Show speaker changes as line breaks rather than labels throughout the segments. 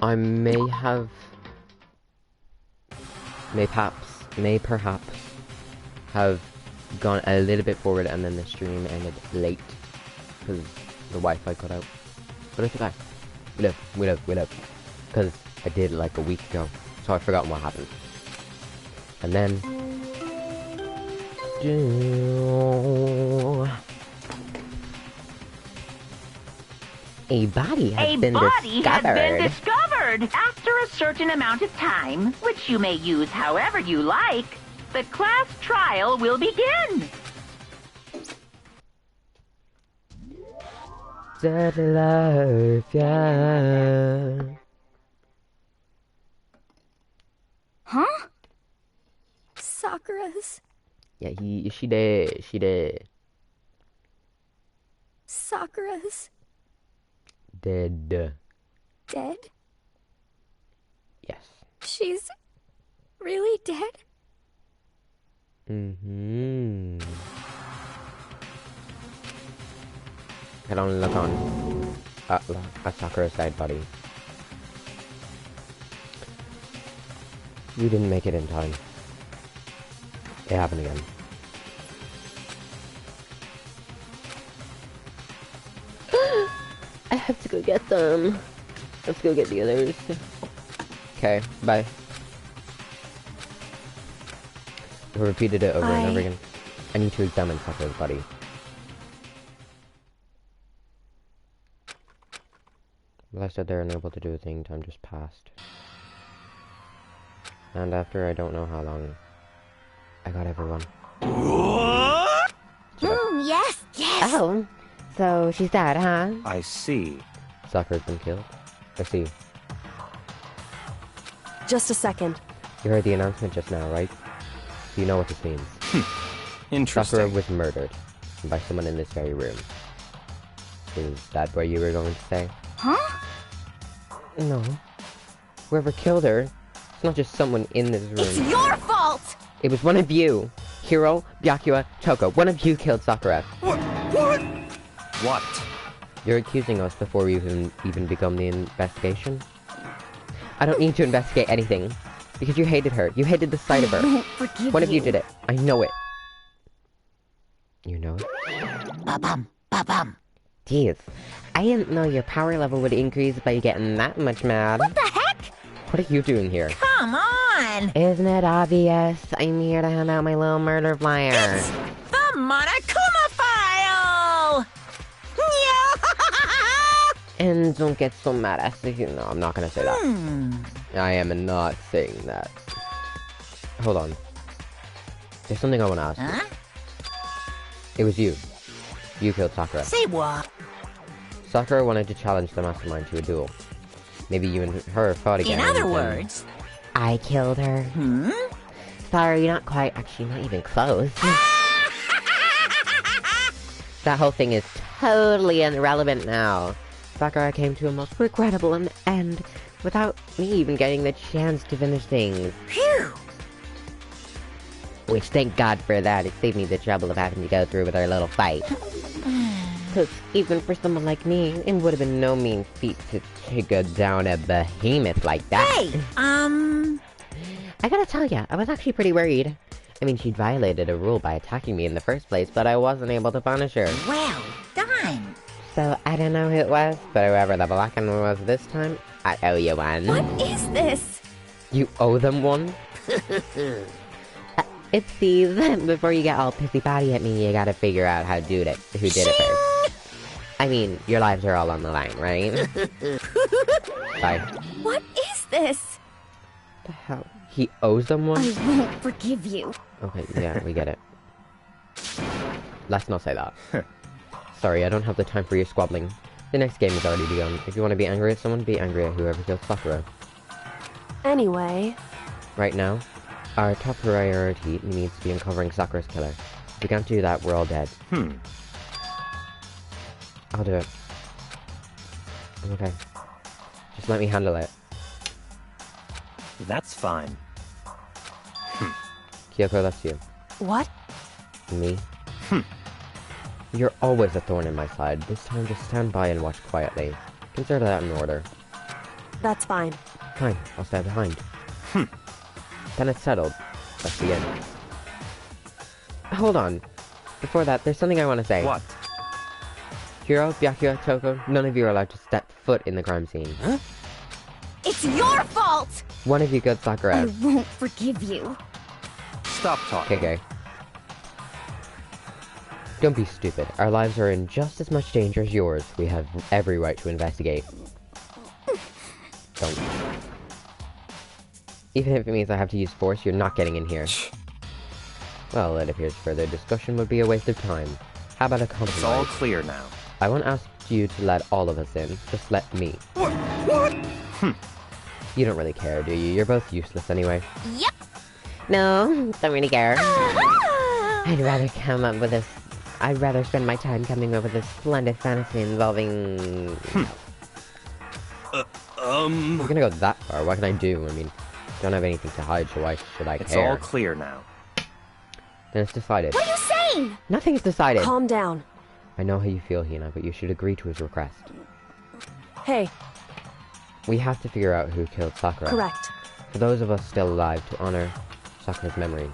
I may perhaps have gone a little bit forward and then the stream ended late because the Wi-Fi cut out. But it's okay. We live. Because I did like a week ago, so I've forgotten what happened. And then... A body has been discovered.
After a certain amount of time, which you may use however you like, the class trial will begin.
Dead life, yeah.
Huh? Sakura's...
Yeah, she did.
Sakura's...
Dead.
Dead?
Yes.
She's... really dead?
Mm-hmm. I can only look on a Sakura's dead body. You didn't make it in time. It happened again. I have to go get them. Let's go get the others. Okay, bye. I repeated it over and over again. I need to examine Sakura's body. Well, I stood there unable to do a thing, time just passed. And after I don't know how long, I got everyone.
Yes!
Oh, so she's dead, huh?
I see.
Sakura's been killed. I see.
Just a second.
You heard the announcement just now, right? Do you know what this means?
Interesting.
Sakura was murdered by someone in this very room. Is that what you were going to say?
Huh?
No. Whoever killed her, it's not just someone in this room.
It's your fault!
It was one of you. Hiro, Byakuya, Toko. One of you killed Sakura.
What? What?
You're accusing us before we even begun the investigation? I don't need to investigate anything. Because you hated her. You hated the sight of her. One of you did it. I know it. You know it?
Ba-bum, ba-bum.
Jeez. I didn't know your power level would increase by getting that much mad.
What the heck?
What are you doing here?
Come on!
Isn't it obvious? I'm here to hand out my little murder flyer.
It's the Monokuma file!
And don't get so mad at me. No, I'm not gonna say that. I am not saying that. Hold on. There's something I want to ask you. It was you. You killed Sakura.
Say what?
Sakura wanted to challenge the mastermind to a duel. Maybe you and her fought again.
In other words...
I killed her. Sorry, not quite. Actually, not even close. That whole thing is totally irrelevant now. Sakura came to a most regrettable end without me even getting the chance to finish things.
Phew!
Which, thank God for that, it saved me the trouble of having to go through with our little fight. Because even for someone like me, it would have been no mean feat to take down a behemoth like that.
Hey,
I gotta tell ya, I was actually pretty worried. I mean, she'd violated a rule by attacking me in the first place, but I wasn't able to punish her.
Well done.
So, I don't know who it was, but whoever the black one was this time, I owe you one.
What is this?
You owe them one? Oopsies. Before you get all pissy-potty at me, you gotta figure out who did it first. I mean, your lives are all on the line, right? Bye.
What is this?
The hell? He owes them one?
I won't forgive you.
Okay, yeah, we get it. Let's not say that. Sorry, I don't have the time for your squabbling. The next game has already begun. If you want to be angry at someone, be angry at whoever killed Sakura.
Anyway...
Right now, our top priority needs to be uncovering Sakura's killer. If we can't do that, we're all dead. I'll do it. I'm okay. Just let me handle it.
That's fine.
Kyoko, that's you.
What?
Me? You're always a thorn in my side. This time, just stand by and watch quietly. Consider that in order.
That's fine.
Fine, I'll stay behind. Then it's settled. Let's begin. Hold on. Before that, there's something I want to say.
What?
Hiro, Byakuya, Toko, none of you are allowed to step foot in the crime scene.
Huh?
It's your fault!
One of you got
I
Sakura.
won't forgive you.
Stop talking.
KK. Don't be stupid. Our lives are in just as much danger as yours. We have every right to investigate. Don't. Even if it means I have to use force, you're not getting in here. Well, it appears further discussion would be a waste of time. How about a compromise?
It's all clear now.
I won't ask you to let all of us in. Just let me.
What?
You don't really care, do you? You're both useless anyway.
Yep!
No, don't really care.
Ah!
I'd rather spend my time coming up with a splendid fantasy involving... We're gonna go that far. What can I do? I mean, don't have anything to hide, so why should I
It's
care?
all clear now.
Then it's decided.
What are you saying?
Nothing's decided.
Calm down.
I know how you feel, Hina, but you should agree to his request.
Hey,
We have to figure out who killed Sakura.
correct.
For those of us still alive, to honor Sakura's memory.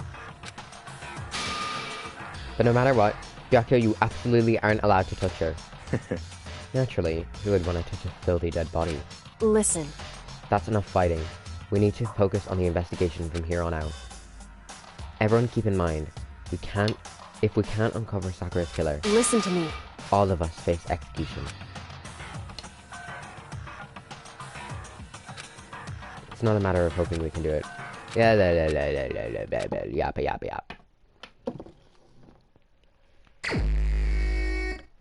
But no matter what, Byakuya, you absolutely aren't allowed to touch her. Naturally, who would want to touch a filthy dead body?
Listen,
That's enough fighting. We need to focus on the investigation from here on out. Everyone keep in mind, if we can't uncover Sakura's killer,
listen to me.
all of us face execution. It's not a matter of hoping we can do it. Yap.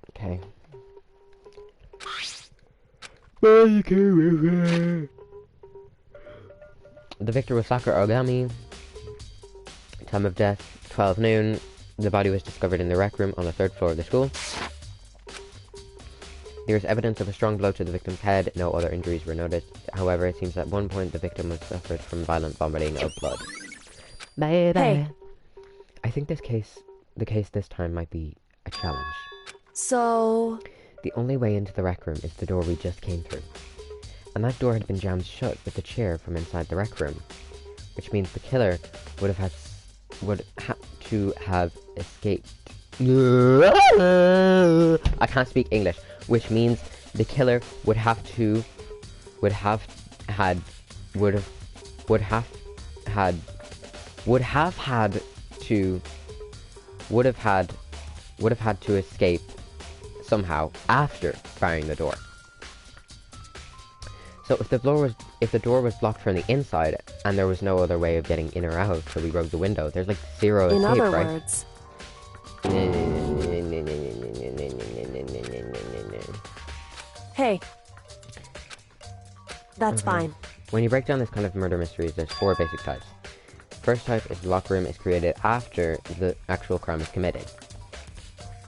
Okay. The victor was Sakura Ogami. Time of death, 12 noon. The body was discovered in the rec room on the 3rd floor of the school. There is evidence of a strong blow to the victim's head. No other injuries were noticed. However, it seems at one point the victim was suffered from violent vomiting of blood.
Hey.
I think the case this time might be a challenge.
So...
The only way into the rec room is the door we just came through. And that door had been jammed shut with the chair from inside the rec room. Which means the killer would have to have escaped. I can't speak English. Which means the killer would have had to escape somehow after firing the door. So if the door was blocked from the inside and there was no other way of getting in or out, so we broke the window, there's like zero
in
escape,
other
right?
words... Hey. That's fine.
When you break down this kind of murder mysteries, there's 4 basic types. First type is the locked room is created after the actual crime is committed.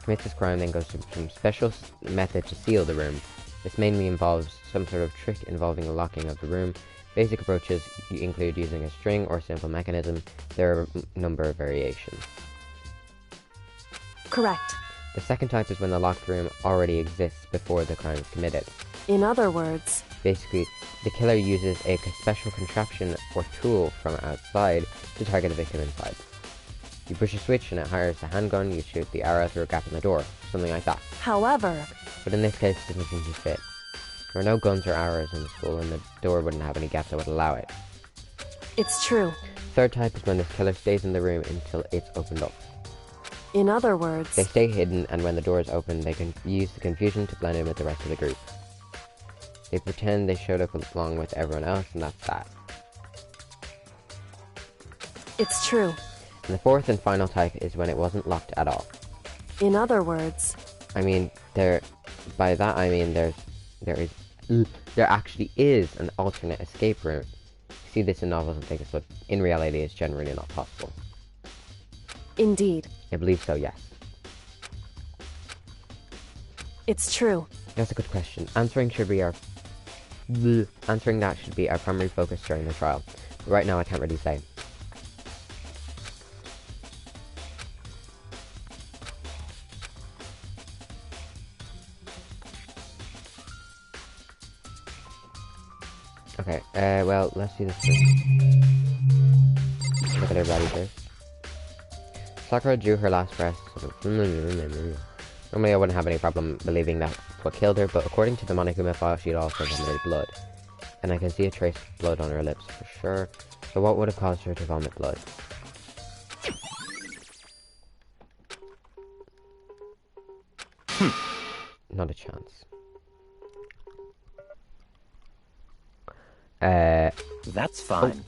Commits this crime, then goes to some special method to seal the room. This mainly involves some sort of trick involving the locking of the room. Basic approaches include using a string or simple mechanism. There are a number of variations.
Correct.
The second type is when the locked room already exists before the crime is committed.
In other words...
Basically, the killer uses a special contraption or tool from outside to target the victim inside. You push a switch and it fires the handgun, you shoot the arrow through a gap in the door, something like that.
However...
But in this case, it doesn't seem to fit. There are no guns or arrows in the school, and the door wouldn't have any gaps that would allow it.
It's true.
Third type is when this killer stays in the room until it's opened up.
In other words...
They stay hidden, and when the door is open, they can use the confusion to blend in with the rest of the group. They pretend they showed up along with everyone else, and that's that.
It's true.
And the fourth and final type is when it wasn't locked at all.
In other words...
I mean, by that I mean there actually is an alternate escape route. You see this in novels and things, but in reality it's generally not possible.
Indeed.
I believe so, yes.
It's true.
That's a good question. Answering that should be our primary focus during the trial. But right now I can't really say. Well, let's do this first. Look at her body first. Sakura drew her last breath. Normally I wouldn't have any problem believing that's what killed her, but according to the Monokuma file, she'd also vomited blood. And I can see a trace of blood on her lips for sure. So what would have caused her to vomit blood? Not a chance.
That's fine.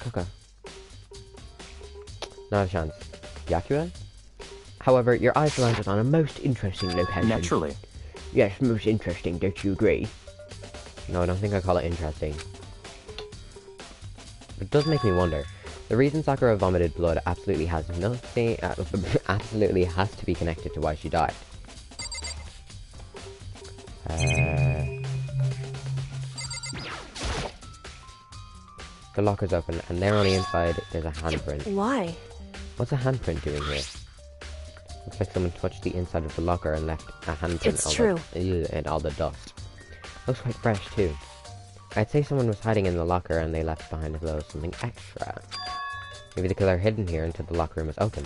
Kaka. Not a chance. Yakura? However, your eyes landed on a most interesting location.
Naturally.
Yes, most interesting, don't you agree? No, I don't think I call it interesting. It does make me wonder. The reason Sakura vomited blood absolutely has nothing, absolutely has to be connected to why she died. The locker's open, and there on the inside, there's a handprint.
Why?
What's a handprint doing here? Looks like someone touched the inside of the locker and left a handprint
It's true.
And all the dust. Looks quite fresh, too. I'd say someone was hiding in the locker and they left behind as though something extra. Maybe the killer hid in here until the locker room was open.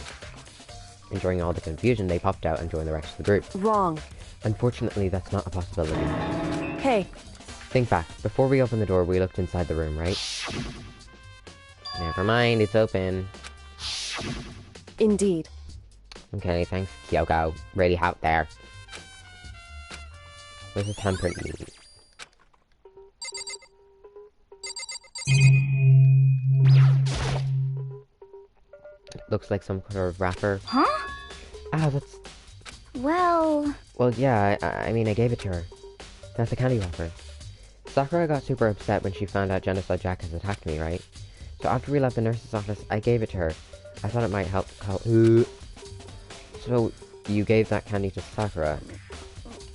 And during all the confusion, they popped out and joined the rest of the group.
Wrong.
Unfortunately, that's not a possibility.
Hey,
Think back. Before we opened the door, we looked inside the room, right? Never mind, it's open.
indeed.
Okay, thanks, Kyoko. Really out there. What does this handprint mean? Looks like some sort of wrapper.
Huh?
Ah, that's...
Well...
Well, yeah, I mean, I gave it to her. That's a candy wrapper. Sakura got super upset when she found out Genocide Jack has attacked me, right? So after we left the nurse's office, I gave it to her. I thought it might help So, you gave that candy to Sakura?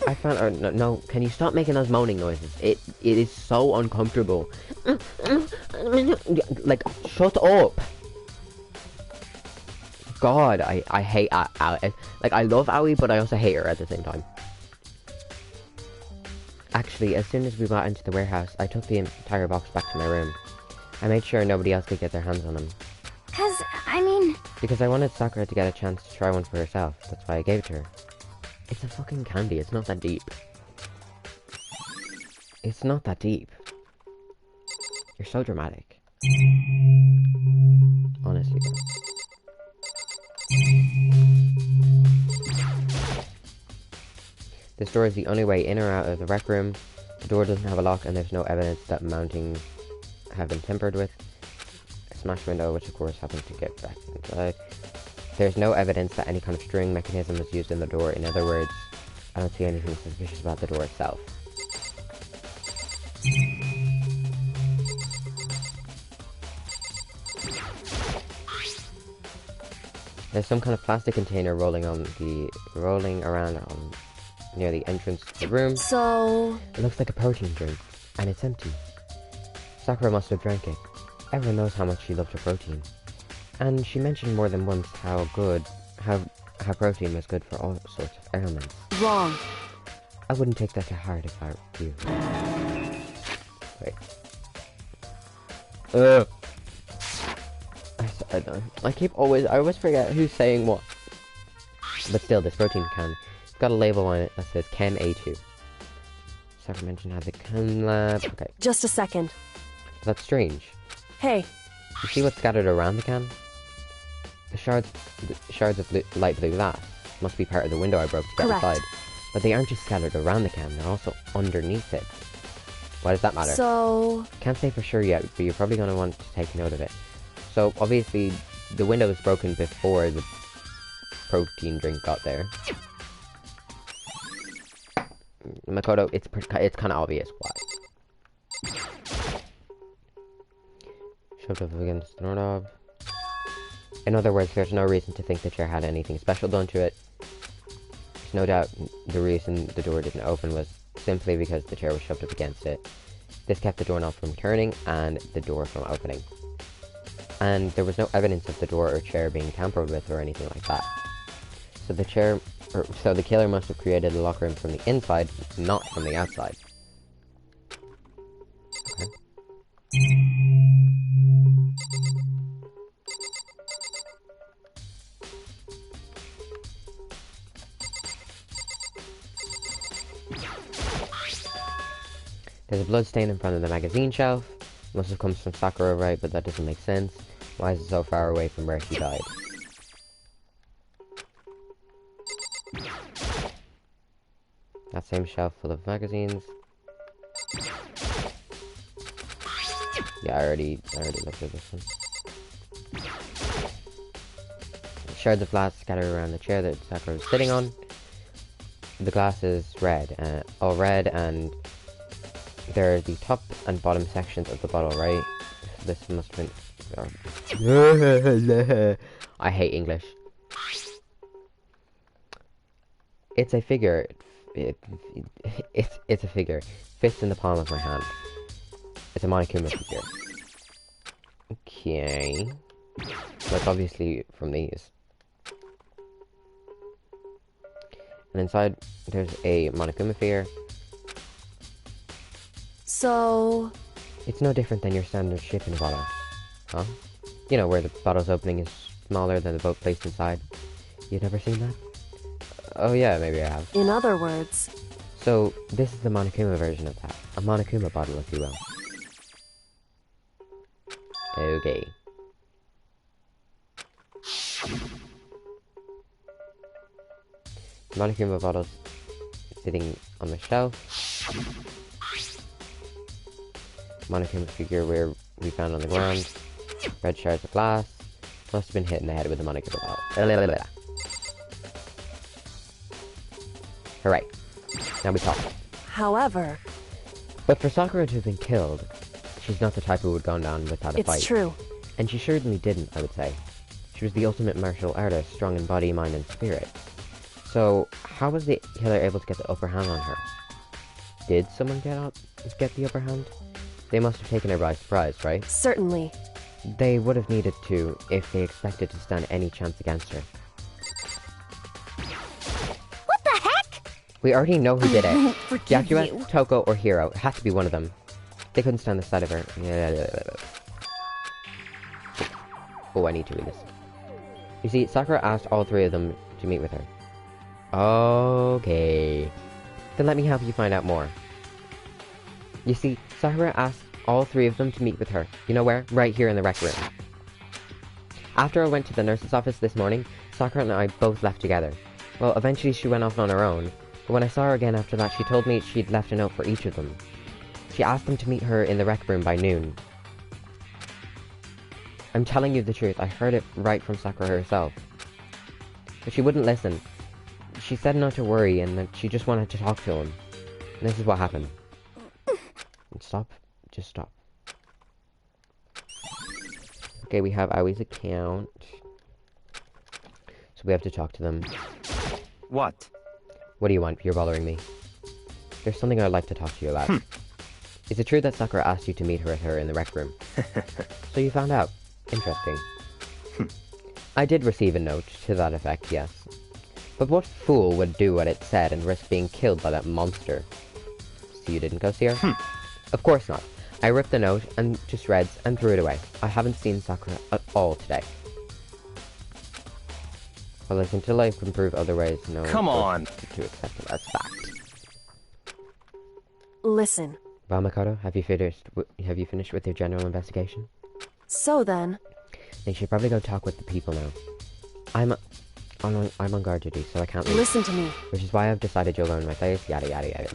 I found her... No, can you stop making those moaning noises? It is so uncomfortable. Like, shut up! God, I hate Aoi. Like, I love Aoi, but I also hate her at the same time. Actually, as soon as we got into the warehouse, I took the entire box back to my room. I made sure nobody else could get their hands on them.
'Cause, I mean...
Because I wanted Sakura to get a chance to try one for herself. That's why I gave it to her. It's a fucking candy, it's not that deep. It's not that deep. You're so dramatic. Honestly. This door is the only way in or out of the rec room. The door doesn't have a lock and there's no evidence that mountings have been tampered with. A smashed window, which of course happened to get back inside. There's no evidence that any kind of string mechanism was used in the door. In other words, I don't see anything suspicious about the door itself. There's some kind of plastic container rolling around near the entrance to the room.
So...
It looks like a protein drink, and it's empty. Sakura must have drank it. Everyone knows how much she loved her protein. And she mentioned more than once how protein was good for all sorts of ailments.
wrong.
I wouldn't take that to heart if I were you. Wait. I always forget who's saying what. But still, this protein can. It's got a label on it that says Chem A2. Sakura mentioned how the Chem lab... Okay,
Just a second.
that's strange.
Hey,
You see what's scattered around the can? The shards of light blue glass must be part of the window I broke to get
Correct.
inside. But they aren't just scattered around the can, they're also underneath it. Why does that matter?
so...
Can't say for sure yet, but you're probably going to want to take note of it. So, obviously, the window was broken before the protein drink got there. Makoto, it's kind of obvious why. Shoved up against the doorknob. In other words, there's no reason to think the chair had anything special done to it. There's no doubt the reason the door didn't open was simply because the chair was shoved up against it. This kept the doorknob from turning and the door from opening. And there was no evidence of the door or chair being tampered with or anything like that. So the killer must have created the locker room from the inside, not from the outside. Okay. a blood stain in front of the magazine shelf. Must have come from Sakura, right? But that doesn't make sense. Why is it so far away from where she died? That same shelf full of magazines. Yeah, I already looked at this one. Shards of glass scattered around the chair that Sakura was sitting on. The glass is red, all red, and there are the top and bottom sections of the bottle, right? This must have been... I hate English. It's a figure. It's a figure. Fits in the palm of my hand. It's a Monokuma figure. Okay. That's obviously from these. And inside, there's a Monokuma figure.
So...
It's no different than your standard shipping bottle. Huh? You know, where the bottle's opening is smaller than the boat placed inside. You've never seen that? Oh yeah, maybe I have.
in other words...
So, this is the Monokuma version of that. A Monokuma bottle, if you will. Okay. Monokuma bottles sitting on the shelf. Monokuma figure where we found on the ground. Red shards of glass. Must have been hit in the head with the Monokuma bottle. Hooray. Now we talk.
However...
But for Sakura to have been killed, she's not the type who would have gone down without a fight.
It's true.
And she certainly didn't, I would say. She was the ultimate martial artist, strong in body, mind, and spirit. So, how was the killer able to get the upper hand on her? Did someone get the upper hand? They must have taken her by surprise, right?
Certainly.
They would have needed to if they expected to stand any chance against her.
What the heck?
We already know who did it.
Forgive
Yakua,
you.
Toko, or Hiro. It has to be one of them. They couldn't stand the sight of her. Oh, I need to read this. You see, Sakura asked all three of them to meet with her. Okay. Then let me help you find out more. You see, Sakura asked all three of them to meet with her. You know where? Right here in the rec room. After I went to the nurse's office this morning, Sakura and I both left together. Well, eventually she went off on her own, but when I saw her again after that, she told me she'd left a note for each of them. She asked them to meet her in the rec room by noon. I'm telling you the truth, I heard it right from Sakura herself. But she wouldn't listen. She said not to worry and that she just wanted to talk to him. And this is what happened. Stop. Just stop. Okay, we have Awie's account. So we have to talk to them.
What?
What do you want? You're bothering me. There's something I'd like to talk to you about. Is it true that Sakura asked you to meet her in the rec room? So you found out. Interesting. I did receive a note to that effect, yes. But what fool would do what it said and risk being killed by that monster? So you didn't go see her? Of course not. I ripped the note and to shreds and threw it away. I haven't seen Sakura at all today. Well, like, until I can prove otherwise, no.
Come on.
To accept it as fact.
Listen.
Well, Makoto, have you finished with your general investigation?
So then...
Then you should probably go talk with the people now. I'm on guard duty, so I can't leave.
Listen to me.
Which is why I've decided you'll go in my place, yada yada yada.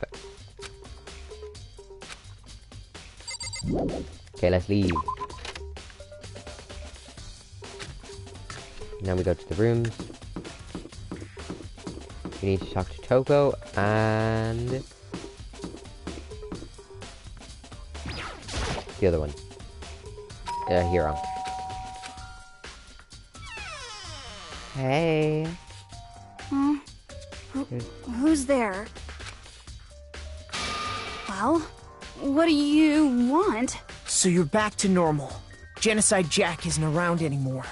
Okay, let's leave. Now we go to the rooms. We need to talk to Toko and... the other one. Hiro. Hey.
Who's there? Well, what do you want?
So you're back to normal. Genocide Jack isn't around anymore.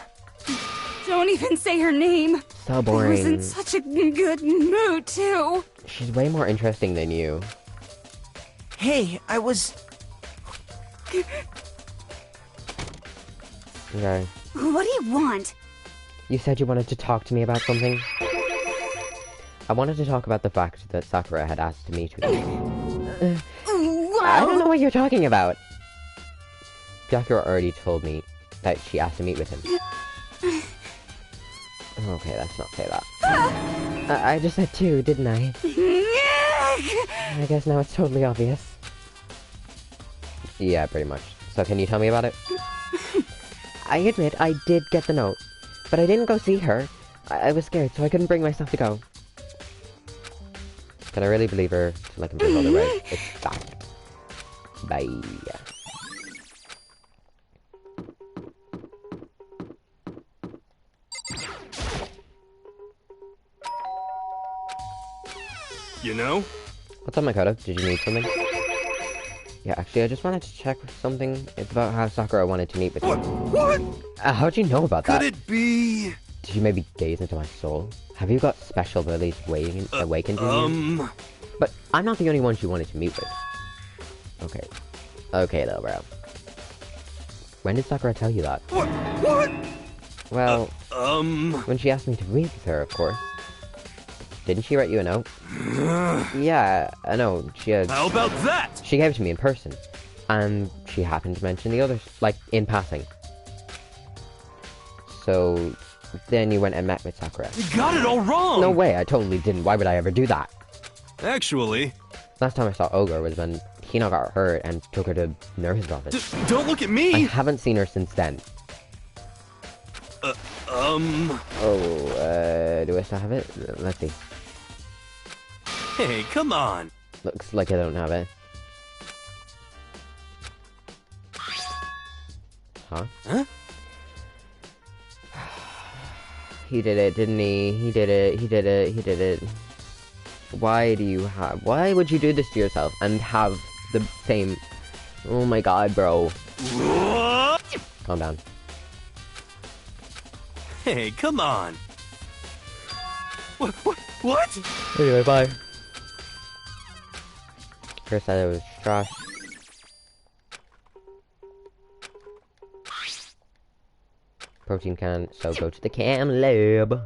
Don't even say her name.
So
I was
boring.
in such a good mood, too.
She's way more interesting than you.
Hey, I was...
Okay.
What do you want?
You said you wanted to talk to me about something? I wanted to talk about the fact that Sakura had asked to meet with you. I don't know what you're talking about. Sakura already told me that she asked to meet with him. Okay, let's not say that. I just said 2, didn't I? I guess now it's totally obvious. Yeah, pretty much. So can you tell me about it? I admit I did get the note, but I didn't go see her. I was scared, so I couldn't bring myself to go. Can I really believe her till I can prove otherwise? It's fact. Bye.
You know?
What's up, Makoto? Did you need something? Yeah, actually, I just wanted to check something. It's about how Sakura wanted to meet with you.
What?
How'd you know about that?
Could it be?
Did you maybe gaze into my soul? Have you got special abilities awakened in you? But I'm not the only one she wanted to meet with. Okay. Okay, though, bro. When did Sakura tell you that?
What?
Well, when she asked me to meet with her, of course. Didn't she write you a note? Yeah, I know.
How about that?
She gave it to me in person. And she happened to mention the others, like, in passing. So, then you went and met with Sakura.
You got it all wrong!
No way, I totally didn't. Why would I ever do that?
Actually...
Last time I saw Ogre was when Hina got hurt and took her to nurse's office.
Don't look at me!
I haven't seen her since then. Do I still have it? Let's see.
Hey, come on!
Looks like I don't have it. Huh?
Huh?
He did it, didn't he? He did it. Why would you do this to yourself and have the same... Oh my god, bro. Calm down.
Hey, come on! What?
Anyway, bye. First I thought it was trash. Protein can, so go to the cam lab.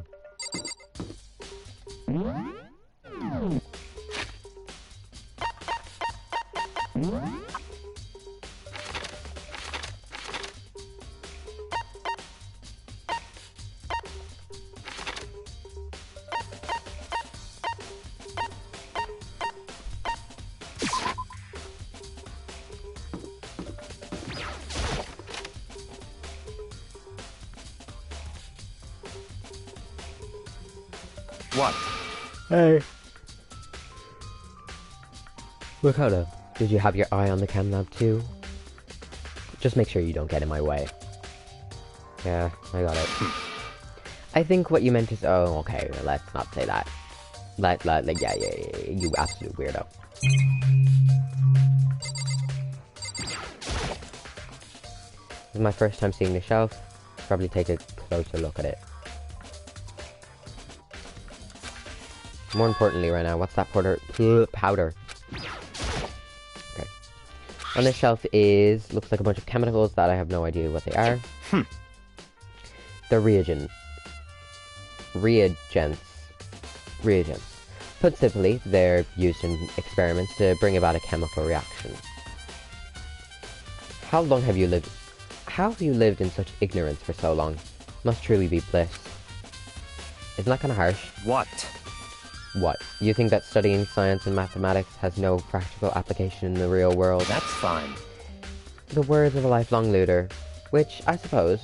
What?
Hey. Makoto, did you have your eye on the chem lab too? Just make sure you don't get in my way. Yeah, I got it. I think what you meant is... Oh, okay, let's not say that. Yeah, you absolute weirdo. This is my first time seeing the shelf. Probably take a closer look at it. More importantly right now, what's that powder? Okay. On this shelf looks like a bunch of chemicals that I have no idea what they are. They're reagents. Put simply, they're used in experiments to bring about a chemical reaction. How have you lived in such ignorance for so long? Must truly be bliss. Isn't that kind of harsh? What? You think that studying science and mathematics has no practical application in the real world?
That's fine.
The words of a lifelong looter, which, I suppose,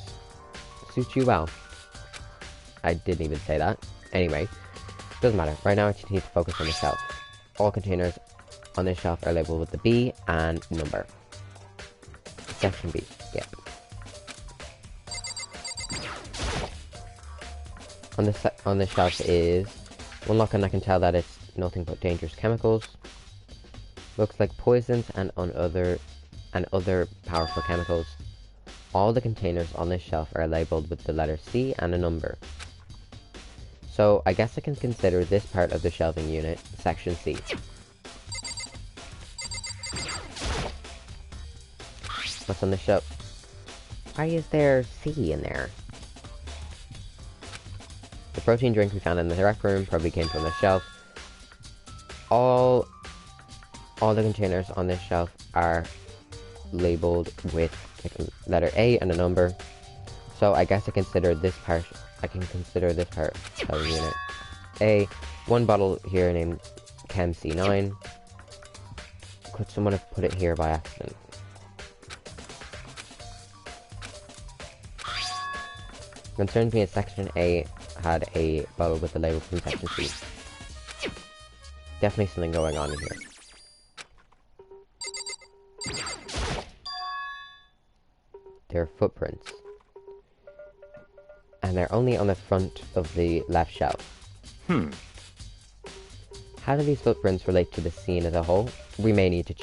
suits you well. I didn't even say that. Anyway, doesn't matter. Right now I just need to focus on the shelf. All containers on this shelf are labeled with the B and number. Section B. Yep. On this shelf is... One look and I can tell that it's nothing but dangerous chemicals. Looks like poisons and other powerful chemicals. All the containers on this shelf are labeled with the letter C and a number. So I guess I can consider this part of the shelving unit section C. What's on the shelf? Why is there C in there? The protein drink we found in the rec room probably came from the shelf. All the containers on this shelf are labeled with like a letter A and a number. So I guess I can consider this part of unit A. One bottle here named Chem C9. Could someone have put it here by accident? Concerns me is section A had a bottle with the label from section C. Definitely something going on here. They're footprints. And they're only on the front of the left shelf. How do these footprints relate to the scene as a whole? We may need to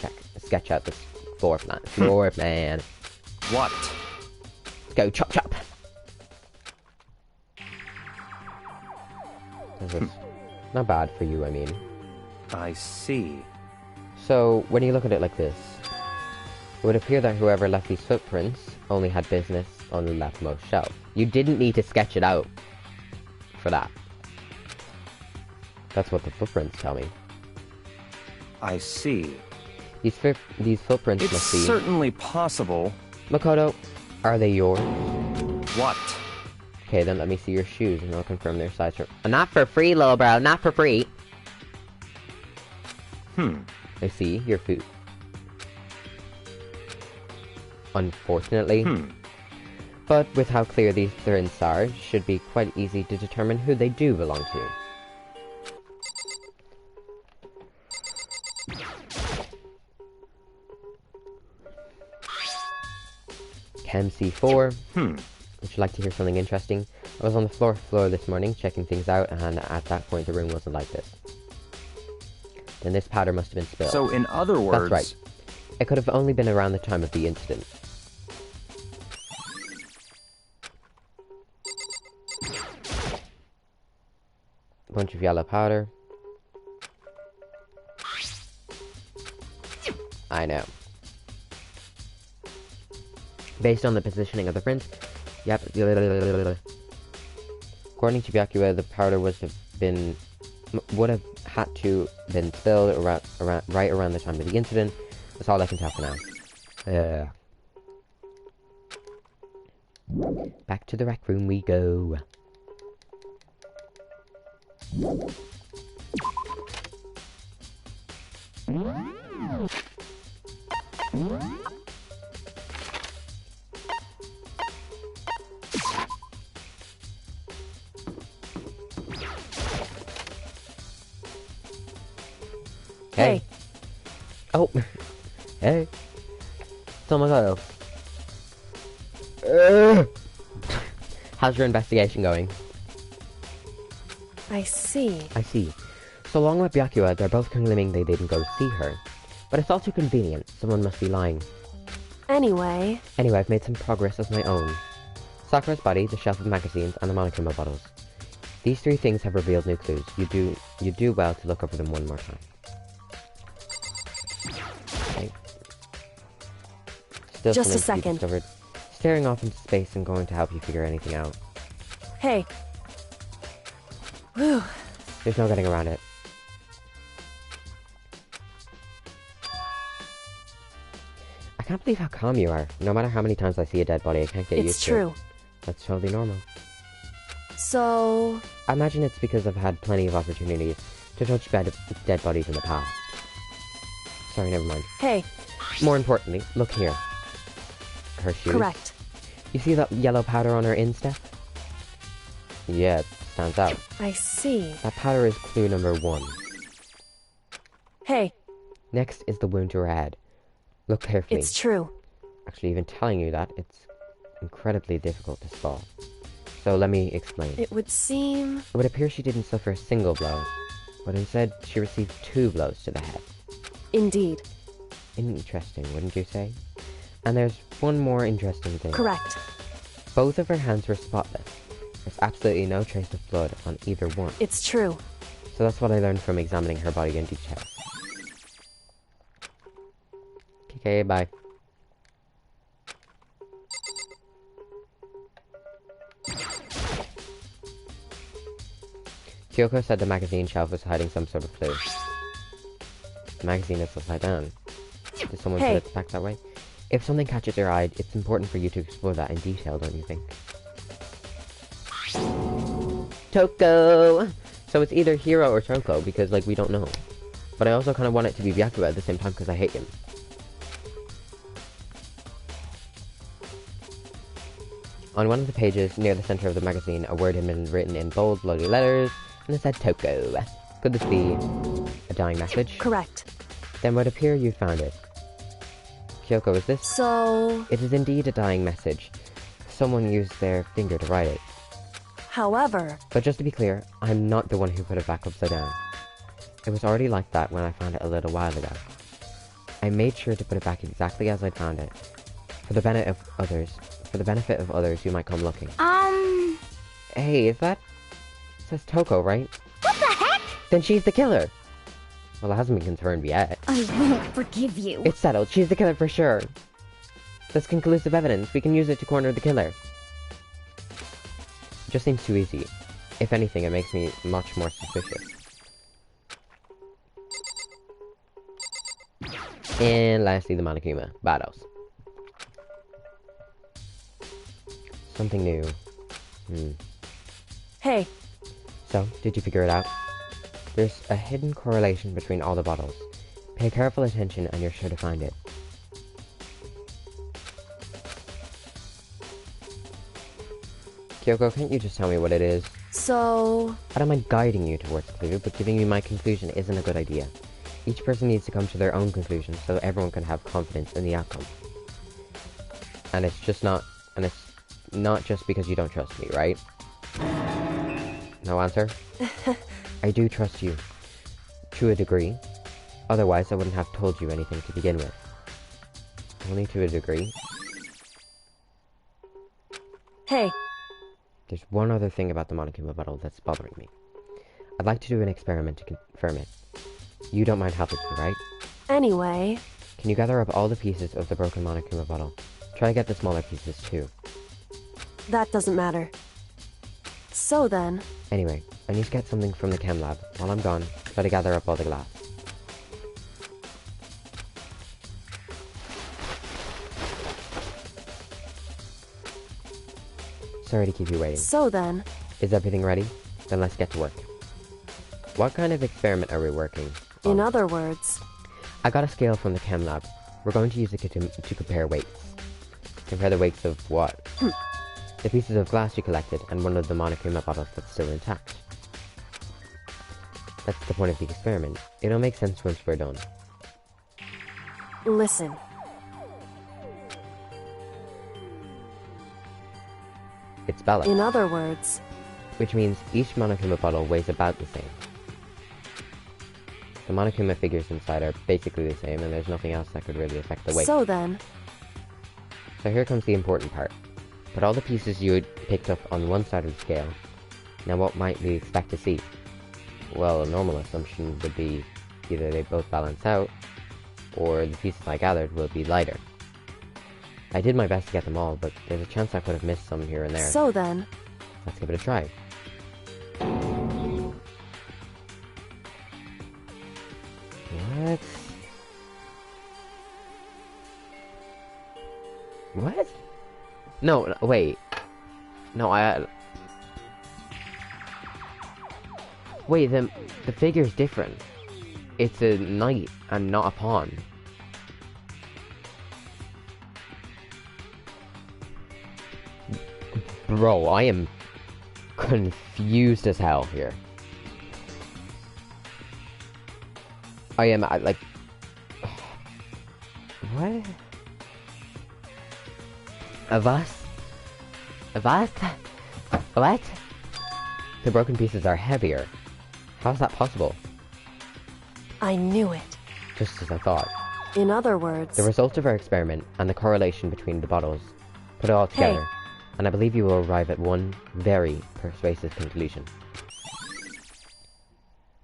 sketch out this floor plan. Floor plan.
What?
Let's go chop chop. This is not bad for you, I mean.
I see.
So, when you look at it like this, it would appear that whoever left these footprints only had business on the leftmost shelf. You didn't need to sketch it out for that. That's what the footprints tell me.
I see.
These footprints
It's
must be...
certainly possible.
Makoto, are they yours?
What?
Okay, then let me see your shoes and I'll confirm their size. Not for free, little bro, not for free. I see your foot. Unfortunately. But with how clear these prints are, it should be quite easy to determine who they do belong to. Chem C4. Would you like to hear something interesting? I was on the floor this morning, checking things out, and at that point the room wasn't like this. Then this powder must have been spilled.
So in other words...
That's right. It could have only been around the time of the incident. A bunch of yellow powder. I know. Based on the positioning of the prints, yep. According to Byakuya, the powder would have had to been spilled right around the time of the incident. That's all I can tell for now. Back to the rec room we go. Hey. Oh. Hey. Oh my god. How's your investigation going?
I see.
I see. So along with Byakuya, they're both claiming they didn't go see her. But it's all too convenient. Someone must be lying.
Anyway,
I've made some progress of my own. Sakura's body, the shelf of magazines, and the monochroma bottles. These three things have revealed new clues. You do well to look over them one more time. Okay. Still
Just a
something to be
second.
discovered. Staring off into space and going to help you figure anything out.
hey. Whew.
There's no getting around it. I can't believe how calm you are. No matter how many times I see a dead body, I can't get used
It's
to it.
true.
That's totally normal.
So,
I imagine it's because I've had plenty of opportunities to touch dead bodies in the past. Sorry, never mind.
hey,
More importantly, look here. Her shoes.
correct.
You see that yellow powder on her instep? Yeah, it stands out.
I see.
That powder is clue number 1.
Hey,
Next is the wound to her head. Look carefully.
it's true.
Actually, even telling you that, it's incredibly difficult to spot. So let me explain.
It would seem...
It would appear she didn't suffer a single blow, but instead she received 2 blows to the head.
Indeed.
Interesting, wouldn't you say? And there's one more interesting thing.
Correct.
Both of her hands were spotless. There's absolutely no trace of blood on either one.
It's true.
So that's what I learned from examining her body in detail. Okay, bye. Kyoko said the magazine shelf was hiding some sort of clue. The magazine is upside down. Did someone
Hey.
put it back that way? If something catches your eye, it's important for you to explore that in detail, don't you think? Toko! So it's either Hiro or Toko, because, like, we don't know. But I also kind of want it to be Byakuya at the same time, because I hate him. On one of the pages, near the center of the magazine, a word had been written in bold, bloody letters, and it said Toko. Could this be a dying message?
Correct.
Then would appear you found it. Kyoko, is this?
So,
It is indeed a dying message. Someone used their finger to write it.
however,
But just to be clear, I'm not the one who put it back upside down. It was already like that when I found it a little while ago. I made sure to put it back exactly as I'd found it. For the benefit of others who might come looking. Hey, is that... It says Toko, right?
What the heck?
Then she's the killer! Well, it hasn't been confirmed yet.
I won't forgive you.
It's settled. She's the killer for sure. That's conclusive evidence. We can use it to corner the killer. It just seems too easy. If anything, it makes me much more suspicious. And lastly, the Monokuma. Battles. Something new.
hey,
So, did you figure it out? There's a hidden correlation between all the bottles. Pay careful attention and you're sure to find it. Kyoko, can't you just tell me what it is?
so,
I don't mind guiding you towards a clue, but giving you my conclusion isn't a good idea. Each person needs to come to their own conclusion so everyone can have confidence in the outcome. And it's not just because you don't trust me, right? No answer? I do trust you. To a degree. Otherwise, I wouldn't have told you anything to begin with. Only to a degree.
hey,
There's one other thing about the Monokuma bottle that's bothering me. I'd like to do an experiment to confirm it. You don't mind helping me, right?
anyway,
Can you gather up all the pieces of the broken Monokuma bottle? Try to get the smaller pieces too.
that doesn't matter. So then,
Anyway, I need to get something from the chem lab. While I'm gone, try to gather up all the glass. Sorry to keep you waiting.
so then,
Is everything ready? Then let's get to work. What kind of experiment are we working on?
in other words,
I got a scale from the chem lab. We're going to use it to compare weights. Compare the weights of what? The pieces of glass you collected and one of the Monokuma bottles that's still intact. That's the point of the experiment. It'll make sense once we're done.
listen.
It's balanced,
In other words,
which means each Monokuma bottle weighs about the same. The Monokuma figures inside are basically the same, and there's nothing else that could really affect the weight.
so then,
So here comes the important part. Put all the pieces you had picked up on one side of the scale. Now what might we expect to see? Well, a normal assumption would be either they both balance out, or the pieces I gathered will be lighter. I did my best to get them all, but there's a chance I could have missed some here and there.
so then,
Let's give it a try. What? What? No, wait. No, Wait, the figure's different. It's a knight and not a pawn. Bro, I am confused as hell here. I am, like... What? Avast? What? The broken pieces are heavier. How's that possible?
I knew it.
Just as I thought.
In other words,
The result of our experiment and the correlation between the bottles. Put it all together, and I believe you will arrive at one very persuasive conclusion.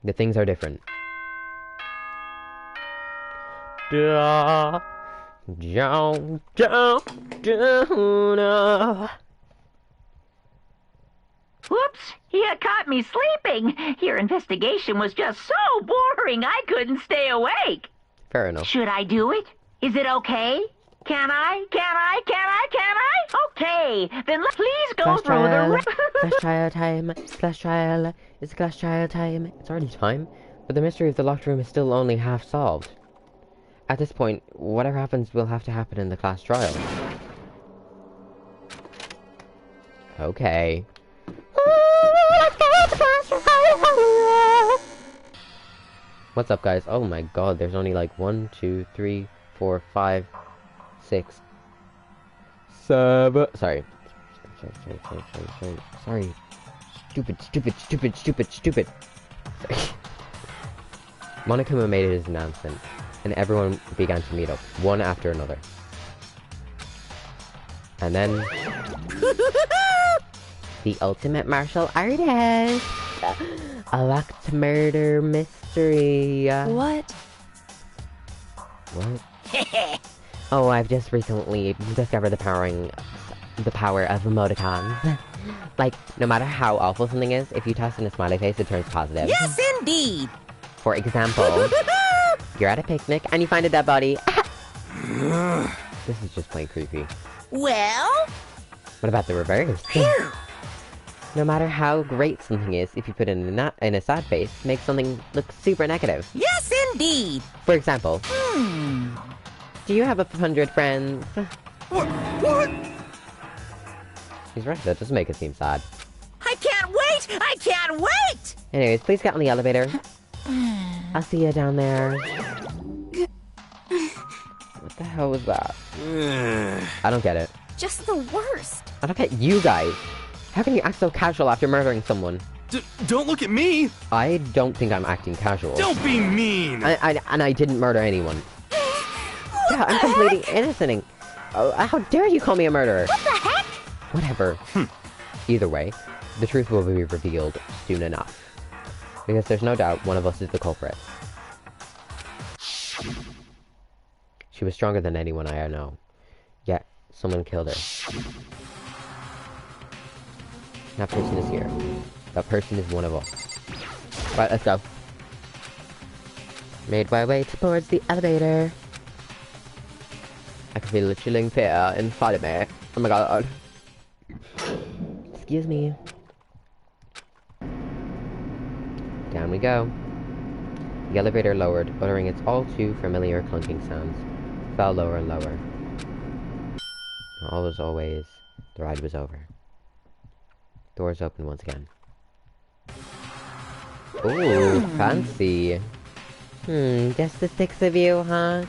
The things are different.
Whoops! You caught me sleeping. Your investigation was just so boring I couldn't stay awake.
Fair enough.
Should I do it? Is it okay? Can I? Okay, then please go
Class
through
trial.
the...
Class trial time. Class trial. It's class trial time. It's already time, but the mystery of the locked room is still only half solved. At this point, whatever happens will have to happen in the class trial. Okay. What's up, guys? Oh my god, there's only like 1, 2, 3, 4, 5, 6, 7. Sorry. Sorry. Stupid. Sorry. Monokuma made his announcement, and everyone began to meet up, one after another. And then... the ultimate martial artist! A locked murder mystery.
What?
What? Oh, I've just recently discovered the power of emoticons. Like, no matter how awful something is, if you toss in a smiley face, it turns positive.
Yes, indeed.
For example, you're at a picnic and you find a dead body. This is just plain creepy.
Well?
What about the reverse?
Phew.
No matter how great something is, if you put it in a sad face, makes something look super negative.
Yes, indeed.
For example, do you have 100 friends?
What?
He's right, that doesn't make it seem sad.
I can't wait!
Anyways, please get on the elevator. I'll see you down there. What the hell was that? I don't get it.
Just the worst.
I don't get you guys. How can you act so casual after murdering someone?
Don't look at me!
I don't think I'm acting casual.
Don't be mean!
And I didn't murder anyone. Yeah, I'm completely innocent. Oh, how dare you call me a murderer?
What the heck?
Whatever. Either way, the truth will be revealed soon enough. Because there's no doubt one of us is the culprit. She was stronger than anyone I know. Yet, someone killed her. That person is here. That person is one of us. Right, let's go. Made my way towards the elevator. I can feel the chilling fear inside of me. Oh my god. Excuse me. Down we go. The elevator lowered, uttering its all too familiar clunking sounds. Fell lower and lower. All as always, the ride was over. Doors open once again. Ooh, fancy. Just the 6 of you, huh?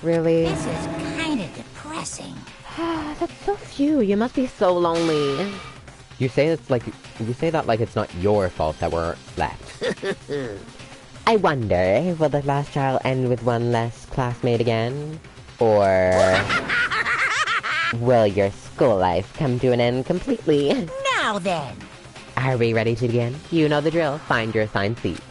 Really?
This is kind of depressing.
That's so few. You must be so lonely. You say that like it's not your fault that we're left. I wonder, will the last trial end with one less classmate again? Or will your school life come to an end completely?
Now then.
Are we ready to begin? You know the drill. Find your assigned seats.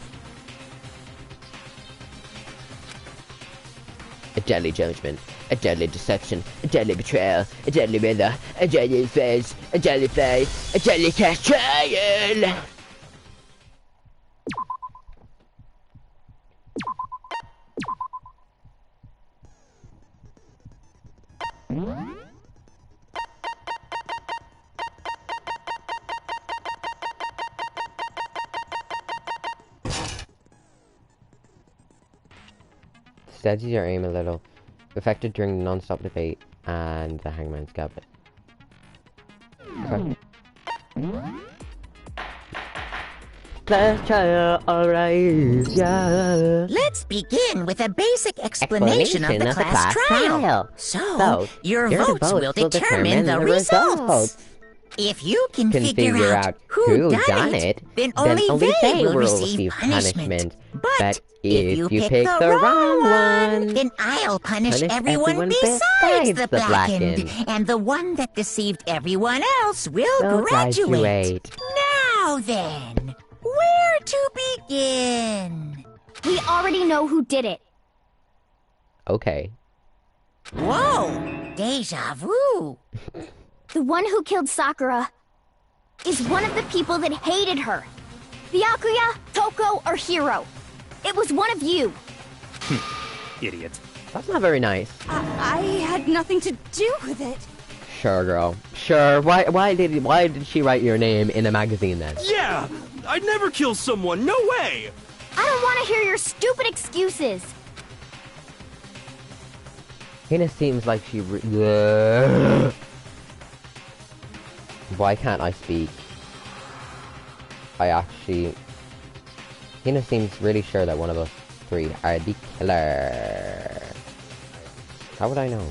A deadly judgment, a deadly deception, a deadly betrayal, a deadly murder, a deadly face, a deadly face, a deadly class trial! Steady your aim a little. Affected during the non-stop debate and the hangman's goblet. Okay. Class trial, alright, yeah.
Let's begin with a basic explanation of the class trial. So, your votes will determine the results. If you can figure out who done it, then only they will receive punishment. But if you pick the wrong one, then I'll punish everyone besides the blackened. And the one that deceived everyone else will graduate. Now then, where to begin?
We already know who did it.
Okay.
Whoa! Deja vu!
The one who killed Sakura is one of the people that hated her. Byakuya, Toko, or Hiro. It was one of you.
Idiot.
That's not very nice.
I had nothing to do with it.
Sure, girl. Sure. Why did she write your name in a magazine then?
Yeah! I'd never kill someone, no way!
I don't want to hear your stupid excuses.
Hina seems like she Why can't I speak? Hina seems really sure that one of us three are the killer. How would I know?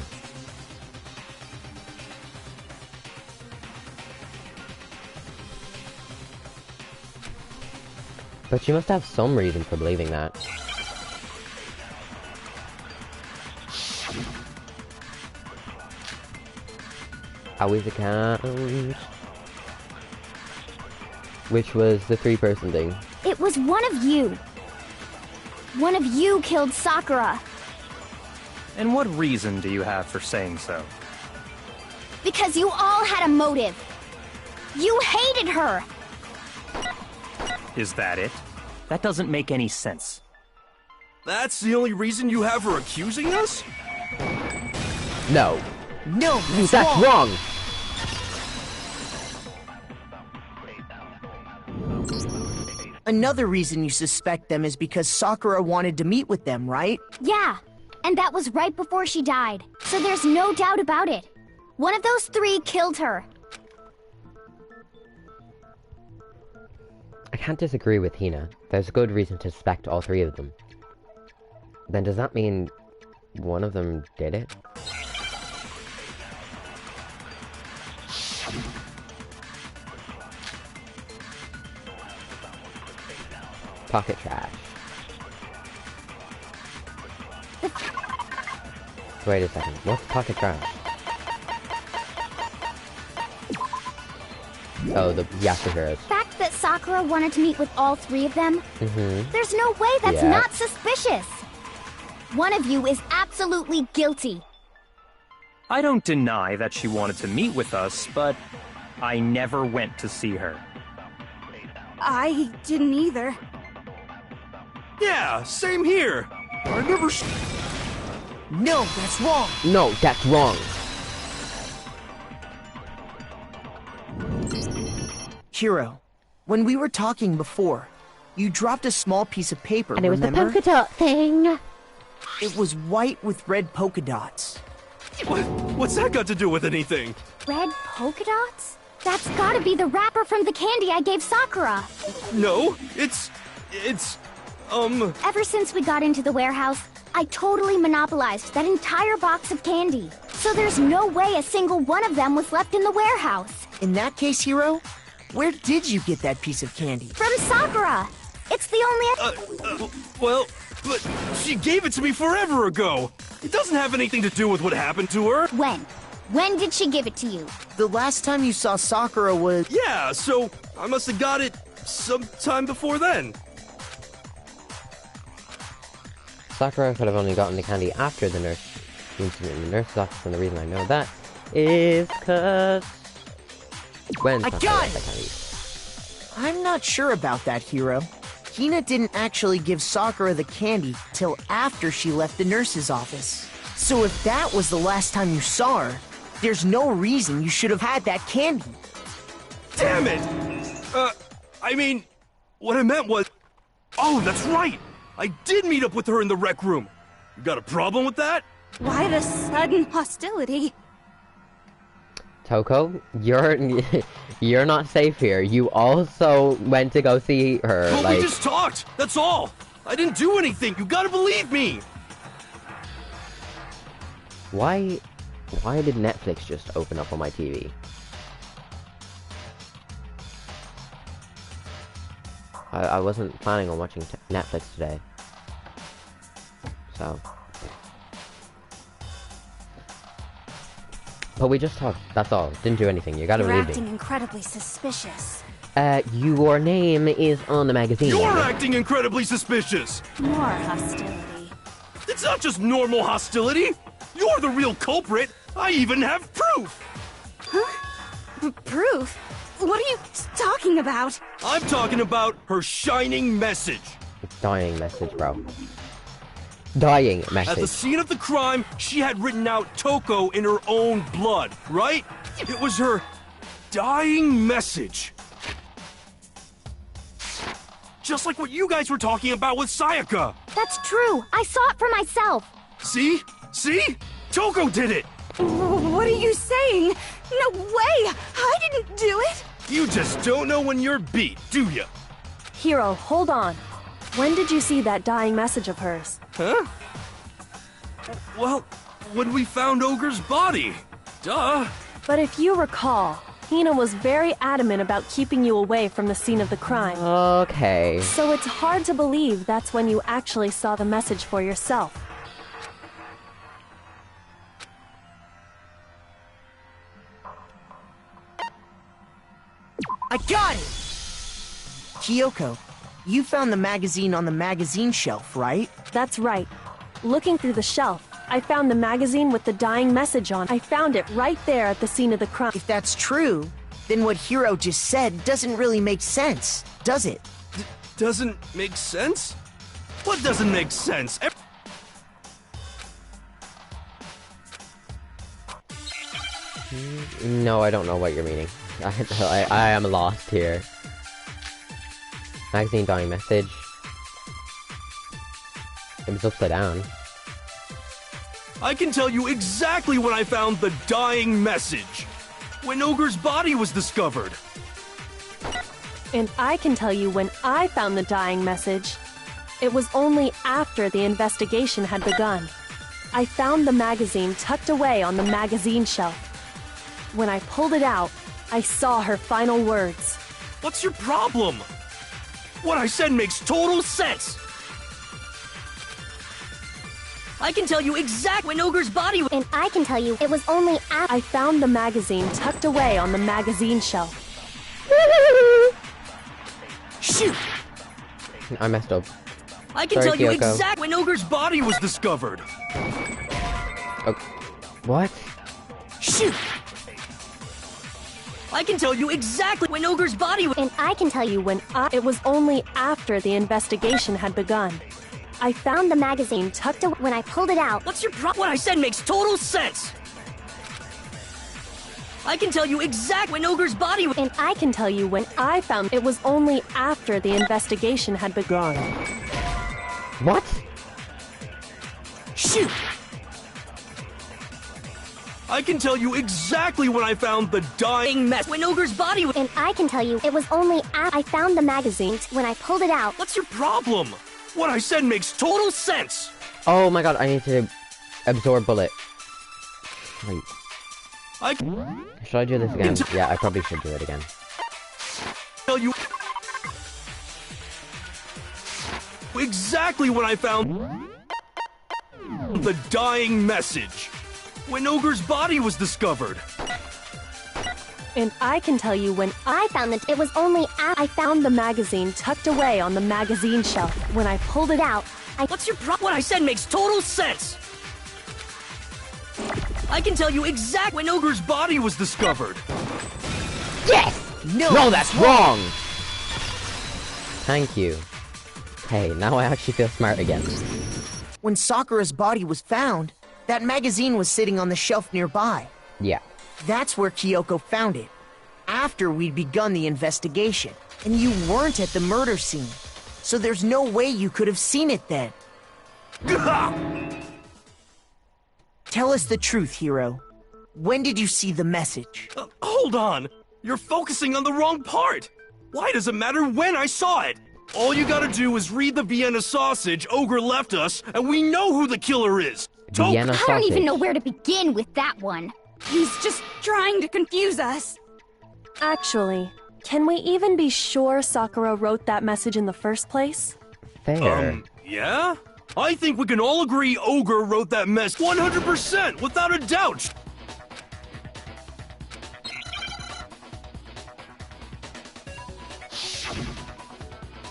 But she must have some reason for believing that. Always account. Which was the 3-person thing.
It was one of you. One of you killed Sakura.
And what reason do you have for saying so?
Because you all had a motive. You hated her.
Is that it? That doesn't make any sense.
That's the only reason you have her accusing us?
No.
No,
That's wrong!
Another reason you suspect them is because Sakura wanted to meet with them, right?
Yeah, and that was right before she died. So there's no doubt about it. One of those 3 killed her.
I can't disagree with Hina. There's a good reason to suspect all 3 of them. Then does that mean one of them did it? Pocket trash. Wait a second, what's pocket trash? Oh, the Yasuhiras.
The fact that Sakura wanted to meet with all 3 of them, there's no way that's not suspicious. One of you is absolutely guilty.
I don't deny that she wanted to meet with us, but I never went to see her.
I didn't either.
Yeah, same here. I never
No, that's wrong.
No, that's wrong.
Hiro, when we were talking before, you dropped a small piece of paper,
And it was the
remember?
polka dot thing.
It was white with red polka dots.
What's that got to do with anything?
Red polka dots? That's gotta be the wrapper from the candy I gave Sakura.
No, it's...
Ever since we got into the warehouse, I totally monopolized that entire box of candy. So there's no way a single one of them was left in the warehouse.
In that case, Hiro, where did you get that piece of candy?
From Sakura! It's the only...
well, but she gave it to me forever ago. It doesn't have anything to do with what happened to her.
When? When did she give it to you?
The last time you saw Sakura was...
Yeah, so I must have got it sometime before then.
Sakura could have only gotten the candy after the incident in the nurse's office, and the reason I know that is because when Sakura got the candy.
I'm not sure about that, Hiro. Hina didn't actually give Sakura the candy till after she left the nurse's office. So if that was the last time you saw her, there's no reason you should have had that candy.
Damn it! I mean, what I meant was... Oh, that's right! I did meet up with her in the rec room. You got a problem with that?
Why the sudden hostility?
Toko, you're not safe here. You also went to go see her.
But
like...
we just talked. That's all. I didn't do anything. You gotta believe me.
Why did Netflix just open up on my TV? I wasn't planning on watching Netflix today. So. But we just talked, that's all. Didn't do anything. You gotta
You're
believe
acting
me.
incredibly suspicious.
Your name is on the magazine.
You're acting incredibly suspicious.
More hostility.
It's not just normal hostility. You're the real culprit. I even have proof.
Huh? Proof? What are you talking about?
I'm talking about her shining message.
Dying message, bro. Dying
At the
message.
scene of the crime, she had written out Toko in her own blood, right? It was her dying message. Just like what you guys were talking about with Sayaka.
That's true. I saw it for myself.
See? See? Toko did it!
What are you saying? No way! I didn't do it!
You just don't know when you're beat, do ya?
Hiro, hold on. When did you see that dying message of hers?
Huh? Well, when we found Ogre's body. Duh.
But if you recall, Hina was very adamant about keeping you away from the scene of the crime.
Okay.
So it's hard to believe that's when you actually saw the message for yourself.
I got it! Kyoko, you found the magazine on the magazine shelf, right?
That's right. Looking through the shelf, I found the magazine with the dying message on. I found it right there at the scene of the crime.
If that's true, then what Hiro just said doesn't really make sense, does it?
Doesn't make sense? What doesn't make sense?
No, I don't know what you're meaning. I am lost here. Magazine dying message. It was upside down.
I can tell you exactly when I found the dying message. When Ogre's body was discovered.
And I can tell you when I found the dying message. It was only after the investigation had begun. I found the magazine tucked away on the magazine shelf. When I pulled it out, I saw her final words.
What's your problem? What I said makes total sense.
I can tell you exactly when Ogre's body was—
And I can tell you it was only after—
I found the magazine tucked away on the magazine shelf.
Shoot!
I messed up.
I can
Sorry,
tell you
Kyoko.
exactly
When Ogre's body was discovered.
Oh, what?
Shoot!
I can tell you exactly when Ogre's body was—
And I can tell you when
It was only after the investigation had begun. I found the magazine tucked away.
when I pulled it out.
What's your problem? What I said makes total sense. I can tell you exactly when Ogre's body was—
And I can tell you when I found it was only after the investigation had begun.
What?
Shoot!
I can tell you exactly when I found the dying
mess when Ogre's body was—
And I can tell you it was only after I found the magazine when I pulled it out.
What's your problem? What I said makes total sense.
Oh my god, I need to absorb bullet. Wait, should I do this again? Yeah, I probably should do it again.
Tell you exactly when I found the dying message. When Ogre's body was discovered.
And I can tell you when
I found that it was only after
I found the magazine tucked away on the magazine shelf. When I pulled it out,
What's your problem? What I said makes total sense. I can tell you exactly
when Ogre's body was discovered.
Yes! No, that's wrong! Thank you. Hey, now I actually feel smart again.
When Sakura's body was found, that magazine was sitting on the shelf nearby.
Yeah.
That's where Kyoko found it, after we'd begun the investigation. And you weren't at the murder scene, so there's no way you could have seen it then. Tell us the truth, Hiro. When did you see the message?
Hold on. You're focusing on the wrong part. Why does it matter when I saw it? All you gotta do is read the Vienna sausage Ogre left us, and we know who the killer is.
Vienna
I
sausage.
don't even know where to begin with that one.
He's just trying to confuse us.
actually, can we even be sure Sakura wrote that message in the first place?
Fair.
Yeah? I think we can all agree Ogre wrote that mess 100%, without a doubt.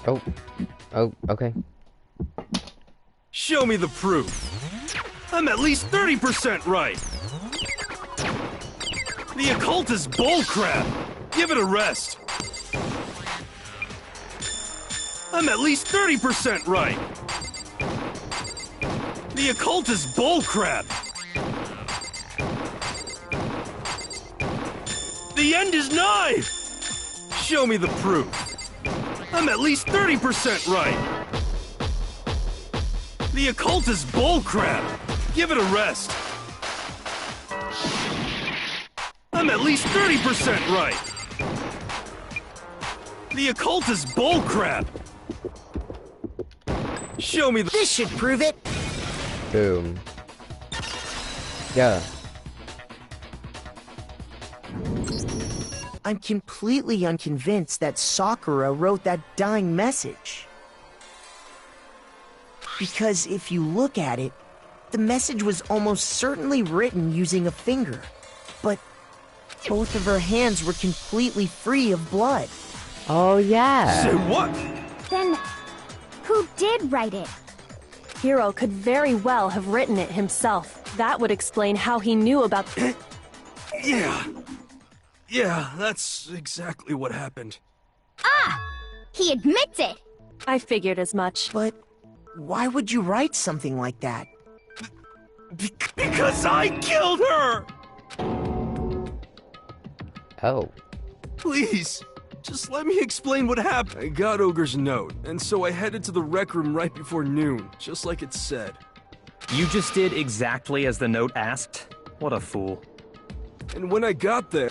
Oh, okay.
Show me the proof. I'm at least 30% right. The occult is bullcrap. Give it a rest. I'm at least 30% right. The occult is bullcrap! The end is nigh! Show me the proof. I'm at least 30% right. The occult is bullcrap. Give it a rest. I'm at least 30% right. The occult is bullcrap. Show me the—
This should prove it.
Boom. Yeah.
I'm completely unconvinced that Sakura wrote that dying message. Because if you look at it, the message was almost certainly written using a finger. But both of her hands were completely free of blood.
Oh, yeah.
Say what?
Then, who did write it?
Hiro could very well have written it himself. That would explain how he knew about...
Yeah, that's exactly what happened.
Ah! He admits it!
I figured as much.
But why would you write something like that?
Because I killed her!
Oh.
Please, just let me explain what happened. I got Ogre's note, and so I headed to the rec room right before noon, just like it said.
You just did exactly as the note asked? What a fool.
And when I got there...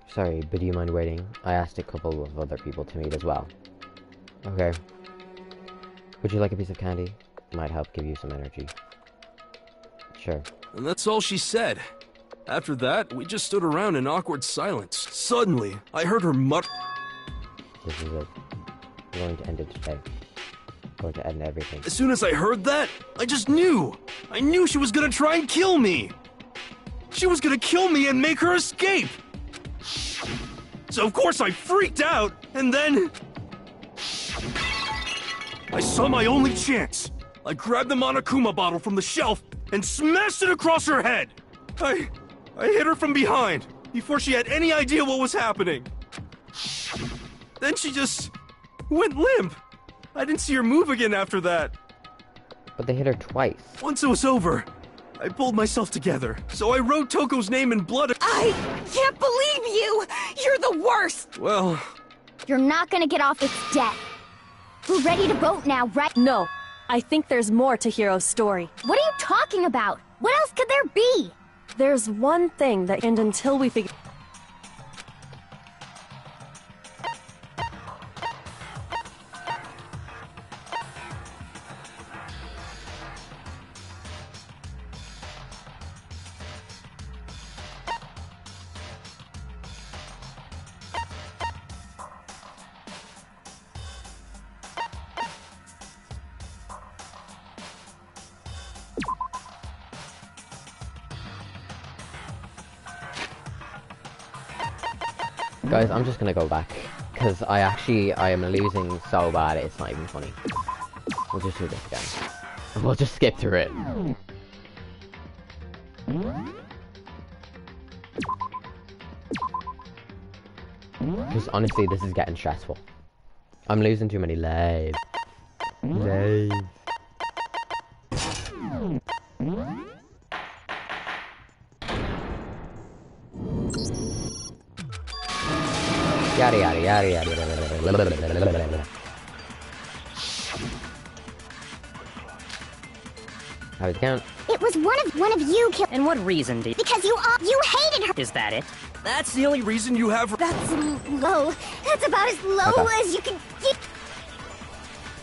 Sorry, but do you mind waiting? I asked a couple of other people to meet as well. Okay. Would you like a piece of candy? Might help give you some energy. Sure.
And that's all she said. After that, we just stood around in awkward silence. Suddenly, I heard her mutter—
This is it. I'm going to end it today. I'm going to end everything.
As soon as I heard that, I just knew! I knew she was gonna try and kill me! She was gonna kill me and make her escape! So of course I freaked out, and then... I saw my only chance. I grabbed the Monokuma bottle from the shelf and smashed it across her head! I hit her from behind, before she had any idea what was happening. Then she just went limp. I didn't see her move again after that.
But they hit her twice.
Once it was over, I pulled myself together, so I wrote Toko's name in blood.
I can't believe you! You're the worst!
Well...
You're not gonna get off its death. We're ready to vote now, right?
No. I think there's more to Hiro's story.
What are you talking about? What else could there be?
There's one thing that, and until we figure...
Guys, I'm just gonna go back. Because I am losing so bad, it's not even funny. We'll just do this again. We'll just skip through it. Because honestly, this is getting stressful. I'm losing too many lives. Yada yada yada yada yada. How does it count?
It was one of you killed.
And what reason did...
Because you hated her.
Is that it?
That's the only reason you have her.
That's low. That's about as low as you can get.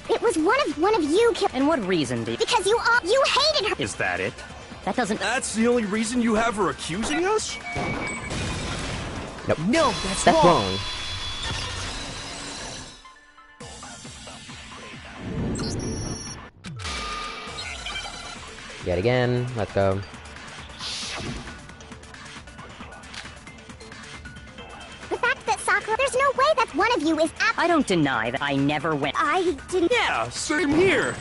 It was one of you killed.
And what reason did...
Because you hated her.
Is that it?
That doesn't...
That's the only reason you have her accusing us?
Nope.
No, that's
wrong.
wrong.
Yet again, let's go.
The fact that Sakura, there's no way that one of you is
I don't deny that I never went...
I didn't...
Yeah, same here.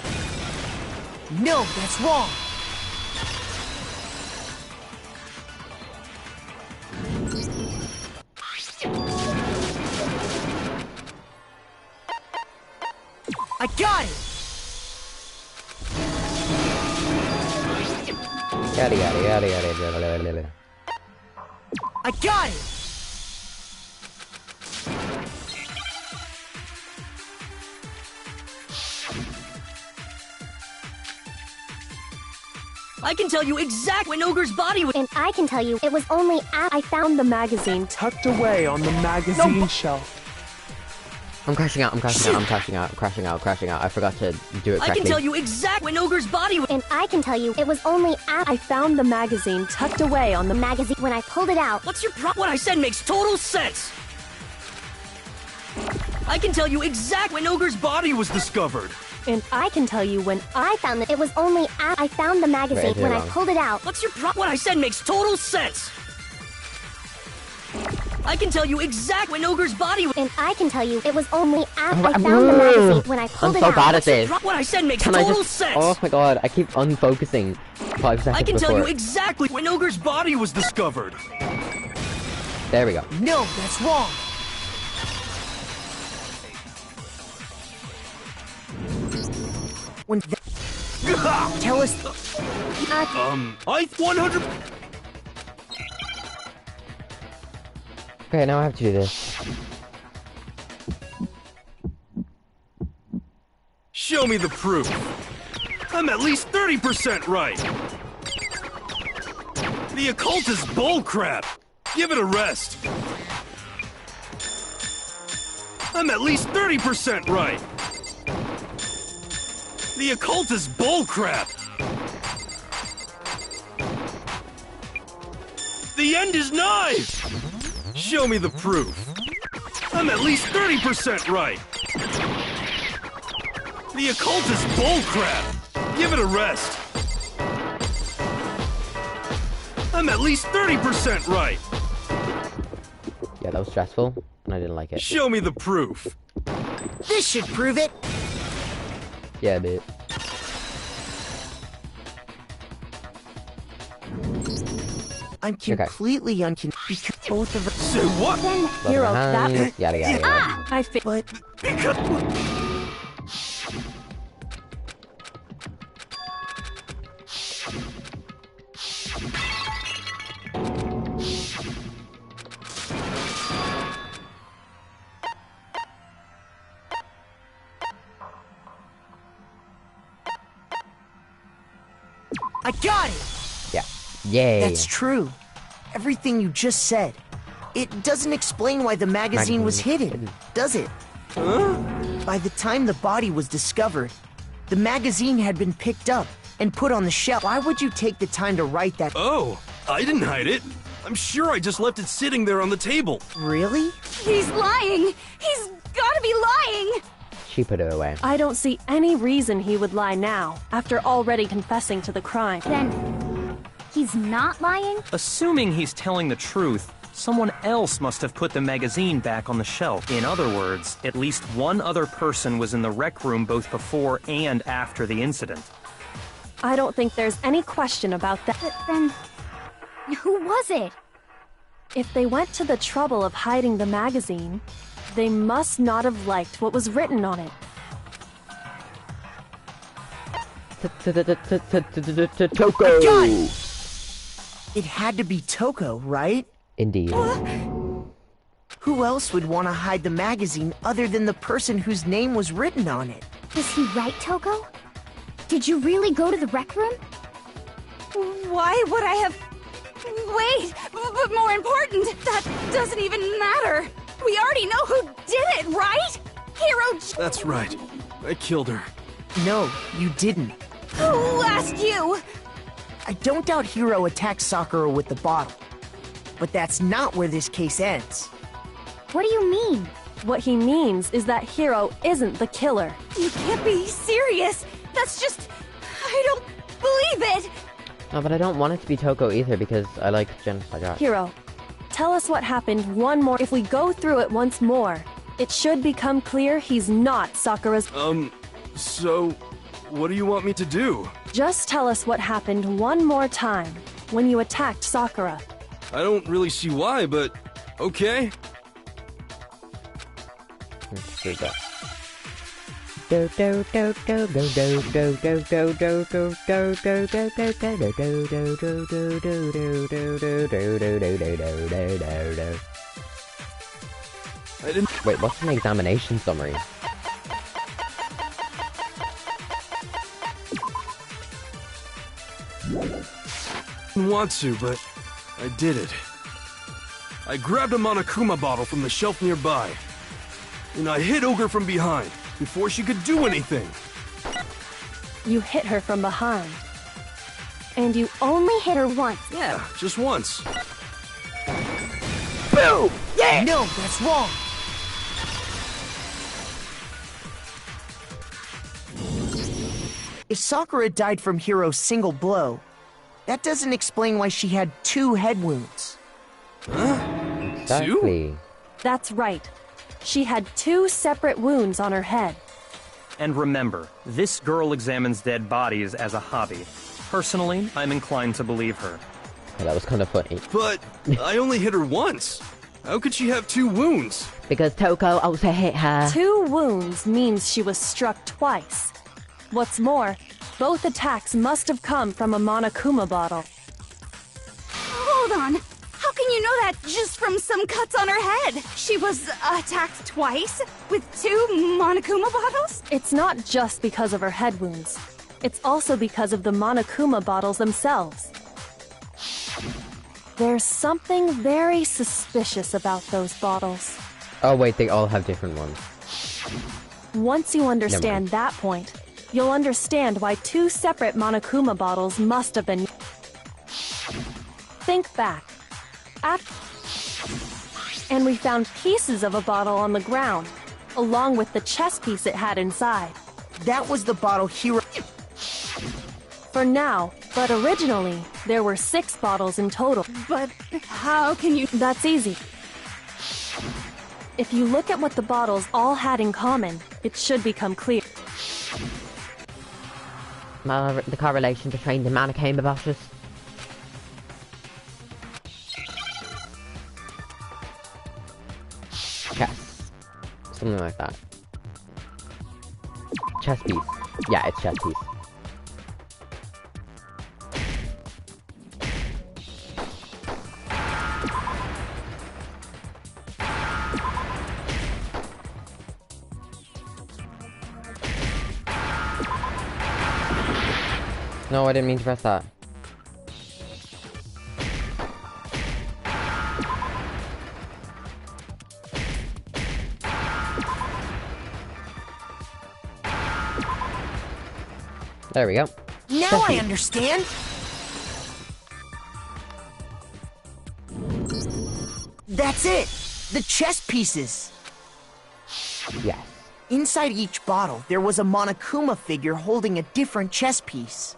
No, that's wrong. I got it!
Yada yada yada yada yada yada.
I got it!
I can tell you exactly when Ogre's body was—
And I can tell you it was only after I found the magazine
tucked away on the magazine shelf.
I'm crashing out, I'm crashing out, I'm crashing out, I'm crashing out, crashing out. I forgot to do it correctly.
I can tell you exactly when Ogre's body was—
And I can tell you it was only after I found the magazine tucked away on the magazine when I pulled it out.
What's your pro— What I said makes total sense! I can tell you exactly when Ogre's body was
discovered.
And I can tell you when
I found it. It was only after I found the magazine when I pulled it out.
What's your pro— What I said makes total sense! I can tell you exactly when Ogre's body was—
And I can tell you it was only after I found the magazine when I pulled it out.
I'm so bad at this.
What I said makes total sense!
Oh my god, I keep unfocusing 5 seconds
I can
before.
tell you exactly when Ogre's body was
discovered.
There we go.
No, that's wrong. When tell us.
I 100.
Okay, now I have to do this.
Show me the proof. I'm at least 30% right. The occult is bullcrap. Give it a rest. I'm at least 30% right. The occult is bullcrap. The end is nigh. Show me the proof. I'm at least 30% right. The occult is bullcrap. Give it a rest. I'm at least 30% right.
Yeah, that was stressful, and I didn't like it.
Show me the proof.
This should prove it.
Yeah, it did.
I'm completely unconvinced. Both of us.
Say what?
Hero, that
yada yada yada.
I feel.
But I got it!
Yeah. Yay.
That's true. Everything you just said. It doesn't explain why the magazine was hidden, does it?
Huh?
By the time the body was discovered, the magazine had been picked up and put on the shelf. Why would you take the time to write that?
Oh, I didn't hide it. I'm sure I just left it sitting there on the table.
Really?
He's lying! He's gotta be lying!
She put it away.
I don't see any reason he would lie now, after already confessing to the crime.
Then, he's not lying?
Assuming he's telling the truth, someone else must have put the magazine back on the shelf. In other words, at least one other person was in the rec room both before and after the incident.
I don't think there's any question about that.
But then, who was it?
If they went to the trouble of hiding the magazine, they must not have liked what was written on it.
Toko!
Got it! It had to be Toko, right?
Indeed.
Who else would want to hide the magazine other than the person whose name was written on it?
Was he right, Toko? Did you really go to the rec room?
Why would I have... Wait! But more important, that doesn't even matter! We already know who did it, right? Hero...
That's right. I killed her.
No, you didn't.
Who asked you?
I don't doubt Hiro attacked Sakura with the bottle. But that's not where this case ends.
What do you mean?
What he means is that Hiro isn't the killer.
You can't be serious! That's just... I don't believe it!
No, but I don't want it to be Toko either because I like Genocide Art.
Hiro, tell us what happened one more. If we go through it once more, it should become clear he's not Sakura's...
So... what do you want me to do?
Just tell us what happened one more time, when you attacked Sakura.
I don't really see why, but... okay.
Let's do that. Wait, what's an examination summary?
Didn't want to, but I did it. I grabbed a Monokuma bottle from the shelf nearby, and I hit Ogre from behind before she could do anything.
You hit her from behind. And you only hit her once.
Yeah, just once.
Boom! Yeah! No, that's wrong. If Sakura died from Hiro's single blow, that doesn't explain why she had 2 head wounds.
Huh?
Exactly.
2?
That's right. She had 2 separate wounds on her head.
And remember, this girl examines dead bodies as a hobby. Personally, I'm inclined to believe her.
Yeah, that was kind of funny.
But I only hit her once. How could she have 2 wounds?
Because Toko also hit her.
2 wounds means she was struck twice. What's more, both attacks must have come from a Monokuma bottle.
Hold on. How can you know that just from some cuts on her head? She was attacked twice with 2 Monokuma bottles?
It's not just because of her head wounds. It's also because of the Monokuma bottles themselves. There's something very suspicious about those bottles.
Oh wait, they all have different ones.
Once you understand that point, you'll understand why 2 separate Monokuma bottles must have been... Think back. And we found pieces of a bottle on the ground, along with the chess piece it had inside.
That was the bottle Hiro...
For now, but originally, there were 6 bottles in total.
But how can you...
That's easy. If you look at what the bottles all had in common, it should become clear.
The correlation between the Monokuma bottles. Chess. Something like that. Chess piece. Yeah, it's chess piece. No, I didn't mean to press that. There we go.
Now I understand! That's it! The chess pieces!
Yes.
Inside each bottle, there was a Monokuma figure holding a different chess piece.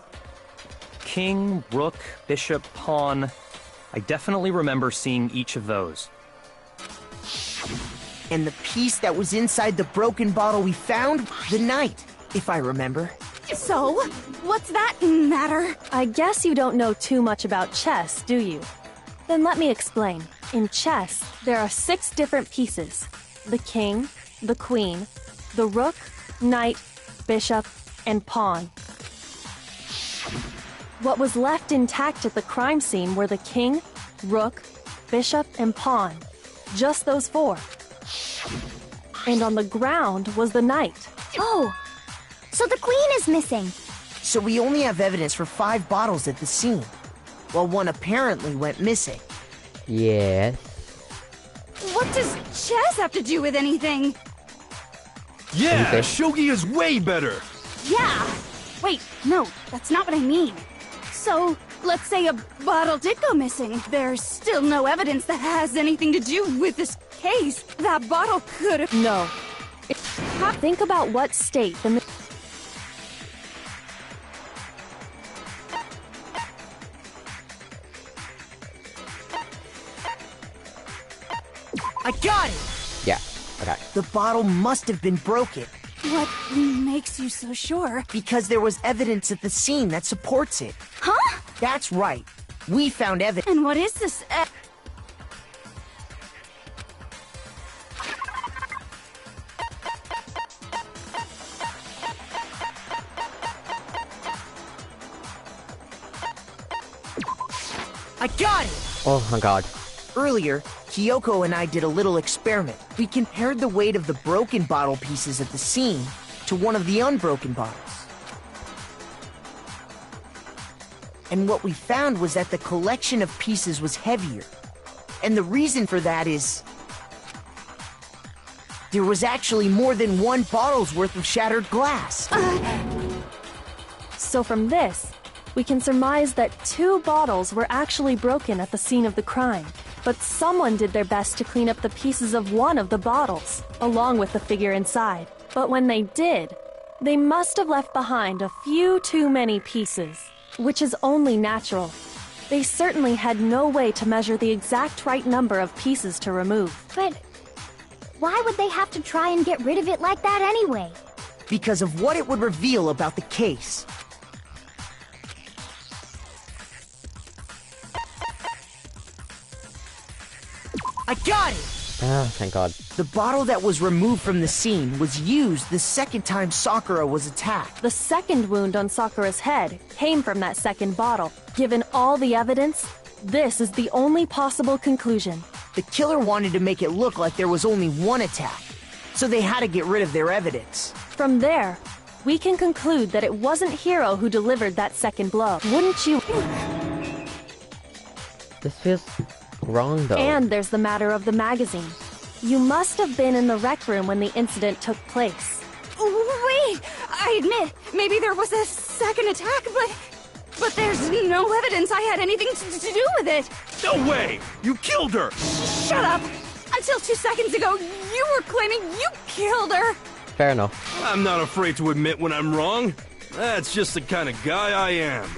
King, rook, bishop, pawn. I definitely remember seeing each of those.
And the piece that was inside the broken bottle we found? The knight, if I remember.
So, what's that matter?
I guess you don't know too much about chess, do you? Then let me explain. In chess, there are 6 different pieces. The king, the queen, the rook, knight, bishop, and pawn. What was left intact at the crime scene were the king, rook, bishop, and pawn. Just those 4. And on the ground was the knight.
Oh, so the queen is missing.
So we only have evidence for 5 bottles at the scene, while one apparently went missing.
Yes.
What does chess have to do with anything?
Yeah, shogi is way better.
Yeah. Wait, no, that's not what I mean. So, let's say a bottle did go missing. There's still no evidence that has anything to do with this case. That bottle could have...
No. Think about what state the...
I got it!
Yeah, okay.
The bottle must have been broken.
What makes you so sure?
Because there was evidence at the scene that supports it.
Huh?
That's right. We found evidence.
And what is this?
I got it!
Oh my god.
Earlier, Kyoko and I did a little experiment. We compared the weight of the broken bottle pieces at the scene to one of the unbroken bottles. And what we found was that the collection of pieces was heavier. And the reason for that is... there was actually more than one bottle's worth of shattered glass.
So from this, we can surmise that 2 bottles were actually broken at the scene of the crime. But someone did their best to clean up the pieces of one of the bottles, along with the figure inside. But when they did, they must have left behind a few too many pieces, which is only natural. They certainly had no way to measure the exact right number of pieces to remove.
But why would they have to try and get rid of it like that anyway?
Because of what it would reveal about the case. I got it!
Oh, thank god.
The bottle that was removed from the scene was used the second time Sakura was attacked.
The second wound on Sakura's head came from that second bottle. Given all the evidence, this is the only possible conclusion.
The killer wanted to make it look like there was only one attack, so they had to get rid of their evidence.
From there, we can conclude that it wasn't Hiro who delivered that second blow. Wouldn't you?
This feels wrong though.
And there's the matter of the magazine. You must have been in the rec room when the incident took place.
Wait! I admit, maybe there was a second attack, but there's no evidence I had anything to do with it.
No way! You killed her!
Shut up! Until 2 seconds ago, you were claiming you killed her!
Fair enough.
I'm not afraid to admit when I'm wrong. That's just the kind of guy I am.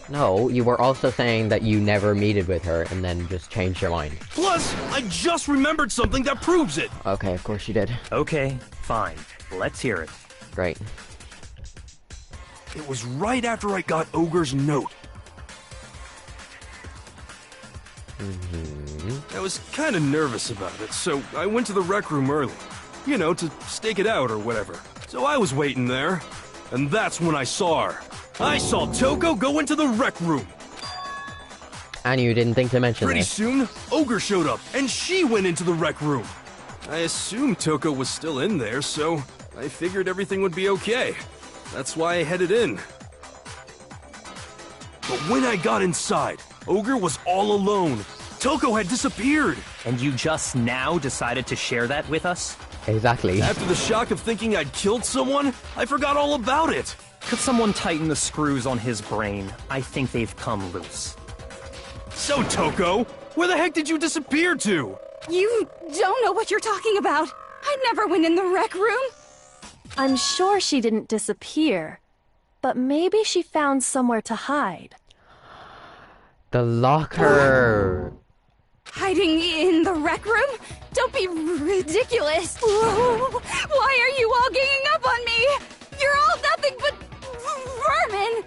No, you were also saying that you never meted with her and then just changed your mind.
Plus, I just remembered something that proves it.
Okay, of course you did.
Okay, fine. Let's hear it.
Great.
It was right after I got Ogre's note. I was kind of nervous about it, so I went to the rec room early. You know, to stake it out or whatever. So I was waiting there, and that's when I saw her. I saw Toko go into the rec room.
And you didn't think to mention
Pretty
this.
soon, Ogre showed up, and she went into the rec room. I assumed Toko was still in there, so I figured everything would be okay. That's why I headed in. But when I got inside, Ogre was all alone. Toko had disappeared.
And you just now decided to share that with us?
Exactly.
After the shock of thinking I'd killed someone, I forgot all about it.
Could someone tighten the screws on his brain? I think they've come loose.
So, Toko, where the heck did you disappear to?
You don't know what you're talking about. I never went in the rec room.
I'm sure she didn't disappear, but maybe she found somewhere to hide.
The locker.
Hiding in the rec room? Don't be ridiculous. Why are you all ganging up on me? You're all nothing but vermin.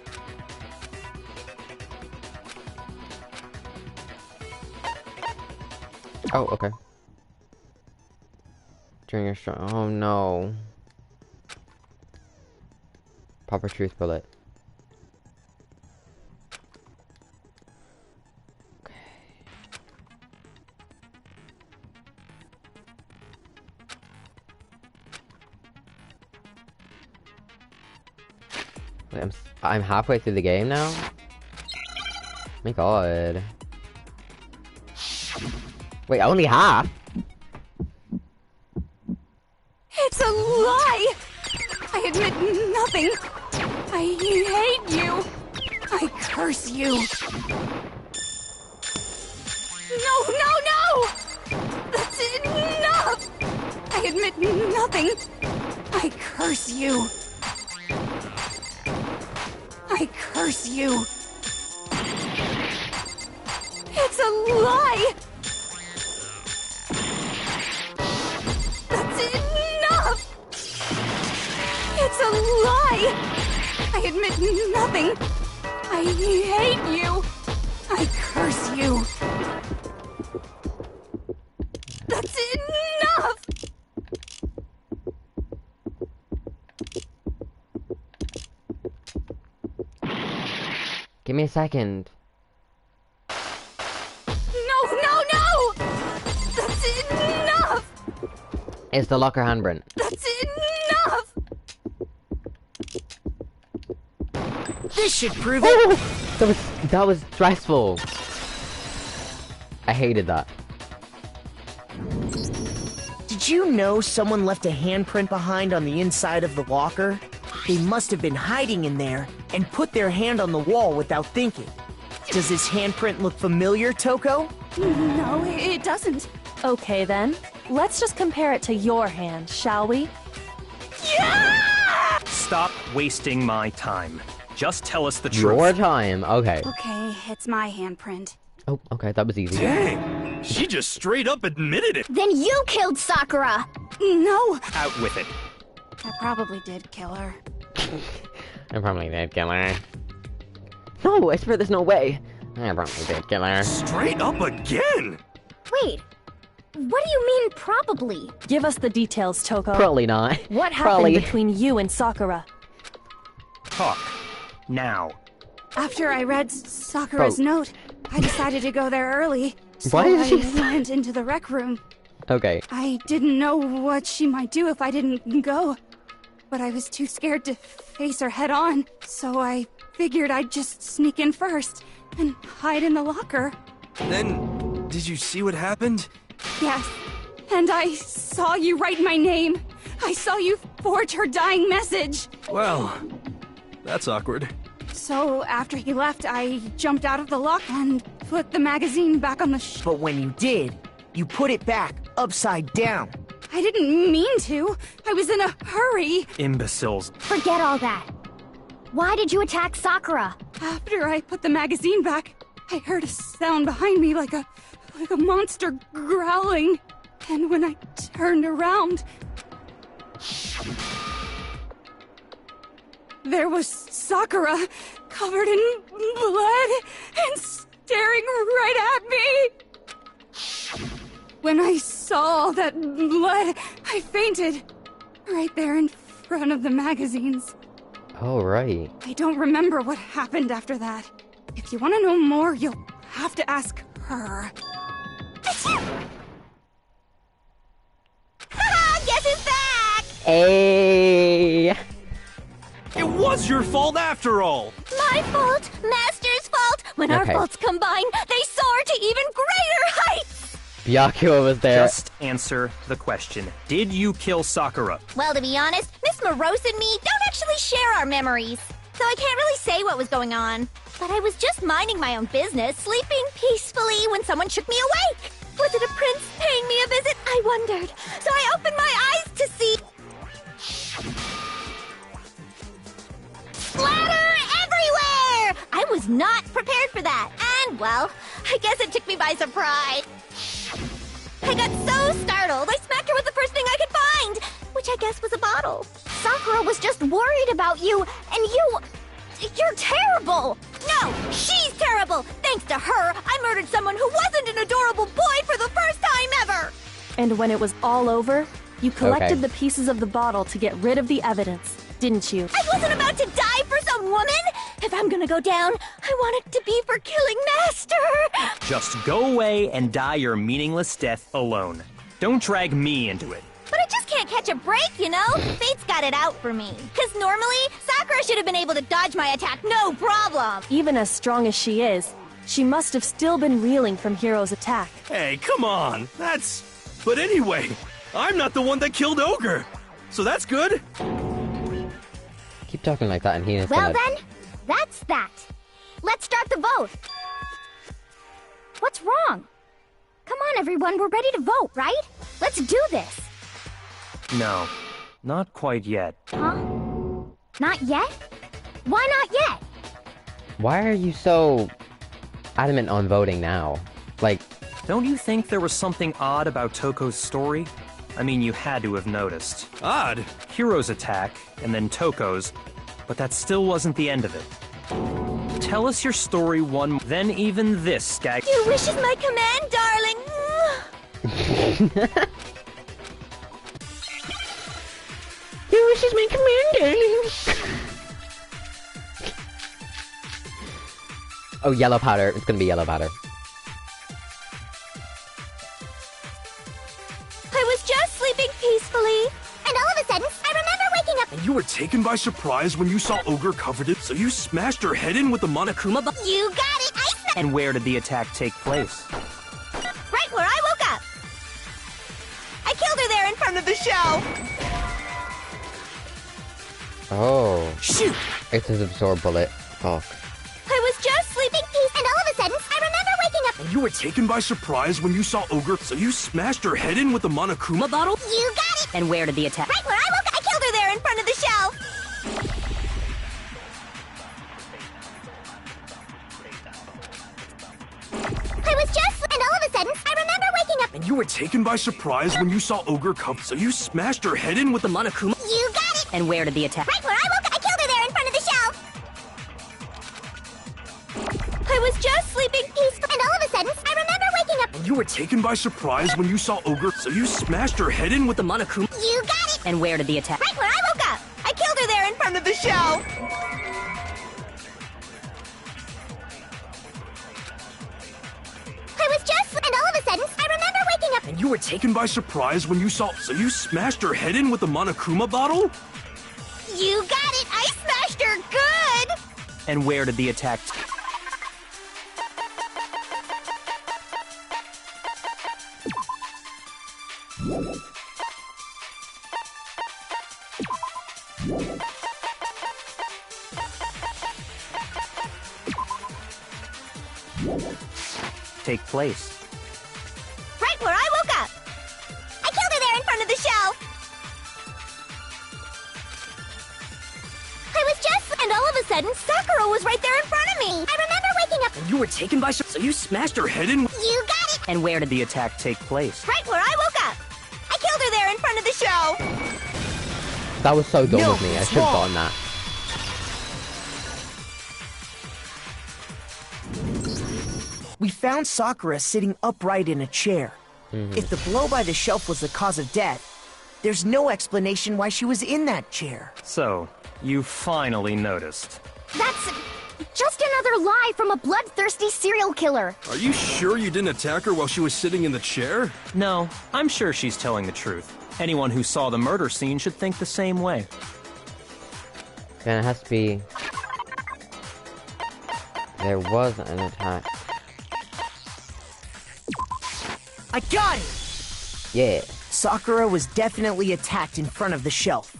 Oh, okay. During your strong. Oh no. Proper truth bullet. Okay. Wait, I'm halfway through the game now? My god. Wait, only half?
It's a lie! I admit nothing. I hate you. I curse you. No! That's enough! I admit nothing. I curse you. I curse you. It's a lie! That's enough! It's a lie! I admit nothing. I hate you. I curse you. That's enough!
Give me a second.
enough!
It's the locker handprint.
That's enough!
This should prove it.
That was stressful. I hated that.
Did you know someone left a handprint behind on the inside of the locker? They must have been hiding in there and put their hand on the wall without thinking. Does this handprint look familiar, Toko?
No, it doesn't.
Okay then, let's just compare it to your hand, shall we?
Yeah!
Stop wasting my time. Just tell us the truth.
Your time, okay.
Okay, it's my handprint.
Oh, okay, that was easy.
Dang, she just straight up admitted it.
Then you killed Sakura!
No!
Out with it.
I probably did kill her.
I probably did kill her. No, I swear there's no way. I probably did kill her.
Straight up again?
Wait, what do you mean probably?
Give us the details, Toko.
Probably not.
What happened
Probably.
between you and Sakura?
Talk. Now.
After I read Sakura's note, I decided to go there early. So
Why did she
I went into the rec room.
Okay.
I didn't know what she might do if I didn't go. But I was too scared to face her head on, so I figured I'd just sneak in first and hide in the locker.
Then, did you see what happened?
Yes, and I saw you write my name. I saw you forge her dying message.
Well, that's awkward.
So after he left, I jumped out of the lock and put the magazine back on the
But when you did, you put it back upside down.
I didn't mean to. I was in a hurry.
Imbeciles.
Forget all that. Why did you attack Sakura?
After I put the magazine back, I heard a sound behind me like a monster growling. And when I turned around, there was Sakura, covered in blood and staring right at me. When I saw all that blood, I fainted. Right there in front of the magazines.
Oh, right.
I don't remember what happened after that. If you want to know more, you'll have to ask her.
Guess who's back?
Hey!
It was your fault after all!
My fault, Master's fault. When our
Okay.
faults combine, they soar to even greater heights.
Byakuya was there.
Just answer the question. Did you kill Sakura?
Well, to be honest, Miss Morose and me don't actually share our memories, so I can't really say what was going on. But I was just minding my own business, sleeping peacefully when someone shook me awake. Was it a prince paying me a visit? I wondered. So I opened my eyes to see... splatter everywhere! I was not prepared for that, and, well, I guess it took me by surprise. I got so startled, I smacked her with the first thing I could find, which I guess was a bottle. Sakura was just worried about you, and you're terrible! No, she's terrible! Thanks to her, I murdered someone who wasn't an adorable boy for the first time ever!
And when it was all over, you collected
Okay.
the pieces of the bottle to get rid of the evidence, didn't you?
I wasn't about to die for some woman! If I'm gonna go down, I want it to be for killing Master!
Just go away and die your meaningless death alone. Don't drag me into it.
But I just can't catch a break, you know? Fate's got it out for me. Because normally, Sakura should have been able to dodge my attack no problem!
Even as strong as she is, she must have still been reeling from Hiro's attack.
Hey, come on! That's... But anyway, I'm not the one that killed Ogre! So that's good!
Keep talking like that and Hina's
Well
gonna...
then, that's that. Let's start the vote. What's wrong? Come on, everyone, we're ready to vote, right? Let's do this.
No, not quite yet.
Huh? Not yet? Why not yet?
Why are you so adamant on voting now? Like...
Don't you think there was something odd about Toko's story? I mean, you had to have noticed.
Odd?
Hiro's attack, and then Toko's, but that still wasn't the end of it. Tell us your story then even this, Gag.
Your wish is my command, darling.
Your wish is my command, darling. Oh, yellow powder. It's gonna be yellow powder.
naturally. And all of a sudden, I remember waking up.
And you were taken by surprise when you saw Ogre covered it, so you smashed her head in with the Monokuma bottle?
You got it! I smashed.
And where did the attack take place?
Right where I woke up. I killed her there in front of the shelf.
Oh.
Shoot!
It's his absorb bullet. Fuck.
I was just sleeping peace, and all of a sudden, I remember waking up.
And you were taken by surprise when you saw Ogre, so you smashed her head in with the Monokuma bottle?
You got it!
And where did the attack?
Right where I woke up. I killed her there in front of the shelf. I was just, and all of a sudden, I remember waking up.
And you were taken by surprise when you saw Ogre covered, so you smashed her head in with the Monokuma?
You got it!
And where did the attack?
Right where I woke up. I killed her there in front of the shelf. I was just sleeping peacefully, and all of a sudden, I remember waking up.
And you were taken by surprise when you saw Ogre, so you smashed her head in with the Monokuma?
You got it!
And where did the attack?
Right where I woke up. I killed her there in front of the shelf. I was just, and all of a sudden, I remember waking up.
And you were taken by surprise when you saw, so you smashed her head in with the Monokuma bottle?
You got it! I smashed her good!
And where did the attack take place?
Right where I woke up. I killed her there in front of the shelf. I was just, and all of a sudden, Sakura was right there in front of me. I remember waking up.
And you were taken by so you smashed her head in?
You got it!
And where did the attack take place?
Right where I woke up. I killed her there in front of the shelf.
That was so dumb
No,
of me. I
it's
should have
wrong.
gotten that.
We found Sakura sitting upright in a chair. If the blow by the shelf was the cause of death, there's no explanation why she was in that chair.
So, you finally noticed.
That's just another lie from a bloodthirsty serial killer.
Are you sure you didn't attack her while she was sitting in the chair?
No, I'm sure she's telling the truth. Anyone who saw the murder scene should think the same way.
Then it has to be... There was an attack.
I got it!
Yeah.
Sakura was definitely attacked in front of the shelf.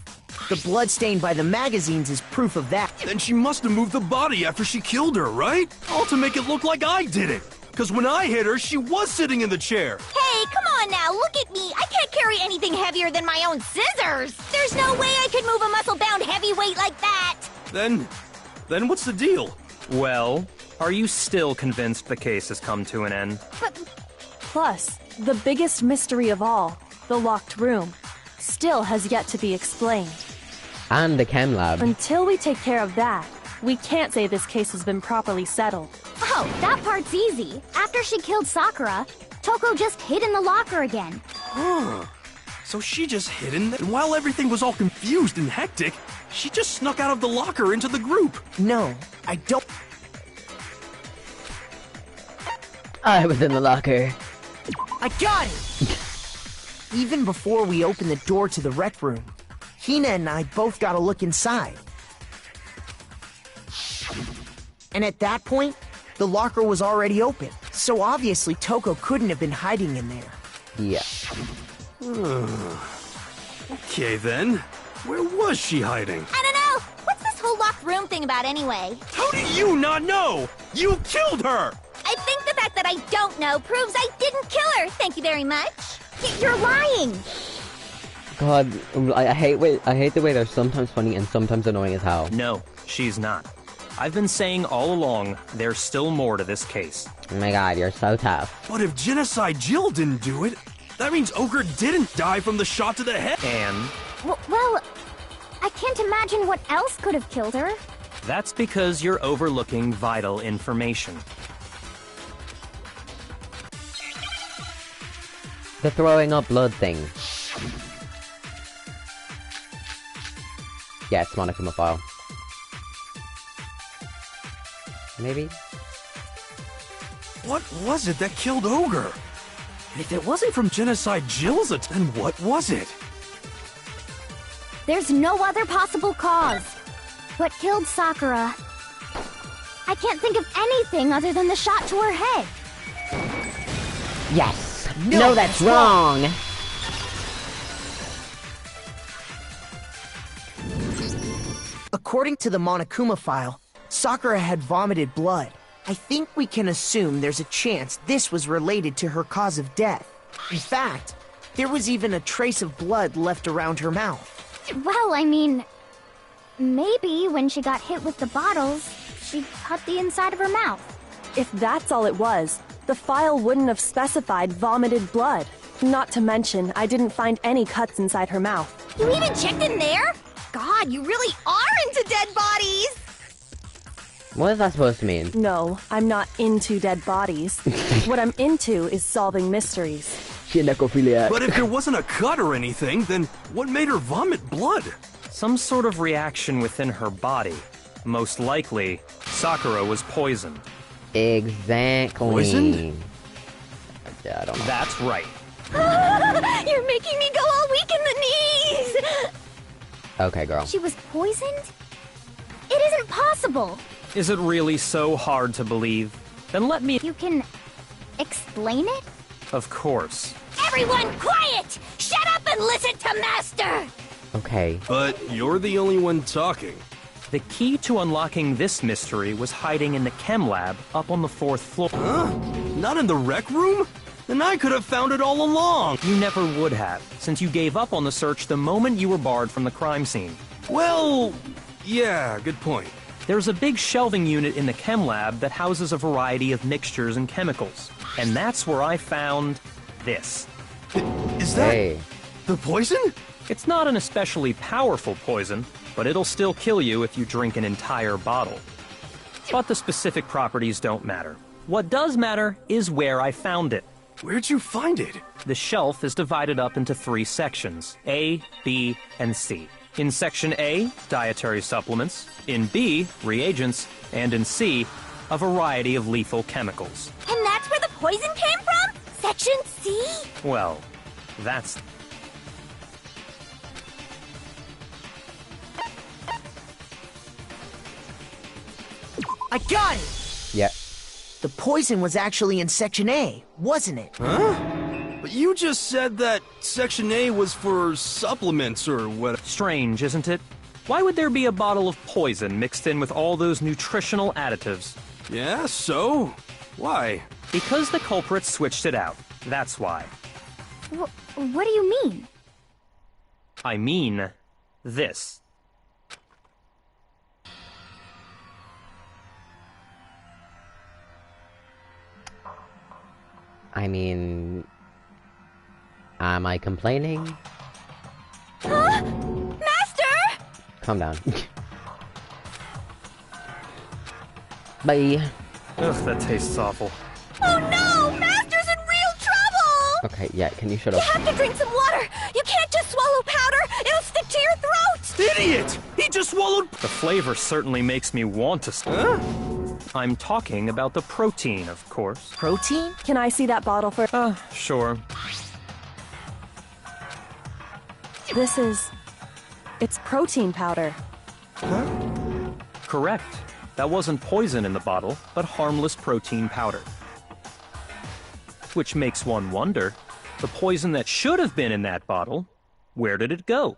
The blood stain by the magazines is proof of that.
Then she must have moved the body after she killed her, right? All to make it look like I did it. Because when I hit her, she was sitting in the chair.
Hey, come on now, look at me. I can't carry anything heavier than my own scissors. There's no way I could move a muscle-bound heavyweight like that.
Then what's the deal?
Well, are you still convinced the case has come to an end?
Plus, the biggest mystery of all, the locked room, still has yet to be explained.
And the chem lab.
Until we take care of that, we can't say this case has been properly settled.
Oh, that part's easy. After she killed Sakura, Toko just hid in the locker again.
So she just hid in there, and while everything was all confused and hectic, she just snuck out of the locker into the group.
No, I don't.
I was in the locker.
I got it! Even before we opened the door to the rec room, Hina and I both got a look inside. And at that point, the locker was already open, so obviously Toko couldn't have been hiding in there.
Yeah.
Okay then, where was she hiding?
I don't know. What's this whole locked room thing about anyway?
How do you not know? You killed her!
I think the fact that I don't know proves I didn't kill her. Thank you very much. You're lying.
God, I hate the way they're sometimes funny and sometimes annoying as hell.
No, she's not. I've been saying all along, there's still more to this case.
Oh my god, you're so tough.
But if Genocide Jill didn't do it, that means Ogre didn't die from the shot to the head.
And
Well, I can't imagine what else could have killed her.
that's because you're overlooking vital information.
The throwing up blood thing. Yeah, it's Monokuma file. Maybe?
What was it that killed Ogre? And if it wasn't from Genocide Jill's then what was it?
There's no other possible cause. What killed Sakura? I can't think of anything other than the shot to her head.
Yes! No, that's wrong!
According to the Monokuma file, Sakura had vomited blood. I think we can assume there's a chance this was related to her cause of death. In fact, there was even a trace of blood left around her mouth.
Well, I mean, maybe when she got hit with the bottles, she cut the inside of her mouth.
If that's all it was, the file wouldn't have specified vomited blood. Not to mention, I didn't find any cuts inside her mouth.
You even checked in there? God, you really are into dead bodies!
What is that supposed to mean?
No, I'm not into dead bodies. What I'm into is solving mysteries.
She a necrophiliac.
But if there wasn't a cut or anything, then what made her vomit blood?
Some sort of reaction within her body. Most likely, Sakura was poisoned.
Exactly.
Poisoned?
Yeah, I don't know.
That's right.
You're making me go all weak in the knees!
Okay, girl.
She was poisoned? It isn't possible!
Is it really so hard to believe? Then let me...
You can explain it?
Of course.
Everyone quiet! Shut up and listen to Master!
Okay.
But you're the only one talking.
The key to unlocking this mystery was hiding in the chem lab up on the 4th floor.
Huh? Not in the rec room? Then I could have found it all along.
You never would have, since you gave up on the search the moment you were barred from the crime scene.
Well, yeah, good point.
There's a big shelving unit in the chem lab that houses a variety of mixtures and chemicals. And that's where I found this.
Is that
Hey.
the poison?
It's not an especially powerful poison, but it'll still kill you if you drink an entire bottle. But the specific properties don't matter. What does matter is where I found it.
Where'd you find it?
The shelf is divided up into 3 sections, A, B, and C. In Section A, dietary supplements. In B, reagents. And in C, a variety of lethal chemicals.
And that's where the poison came from? Section C?
Well, that's...
I got it!
Yeah.
The poison was actually in Section A, wasn't it?
Huh? But you just said that Section A was for supplements or what?
Strange, isn't it? Why would there be a bottle of poison mixed in with all those nutritional additives?
Yeah, so? Why?
Because the culprits switched it out. That's why.
What do you mean?
I mean, this.
I mean... Am I complaining?
Huh? Master!
Calm down. Bye.
Ugh, that tastes awful.
Oh no! Master's in real trouble!
Okay, yeah, can you shut
You
up?
have to drink some water! You can't just swallow powder! It'll stick to your throat!
Idiot! He just swallowed...
The flavor certainly makes me want to...
Huh?
I'm talking about the protein, of course.
Protein?
Can I see that bottle for...
Sure.
This is... It's protein powder.
Correct. That wasn't poison in the bottle, but harmless protein powder. Which makes one wonder, the poison that should have been in that bottle, where did it go?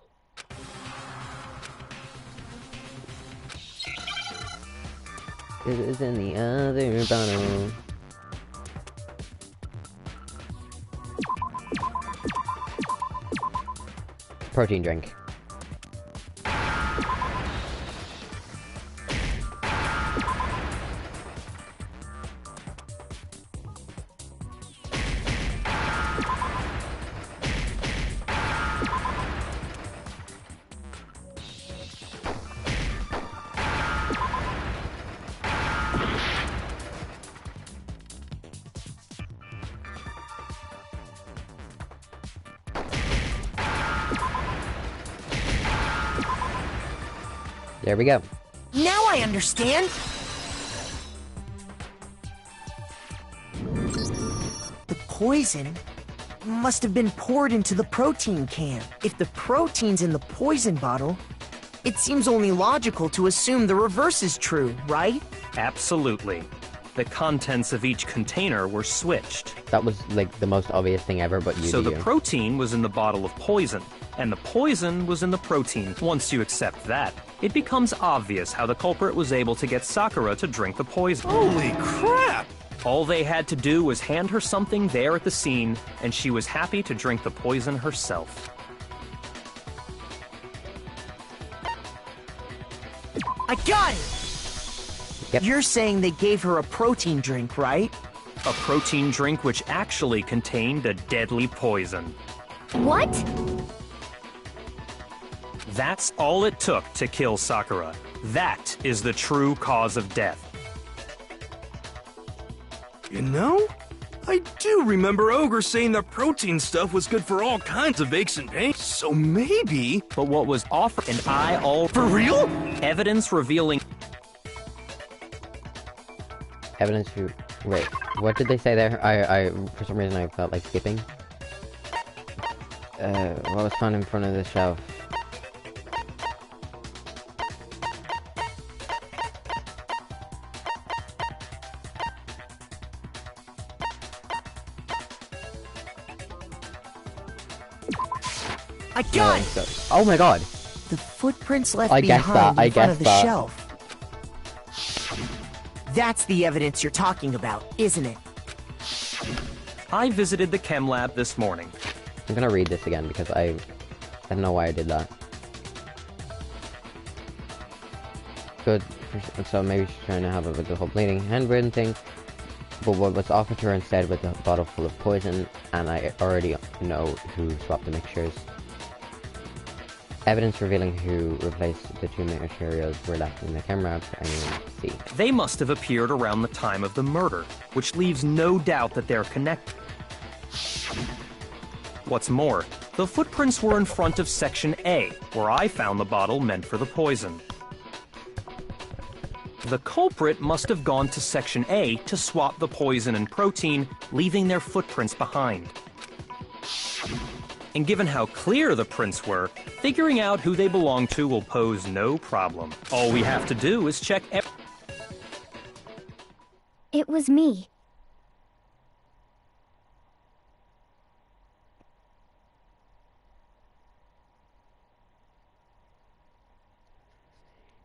It is in the other bottle. Protein drink. There we go.
Now I understand! The poison must have been poured into the protein can. If the protein's in the poison bottle, it seems only logical to assume the reverse is true, right?
Absolutely. The contents of each container were switched.
That was like the most obvious thing ever, but
So the protein was in the bottle of poison, and the poison was in the protein. Once you accept that, it becomes obvious how the culprit was able to get Sakura to drink the poison.
Holy crap!
All they had to do was hand her something there at the scene, and she was happy to drink the poison herself.
I got it!
Yep.
You're saying they gave her a protein drink, right?
A protein drink which actually contained a deadly poison.
What?
That's all it took to kill Sakura. That is the true cause of death.
You know, I do remember Ogre saying that protein stuff was good for all kinds of aches and pains, so maybe...
But what was offered, and I all...
For real?
Evidence revealing...
Evidence to... Wait, what did they say there? I for some reason I felt like skipping. What was found in front of the shelf?
I got it!
Oh my god!
The footprints left
I guessed
behind
that, I
in front of
guessed
the
that.
shelf. That's the evidence you're talking about, isn't it?
I visited the chem lab this morning.
I'm gonna read this again because I don't know why I did that. Good. So maybe she's trying to have it with the whole bleeding handwritten thing. But what was offered to her instead was a bottle full of poison, and I already know who swapped the mixtures. Evidence revealing who replaced the two materials were left in the camera for anyone to see.
They must have appeared around the time of the murder, which leaves no doubt that they're connected. What's more, the footprints were in front of Section A, where I found the bottle meant for the poison. The culprit must have gone to Section A to swap the poison and protein, leaving their footprints behind. And given how clear the prints were, figuring out who they belong to will pose no problem. All we have to do is check
It was me.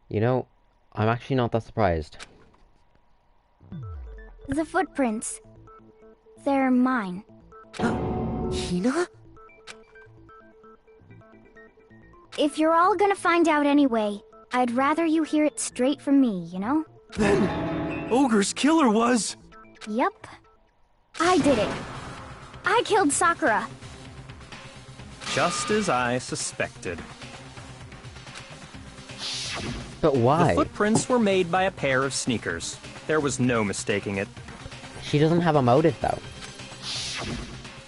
You know, I'm actually not that surprised.
The footprints. They're mine.
Hina?
If you're all gonna find out anyway, I'd rather you hear it straight from me, you know?
Then, Ogre's killer was...
Yep. I did it. I killed Sakura.
just as I suspected.
But why?
The footprints were made by a pair of sneakers. There was no mistaking it.
She doesn't have a motive, though.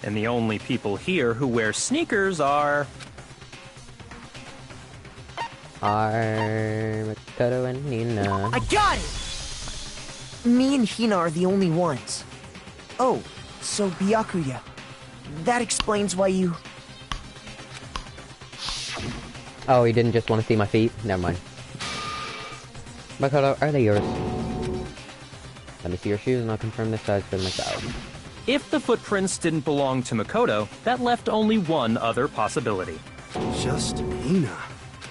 And the only people here who wear sneakers are...
Makoto and Hina.
I got it! Me and Hina are the only ones. Oh, so Byakuya. That explains why you...
Oh, he didn't just want to see my feet? Never mind. Makoto, are they yours? Let me see your shoes and I'll confirm the size for myself.
If the footprints didn't belong to Makoto, that left only one other possibility.
Just Hina.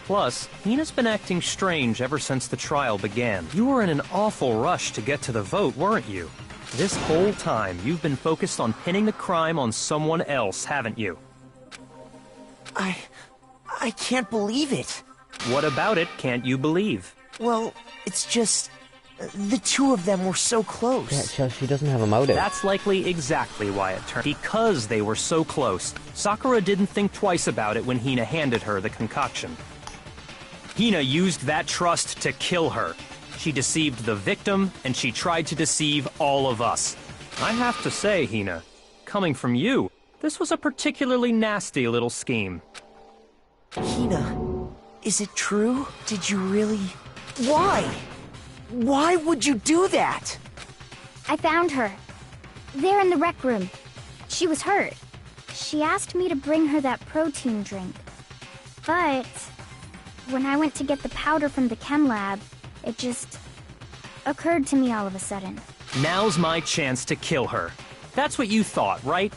Plus, Hina's been acting strange ever since the trial began. You were in an awful rush to get to the vote, weren't you? This whole time, you've been focused on pinning the crime on someone else, haven't you?
I can't believe it.
What about it can't you believe?
Well, it's just... the two of them were so close.
Yeah, so she doesn't have a motive.
That's likely exactly why it turned. Because they were so close, Sakura didn't think twice about it when Hina handed her the concoction. Hina used that trust to kill her. She deceived the victim, and she tried to deceive all of us. I have to say, Hina, coming from you, this was a particularly nasty little scheme.
Hina, is it true? Did you really... Why? Why would you do that?
I found her. There in the rec room. She was hurt.
She asked me to bring her that protein drink. But when I went to get the powder from the chem lab, it just occurred to me all of a sudden.
Now's my chance to kill her. That's what you thought, right?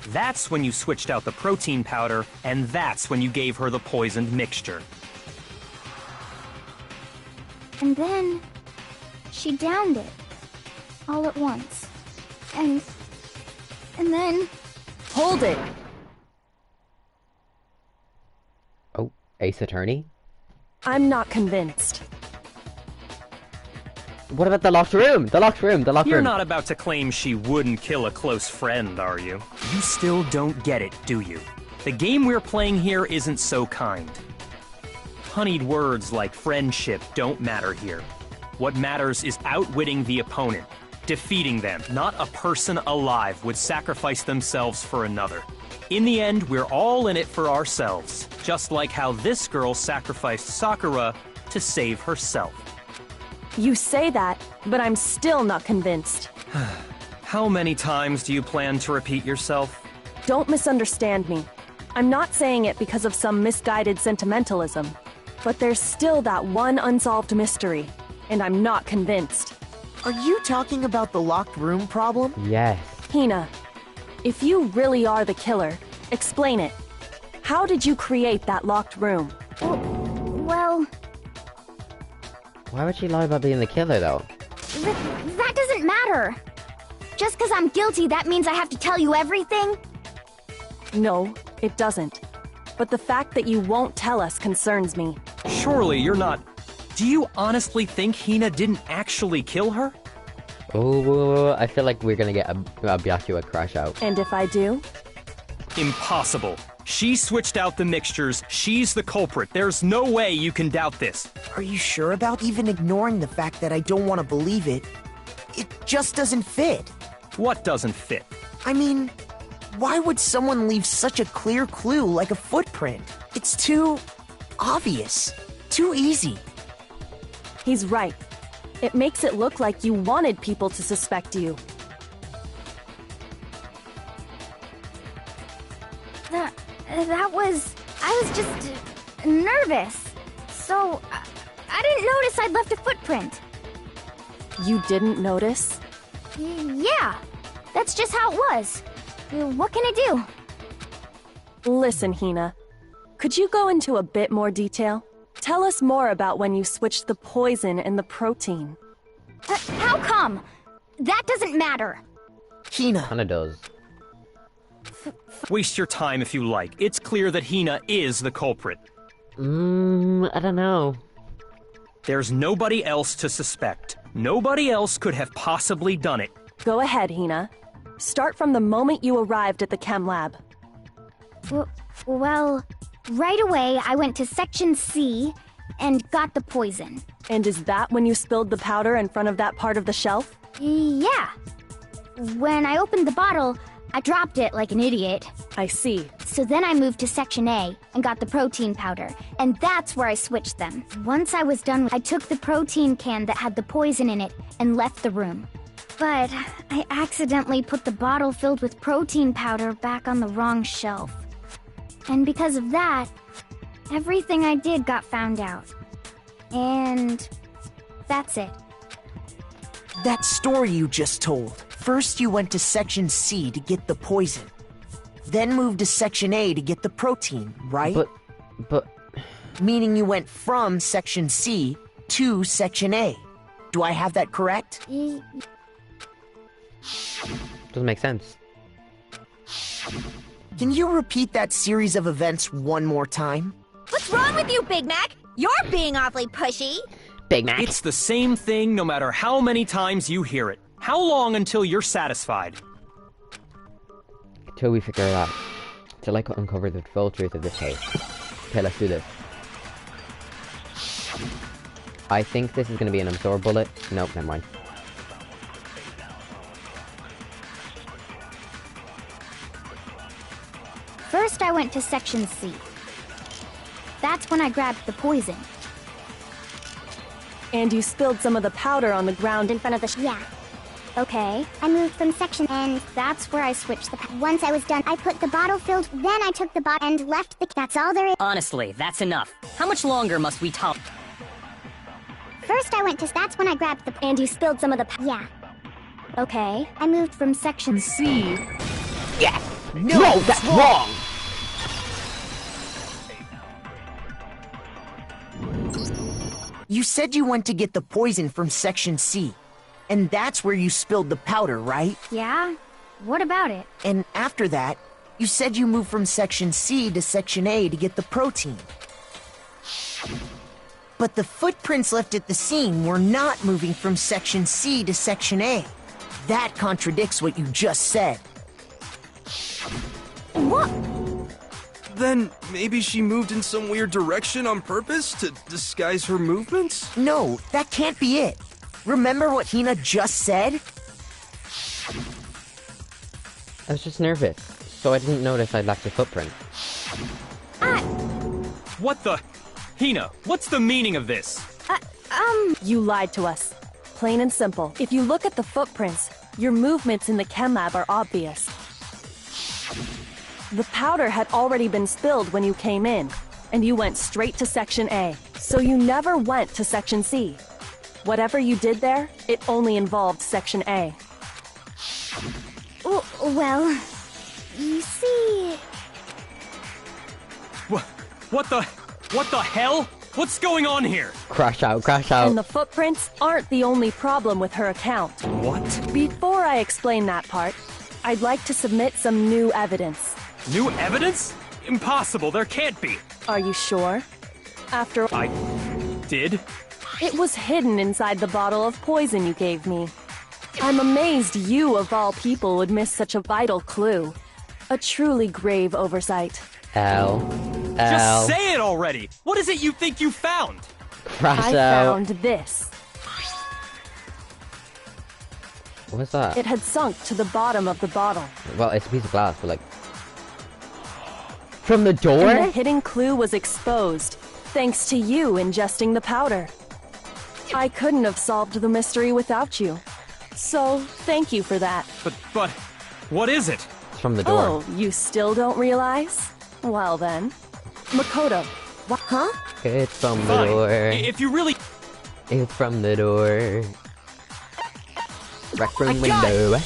That's when you switched out the protein powder, and that's when you gave her the poisoned mixture.
And then she downed it all at once. And then...
Hold it!
Oh, Ace Attorney?
I'm not convinced.
What about the locked room? The locked room, the locked room.
You're not about to claim she wouldn't kill a close friend, are you? You still don't get it, do you? The game we're playing here isn't so kind. Honeyed words like friendship don't matter here. What matters is outwitting the opponent, defeating them. Not a person alive would sacrifice themselves for another. In the end, we're all in it for ourselves, just like how this girl sacrificed Sakura to save herself.
You say that, but I'm still not convinced.
How many times do you plan to repeat yourself?
Don't misunderstand me. I'm not saying it because of some misguided sentimentalism. But there's still that one unsolved mystery, and I'm not convinced.
Are you talking about the locked room problem?
Yes.
Hina, if you really are the killer, explain it. How did you create that locked room?
Well...
Why would she lie about being the killer, though?
That doesn't matter. Just because I'm guilty, that means I have to tell you everything?
No, it doesn't. But the fact that you won't tell us concerns me.
Surely you're not... Do you honestly think Hina didn't actually kill her?
Oh, I feel like we're gonna get a Byakuya crash out.
And if I do?
Impossible. She switched out the mixtures. She's the culprit. There's no way you can doubt this.
Are you sure about even ignoring the fact that I don't want to believe it? It just doesn't fit.
What doesn't fit?
I mean, why would someone leave such a clear clue like a footprint? It's too... obvious. Too easy.
He's right. It makes it look like you wanted people to suspect you.
That was... I was just... nervous. So... I didn't notice I'd left a footprint.
You didn't notice?
Yeah. That's just how it was. What can I do?
Listen, Hina. Could you go into a bit more detail? Tell us more about when you switched the poison and the protein.
How come? That doesn't matter.
Hina.
Kinda does.
Waste your time if you like. It's clear that Hina is the culprit.
I don't know.
There's nobody else to suspect. Nobody else could have possibly done it.
Go ahead, Hina. Start from the moment you arrived at the chem lab.
Well, right away I went to Section C and got the poison.
And is that when you spilled the powder in front of that part of the shelf?
Yeah. When I opened the bottle, I dropped it like an idiot.
I see.
So then I moved to Section A and got the protein powder, and that's where I switched them. Once I was done, I took the protein can that had the poison in it and left the room. But I accidentally put the bottle filled with protein powder back on the wrong shelf. And because of that, everything I did got found out. And that's it.
That story you just told. First you went to Section C to get the poison. Then moved to Section A to get the protein, right?
But...
Meaning you went from Section C to Section A. Do I have that correct?
Doesn't make sense.
Can you repeat that series of events one more time?
What's wrong with you, Big Mac? You're being awfully pushy.
Big Mac.
It's the same thing no matter how many times you hear it. How long until you're satisfied?
Till we figure it out. Till I could uncover the full truth of this case. Okay, let's do this. I think this is going to be an absorb bullet. Nope, never mind.
First I went to Section C. That's when I grabbed the poison.
And you spilled some of the powder on the ground in front of the
Yeah. Okay, I moved from section and that's where I switched the Once I was done, I put the bottle filled, then I took the bottle and left the That's all there is.
Honestly, that's enough. How much longer must we talk?
First I went to that's when I grabbed the and you spilled some of the Yeah. Okay, I moved from section C.
Yeah! No, that's wrong!
You said you went to get the poison from section C. And that's where you spilled the powder, right?
Yeah? What about it?
And after that, you said you moved from section C to section A to get the protein. But the footprints left at the scene were not moving from section C to section A. That contradicts what you just said.
What?
Then maybe she moved in some weird direction on purpose to disguise her movements?
No, that can't be it. Remember what Hina just said?
I was just nervous, so I didn't notice I'd left a footprint.
What the? Hina, what's the meaning of this?
You lied to us. Plain and simple. If you look at the footprints, your movements in the chem lab are obvious. The powder had already been spilled when you came in, and you went straight to section A. So you never went to section C. Whatever you did there, it only involved section A.
Well, you see...
What the hell? What's going on here?
Crash out, crash out.
And the footprints aren't the only problem with her account.
What?
Before I explain that part, I'd like to submit some new evidence.
New evidence? Impossible, there can't be.
Are you sure? After
I did?
It was hidden inside the bottle of poison you gave me. I'm amazed you, of all people, would miss such a vital clue. A truly grave oversight.
Just say it already! What is it you think you found?
I found this.
What's that?
It had sunk to the bottom of the bottle.
Well, it's a piece of glass, but like... From the door?
And the hidden clue was exposed, thanks to you ingesting the powder. I couldn't have solved the mystery without you. So, thank you for that.
But, what is it?
It's from the door.
Oh, you still don't realize? Well then. Makoto. What? Huh?
It's from the
Fine.
door.
If you really...
It's from the door. Rec room window.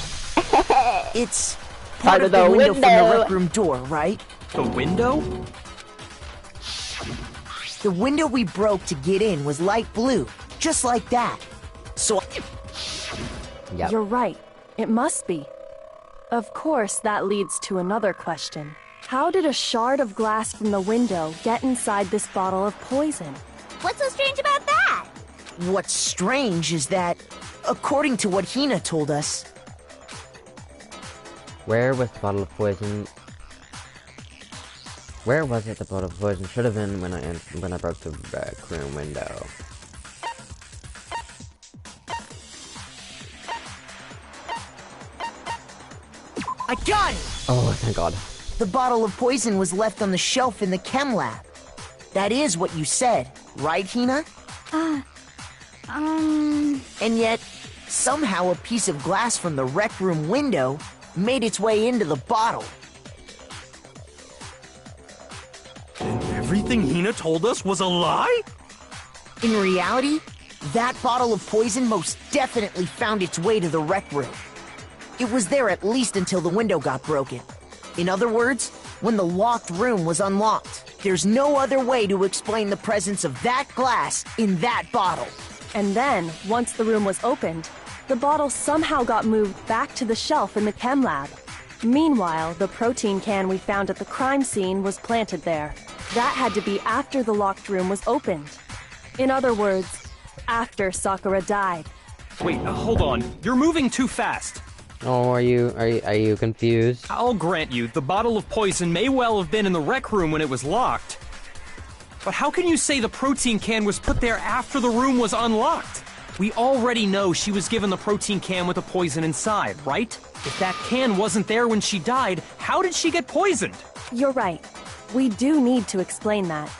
It's part of the window from the rec room door, right?
The window?
The window we broke to get in was light blue, just like that. So...
Yep.
You're right. It must be. Of course, that leads to another question. How did a shard of glass from the window get inside this bottle of poison?
What's so strange about that?
What's strange is that, according to what Hina told us...
Where was the bottle of poison? Where was it the bottle of poison? Should have been when I broke the rec room window.
I got it!
Oh, thank God.
The bottle of poison was left on the shelf in the chem lab. That is what you said, right, Hina? And yet, somehow a piece of glass from the rec room window made its way into the bottle.
And everything Hina told us was a lie?
In reality, that bottle of poison most definitely found its way to the rec room. It was there at least until the window got broken. In other words, when the locked room was unlocked. There's no other way to explain the presence of that glass in that bottle.
And then, once the room was opened, the bottle somehow got moved back to the shelf in the chem lab. Meanwhile, the protein can we found at the crime scene was planted there. That had to be after the locked room was opened. In other words, after Sakura died.
Wait, hold on. You're moving too fast.
Oh, are you confused?
I'll grant you, the bottle of poison may well have been in the rec room when it was locked. But how can you say the protein can was put there after the room was unlocked? We already know she was given the protein can with the poison inside, right? If that can wasn't there when she died, how did she get poisoned?
You're right. We do need to explain that.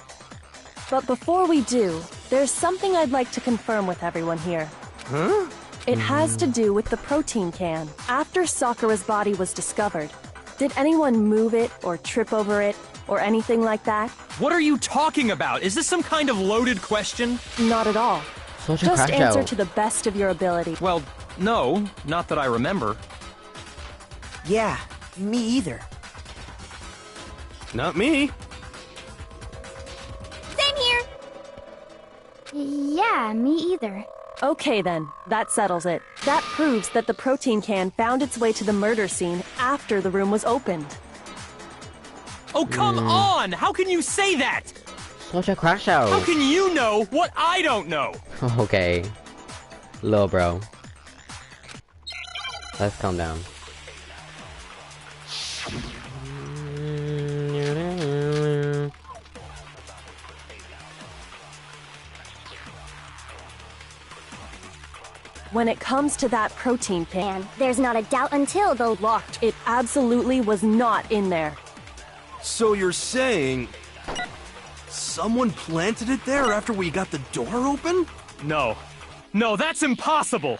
But before we do, there's something I'd like to confirm with everyone here.
Huh?
It has to do with the protein can. After Sakura's body was discovered, did anyone move it or trip over it or anything like that?
What are you talking about? Is this some kind of loaded question?
Not at all.
Such a
Just
crash
answer
out.
to the best of your ability.
Well, no, not that I remember.
Yeah, me either.
Not me.
Same here.
Yeah, me either.
Okay then, that settles it. That proves that the protein can found its way to the murder scene after the room was opened.
Oh, come on! How can you say that?
Such a crash out.
How can you know what I don't know?
Okay. Lil bro. Let's calm down.
When it comes to that protein can,
There's not a doubt until the
locked, it absolutely was not in there.
So you're saying someone planted it there after we got the door open?
No. No, that's impossible!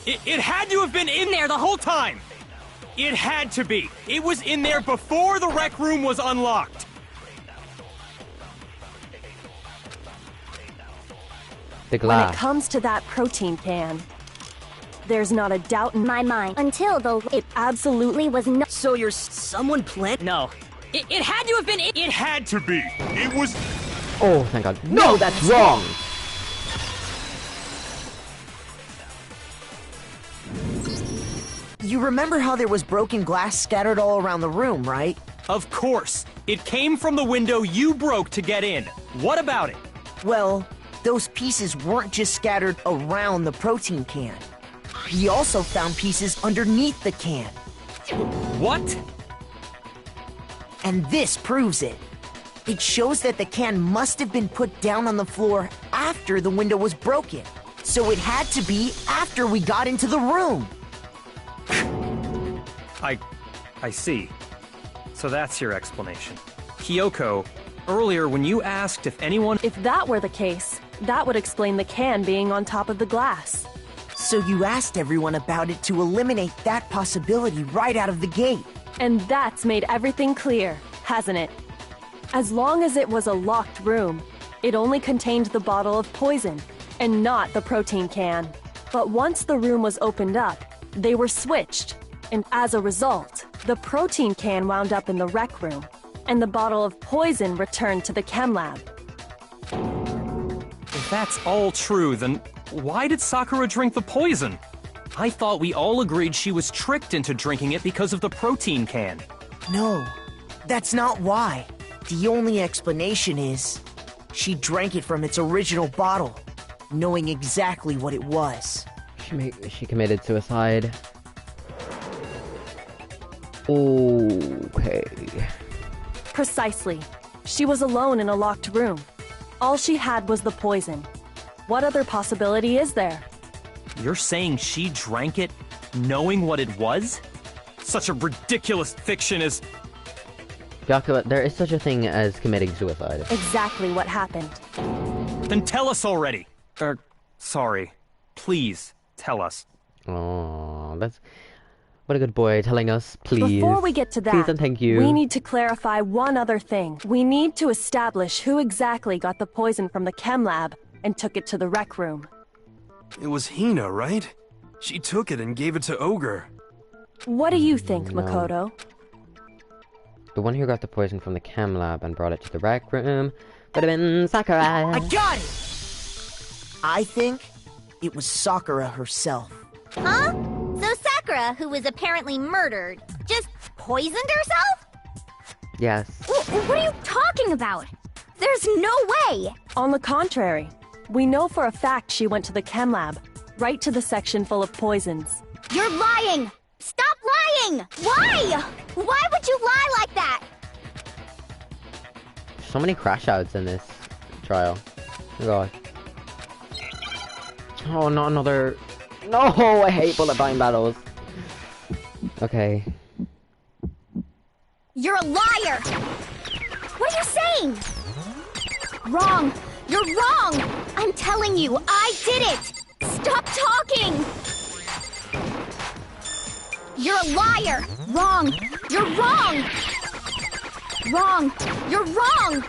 It had to have been in there the whole time! It had to be! It was in there before the rec room was unlocked!
The
When it
glass.
comes to that protein can, there's not a doubt in
my mind until the
it absolutely was not.
So you're someone plant? No. It had to have been.
It had to be! It was...
Oh, thank God. No, that's wrong!
You remember how there was broken glass scattered all around the room, right?
Of course! It came from the window you broke to get in. What about it?
Well, those pieces weren't just scattered around the protein can. We also found pieces underneath the can.
What?
And this proves it. It shows that the can must have been put down on the floor after the window was broken. So it had to be after we got into the room.
I see. So that's your explanation. Kyoko, earlier when you asked if anyone...
If that were the case, that would explain the can being on top of the glass.
So you asked everyone about it to eliminate that possibility right out of the gate.
And that's made everything clear, hasn't it? As long as it was a locked room, it only contained the bottle of poison, and not the protein can. But once the room was opened up, they were switched, and as a result, the protein can wound up in the rec room, and the bottle of poison returned to the chem lab.
If that's all true, then why did Sakura drink the poison? I thought we all agreed she was tricked into drinking it because of the protein can.
No, that's not why. The only explanation is she drank it from its original bottle, knowing exactly what it was.
She committed suicide. Okay.
Precisely. She was alone in a locked room. All she had was the poison. What other possibility is there?
You're saying she drank it knowing what it was? Such a ridiculous fiction as...
Byakuya, there is such a thing as committing suicide.
Exactly what happened.
Then tell us already! Sorry. Please, tell us.
Oh, that's... What a good boy telling us, please.
Before we get to that,
please and thank you.
We need to clarify one other thing. We need to establish who exactly got the poison from the chem lab and took it to the rec room.
It was Hina, right? She took it and gave it to Ogre.
What do you think, Makoto?
The one who got the poison from the chem lab and brought it to the rec room would have been Sakura.
I got it! I think it was Sakura herself.
Huh? So Sakura, who was apparently murdered, just poisoned herself?
Yes.
What are you talking about? There's no way!
On the contrary, we know for a fact she went to the chem lab, right to the section full of poisons.
You're lying! Stop lying! Why? Why would you lie like that?
So many crash outs in this trial. Oh god. Oh, not another... No, I hate bullet bind battles. Okay.
You're a liar! What are you saying? Wrong! You're wrong! I'm telling you, I did it! Stop talking! You're a liar! Wrong! You're wrong! Wrong! You're wrong!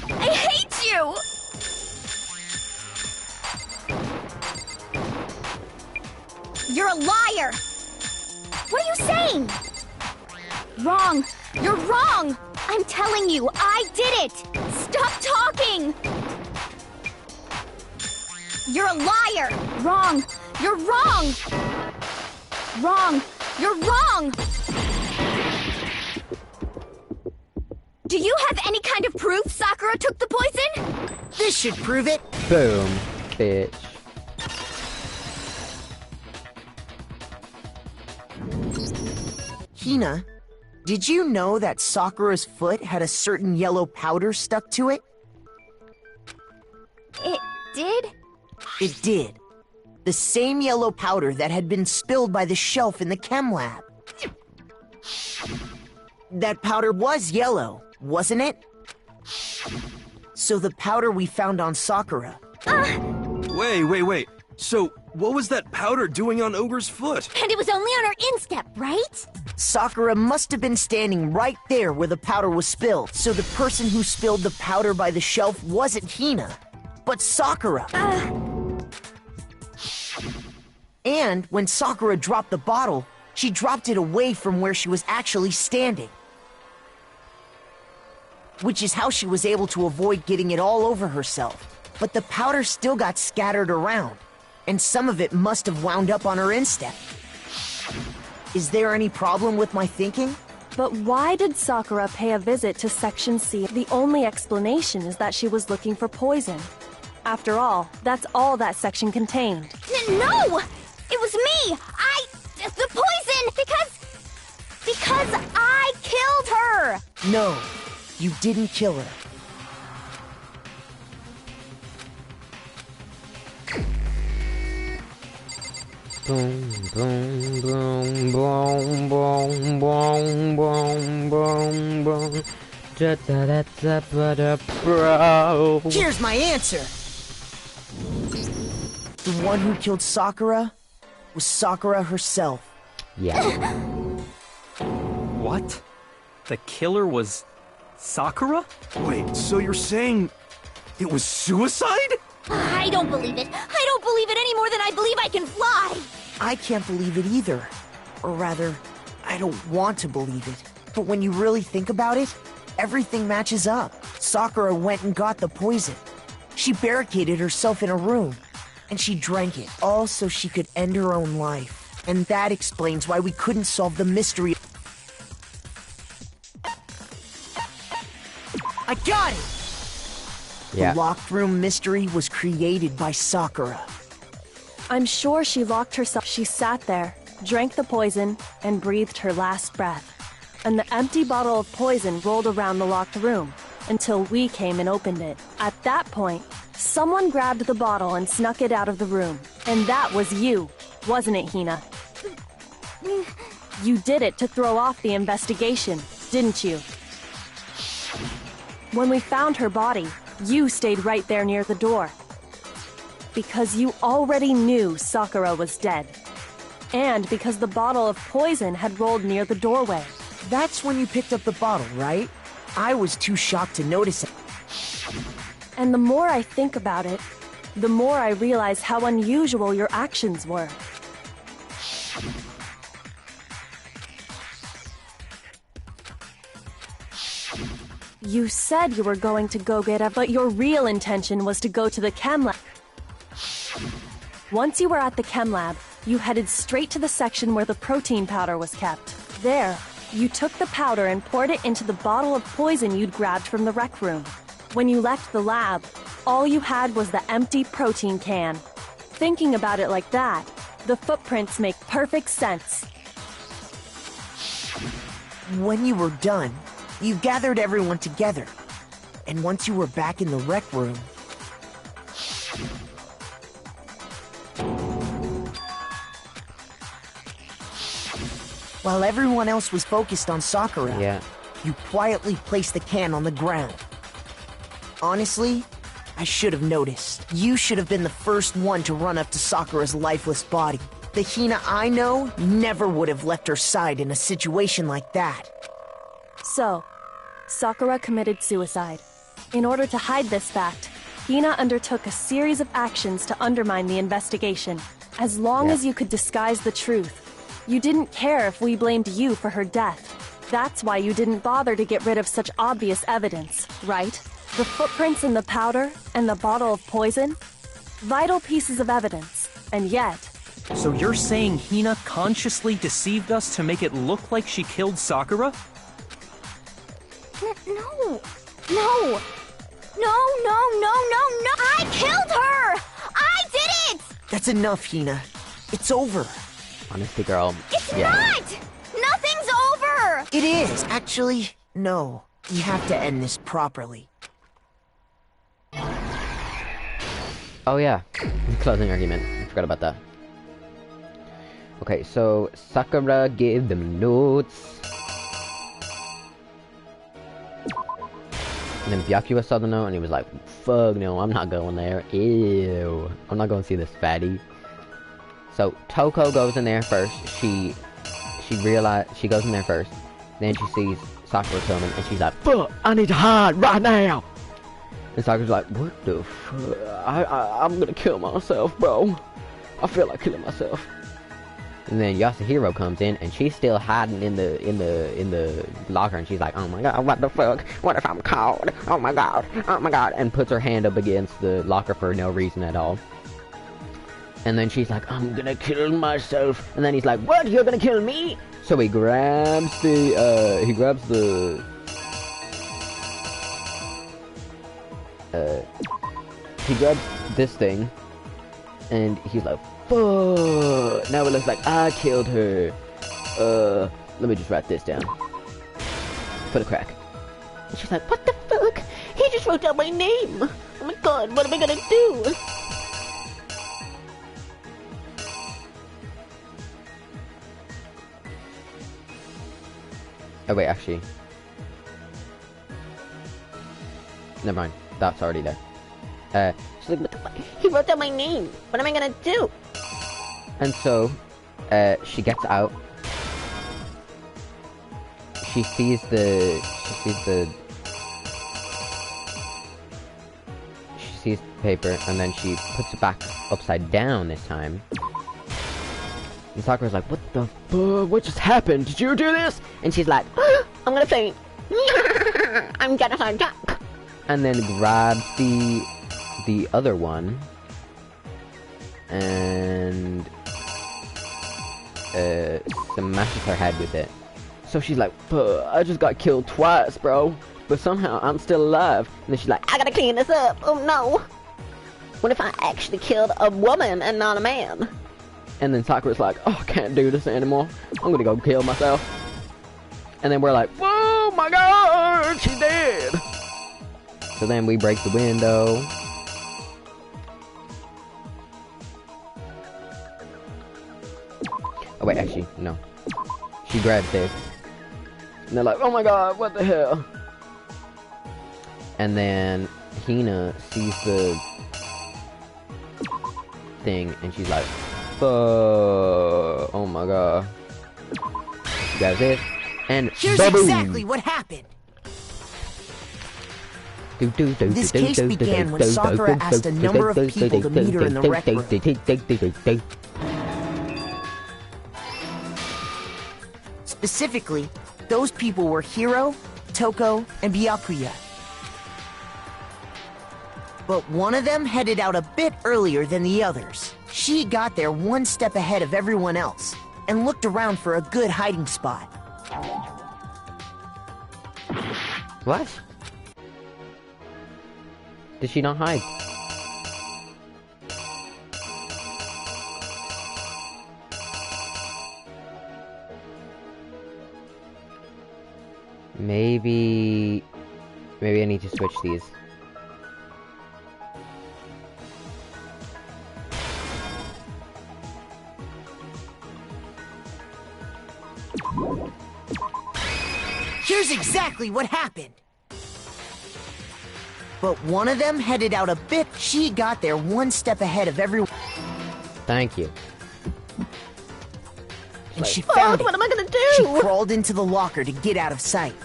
I hate you! You're a liar! What are you saying? Wrong! You're wrong! I'm telling you, I did it! Stop talking! You're a liar! Wrong! You're wrong! Wrong! You're wrong! Do you have any kind of proof Sakura took the poison?
This should prove it.
Boom, bitch.
Hina, did you know that Sakura's foot had a certain yellow powder stuck to it?
It did?
It did. The same yellow powder that had been spilled by the shelf in the chem lab. That powder was yellow, wasn't it? So the powder we found on Sakura.
Wait. So, what was that powder doing on Ogre's foot?
And it was only on her instep, right?
Sakura must have been standing right there where the powder was spilled. So the person who spilled the powder by the shelf wasn't Hina, but Sakura. And when Sakura dropped the bottle, she dropped it away from where she was actually standing. Which is how she was able to avoid getting it all over herself. But the powder still got scattered around, and some of it must have wound up on her instep. Is there any problem with my thinking?
But why did Sakura pay a visit to Section C? The only explanation is that she was looking for poison. After all, that's all that section contained.
No! It was me! The poison! Because I killed her!
No, you didn't kill her.
Boom, boom, boom, boom, boom, boom, boom, boom, boom. Bro.
Here's my answer. The one who killed Sakura was Sakura herself.
Yeah.
What? The killer was Sakura?
Wait, so you're saying it was suicide?
I don't believe it. I don't believe it any more than I believe I can fly.
I can't believe it either. Or rather, I don't want to believe it. But when you really think about it, everything matches up. Sakura went and got the poison. She barricaded herself in a room, and she drank it, all so she could end her own life. And that explains why we couldn't solve the mystery. I got it!
Yeah.
The locked room mystery was created by Sakura.
I'm sure she locked herself. She sat there, drank the poison, and breathed her last breath. And the empty bottle of poison rolled around the locked room until we came and opened it. At that point, someone grabbed the bottle and snuck it out of the room. And that was you, wasn't it, Hina? You did it to throw off the investigation, didn't you? When we found her body, you stayed right there near the door. Because you already knew Sakura was dead. And because the bottle of poison had rolled near the doorway.
That's when you picked up the bottle, right? I was too shocked to notice it.
And the more I think about it, the more I realize how unusual your actions were. You said you were going to go get but your real intention was to go to the chem lab. Once you were at the chem lab, you headed straight to the section where the protein powder was kept. There, you took the powder and poured it into the bottle of poison you'd grabbed from the rec room. When you left the lab, all you had was the empty protein can. Thinking about it like that, the footprints make perfect sense.
When you were done, you gathered everyone together. And once you were back in the rec room, while everyone else was focused on Sakura, you quietly placed the can on the ground. Honestly, I should have noticed. You should have been the first one to run up to Sakura's lifeless body. The Hina I know never would have left her side in a situation like that.
So, Sakura committed suicide. In order to hide this fact, Hina undertook a series of actions to undermine the investigation. As long as you could disguise the truth, you didn't care if we blamed you for her death. That's why you didn't bother to get rid of such obvious evidence, right? The footprints in the powder and the bottle of poison? Vital pieces of evidence, and yet...
So you're saying Hina consciously deceived us to make it look like she killed Sakura?
No. No. I killed her! I did it!
That's enough, Hina. It's over.
Honestly, girl.
It's not! Nothing's over!
It is. Actually, no. You have to end this properly.
Oh yeah, closing argument. I forgot about that. Okay, so Sakura gave them notes. And then Byakuya saw the note and he was like, fuck no, I'm not going there. Ew. I'm not going to see this fatty. So Toko goes in there first. She goes in there first. Then she sees Sakura coming and she's like, fuck, I need to hide right now. And Sakura's like, what the fuck? I'm gonna kill myself, bro. I feel like killing myself. And then Yasuhiro comes in and she's still hiding in the locker and she's like, oh my god, what the fuck? What if I'm caught? Oh my god, and puts her hand up against the locker for no reason at all. And then she's like, I'm gonna kill myself. And then he's like, what? You're gonna kill me? So he grabs the he grabs this thing and he's like, fuck. Now it looks like I killed her. Let me just write this down for the crack. And she's like, what the fuck? He just wrote down my name. Oh my god, what am I gonna do? Oh wait, actually, never mind. That's already there. She's like, what the fuck? He wrote down my name. What am I gonna do? And so, she gets out. She sees the paper, and then she puts it back upside down this time. And Sakura's like, what the fuck? What just happened? Did you do this? And she's like, I'm gonna faint. I'm gonna start jump. And then grabs the other one and smashes her head with it. So she's like, fuck, I just got killed twice, bro. But somehow I'm still alive. And then she's like, I gotta clean this up. Oh no. What if I actually killed a woman and not a man? And then Sakura's like, oh, I can't do this anymore. I'm gonna go kill myself. And then we're like, whoa, my god, she's dead. So then we break the window. Oh wait, actually, no. She grabs it. And they're like, oh my god, what the hell? And then Hina sees the thing and she's like, oh my god. She grabs it and
here's
ba-boom.
Exactly what happened. This case began when Sakura asked a number of people to meet her in the rec room. Specifically, those people were Hiro, Toko, and Byakuya. But one of them headed out a bit earlier than the others. She got there one step ahead of everyone else, and looked around for a good hiding spot.
What? Did she not hide? Maybe I need to switch these.
Here's exactly what happened. But one of them headed out a bit. She got there one step ahead of everyone.
Thank you.
And she found it.
What am I gonna do?
She crawled into the locker to get out of sight.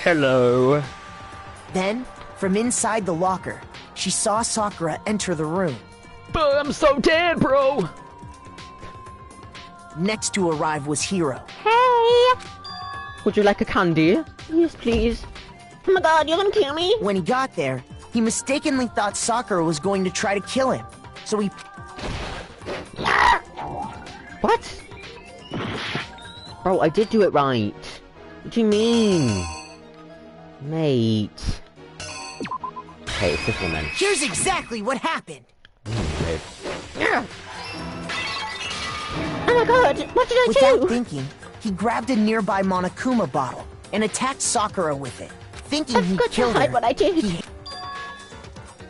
Hello.
Then, from inside the locker, she saw Sakura enter the room.
But I'm so dead, bro.
Next to arrive was Hiro.
Hey! Would you like a candy? Yes, please.
Oh my god, you're gonna kill me?
When he got there, he mistakenly thought Sakura was going to try to kill him. So he...
What? Bro, I did do it right. What do you mean? Mate. Okay, it's this one then.
Here's exactly what happened.
Mate.
Oh my god, what did I do?
Without thinking, he grabbed a nearby Monokuma bottle and attacked Sakura with it, thinking he'd kill her.
What I did.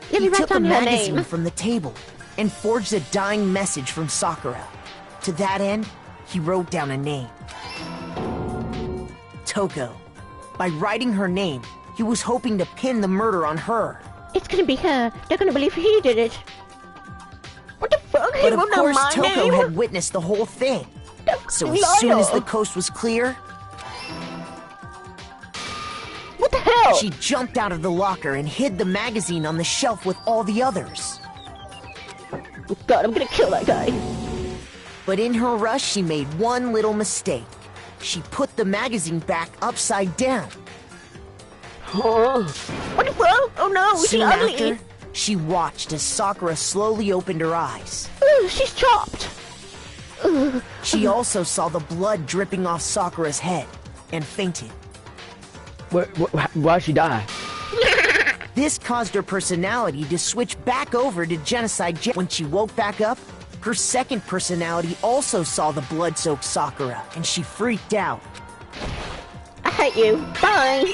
He took a magazine from the table and forged a dying message from Sakura. To that end, he wrote down a name. Toko. By writing her name, he was hoping to pin the murder on her.
It's gonna be her. They're gonna believe he did it. What the fuck?
But of course, Toko had witnessed the whole thing. So as soon as the coast was clear...
What the hell?
She jumped out of the locker and hid the magazine on the shelf with all the others.
God, I'm gonna kill that guy.
But in her rush, she made one little mistake. She put the magazine back upside down.
What the fuck? Oh no,
Soon
she's ugly.
after, she watched as Sakura slowly opened her eyes.
She's chopped.
She also saw the blood dripping off Sakura's head and fainted.
Why'd she die?
This caused her personality to switch back over to Genocide Jen. When she woke back up, her second personality also saw the blood-soaked Sakura, and she freaked out.
I hate you. Bye.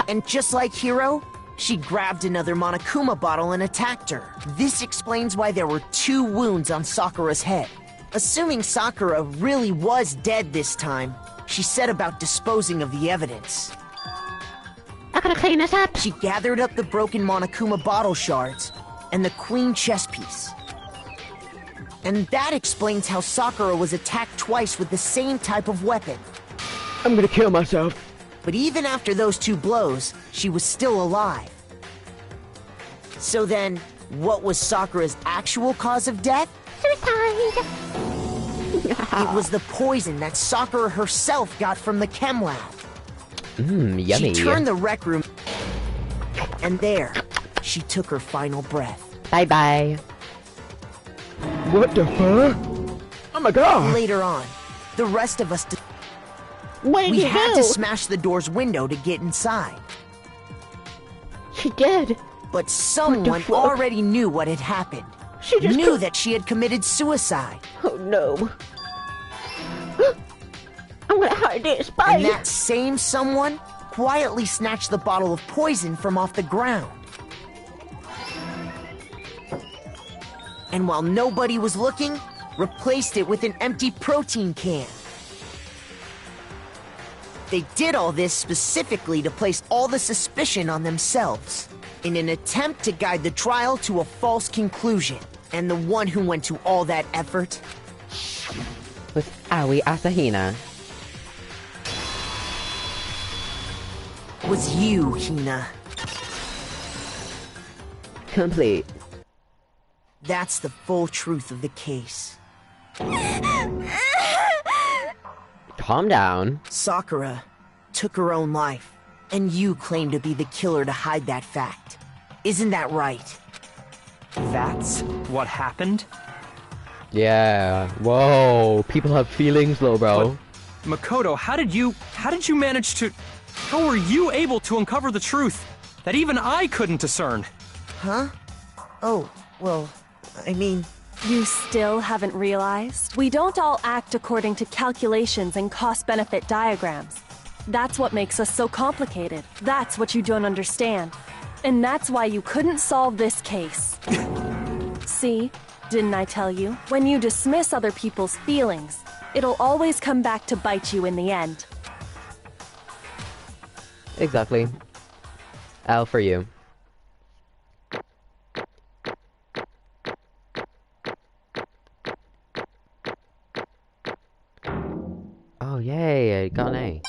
And just like Hiro, she grabbed another Monokuma bottle and attacked her. This explains why there were 2 wounds on Sakura's head. Assuming Sakura really was dead this time, she set about disposing of the evidence.
I gotta clean this up.
She gathered up the broken Monokuma bottle shards and the queen chess piece. And that explains how Sakura was attacked twice with the same type of weapon.
I'm gonna kill myself.
But even after those 2 blows, she was still alive. So then, what was Sakura's actual cause of death?
Suicide.
It was the poison that Sakura herself got from the chem lab.
Yummy.
She turned the rec room, and there, she took her final breath.
Bye-bye.
What the fuck? Oh my god!
Later on, the rest of us...
Where
we
did you
had
go?
to smash the door's window to get inside.
She did.
But someone
fuck?
already knew what had happened.
She just
knew that she had committed suicide.
Oh no. I'm gonna hide this. Bye.
And that same someone quietly snatched the bottle of poison from off the ground. And while nobody was looking, replaced it with an empty protein can. They did all this specifically to place all the suspicion on themselves, in an attempt to guide the trial to a false conclusion. And the one who went to all that effort
Was Aoi Asahina.
was you, Hina.
Complete.
That's the full truth of the case.
Calm down.
Sakura took her own life, and you claim to be the killer to hide that fact. Isn't that right?
That's what happened?
Yeah. Whoa. People have feelings, though, bro.
But, Makoto, how did you manage to... How were you able to uncover the truth that even I couldn't discern?
Huh? Oh, well, I mean...
You still haven't realized? We don't all act according to calculations and cost-benefit diagrams. That's what makes us so complicated. That's what you don't understand. And that's why you couldn't solve this case. See? Didn't I tell you? When you dismiss other people's feelings, it'll always come back to bite you in the end.
Exactly. L for you. Oh, yay, I got an A.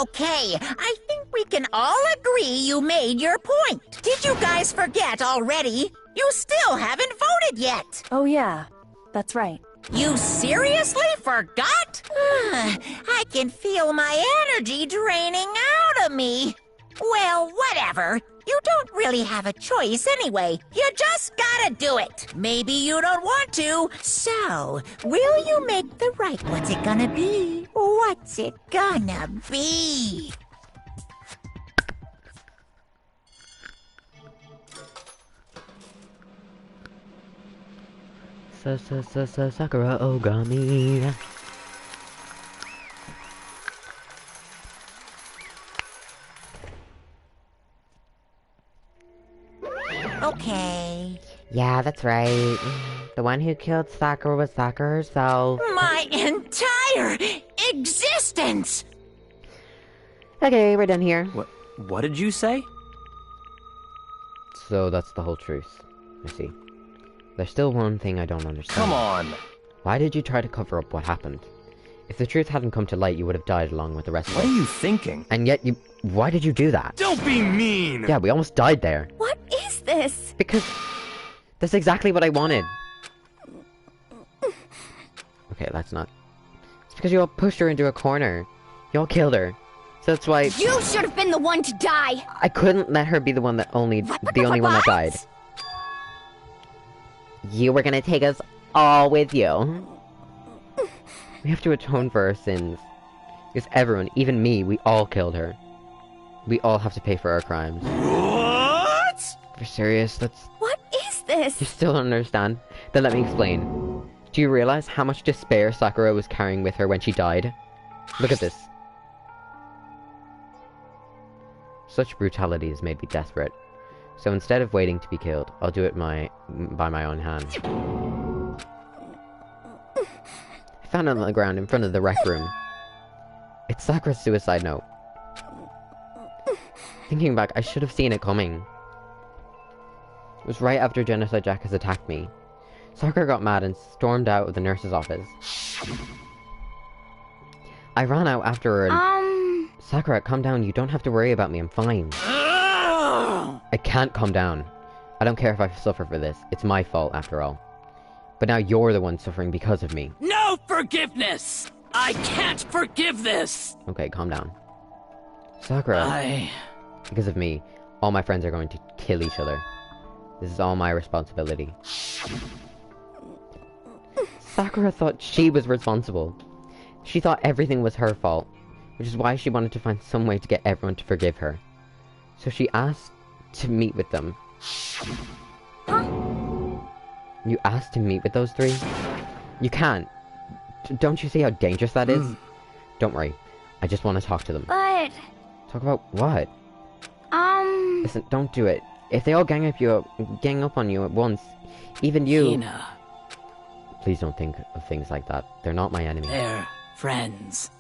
Okay. I think we can all agree you made your point. Did you guys forget already? You still haven't voted yet.
Oh yeah, that's right.
You seriously forgot? I can feel my energy draining out of me. Well, whatever. You don't really have a choice anyway. You just gotta do it. Maybe you don't want to. So, will you make the right? What's it gonna be? What's it gonna be?
Sakura Ogami.
Okay.
Yeah, that's right. The one who killed Sakura was Sakura herself.
My entire existence!
Okay, we're done here.
What did you say?
So that's the whole truth. I see. There's still one thing I don't understand.
Come on!
Why did you try to cover up what happened? If the truth hadn't come to light, you would have died along with the rest of us.
What are you thinking?
And yet you... Why did you do that?
Don't be mean!
Yeah, we almost died there.
What is this?
Because... That's exactly what I wanted. Okay, that's not... It's because you all pushed her into a corner. You all killed her. So that's why...
You should have been the one to die!
I couldn't let her be the one that only... The only one that died. You were gonna take us all with you. We have to atone for our sins. Because everyone, even me, we all killed her. We all have to pay for our crimes.
What?
If you're serious, that's...
What is this?
You still don't understand? Then let me explain. Do you realize how much despair Sakura was carrying with her when she died? Look at this. Such brutality has made me desperate. So instead of waiting to be killed, I'll do it by my own hand. I found it on the ground in front of the rec room. It's Sakura's suicide note. Thinking back, I should have seen it coming. It was right after Genocide Jack has attacked me. Sakura got mad and stormed out of the nurse's office. I ran out after her and... Sakura, calm down. You don't have to worry about me. I'm fine. I can't calm down. I don't care if I suffer for this. It's my fault, after all. But now you're the one suffering because of me.
No forgiveness! I can't forgive this!
Okay, calm down. Sakura, because of me, all my friends are going to kill each other. This is all my responsibility. Sakura thought she was responsible. She thought everything was her fault, which is why she wanted to find some way to get everyone to forgive her. So she asked to meet with them. You asked to meet with those three? You can't. Don't you see how dangerous that is? Don't worry. I just want to talk to them.
But...
Talk about what? Listen, don't do it. If they all gang up on you at once, even you...
Hina.
Please don't think of things like that. They're not my enemy.
They're friends.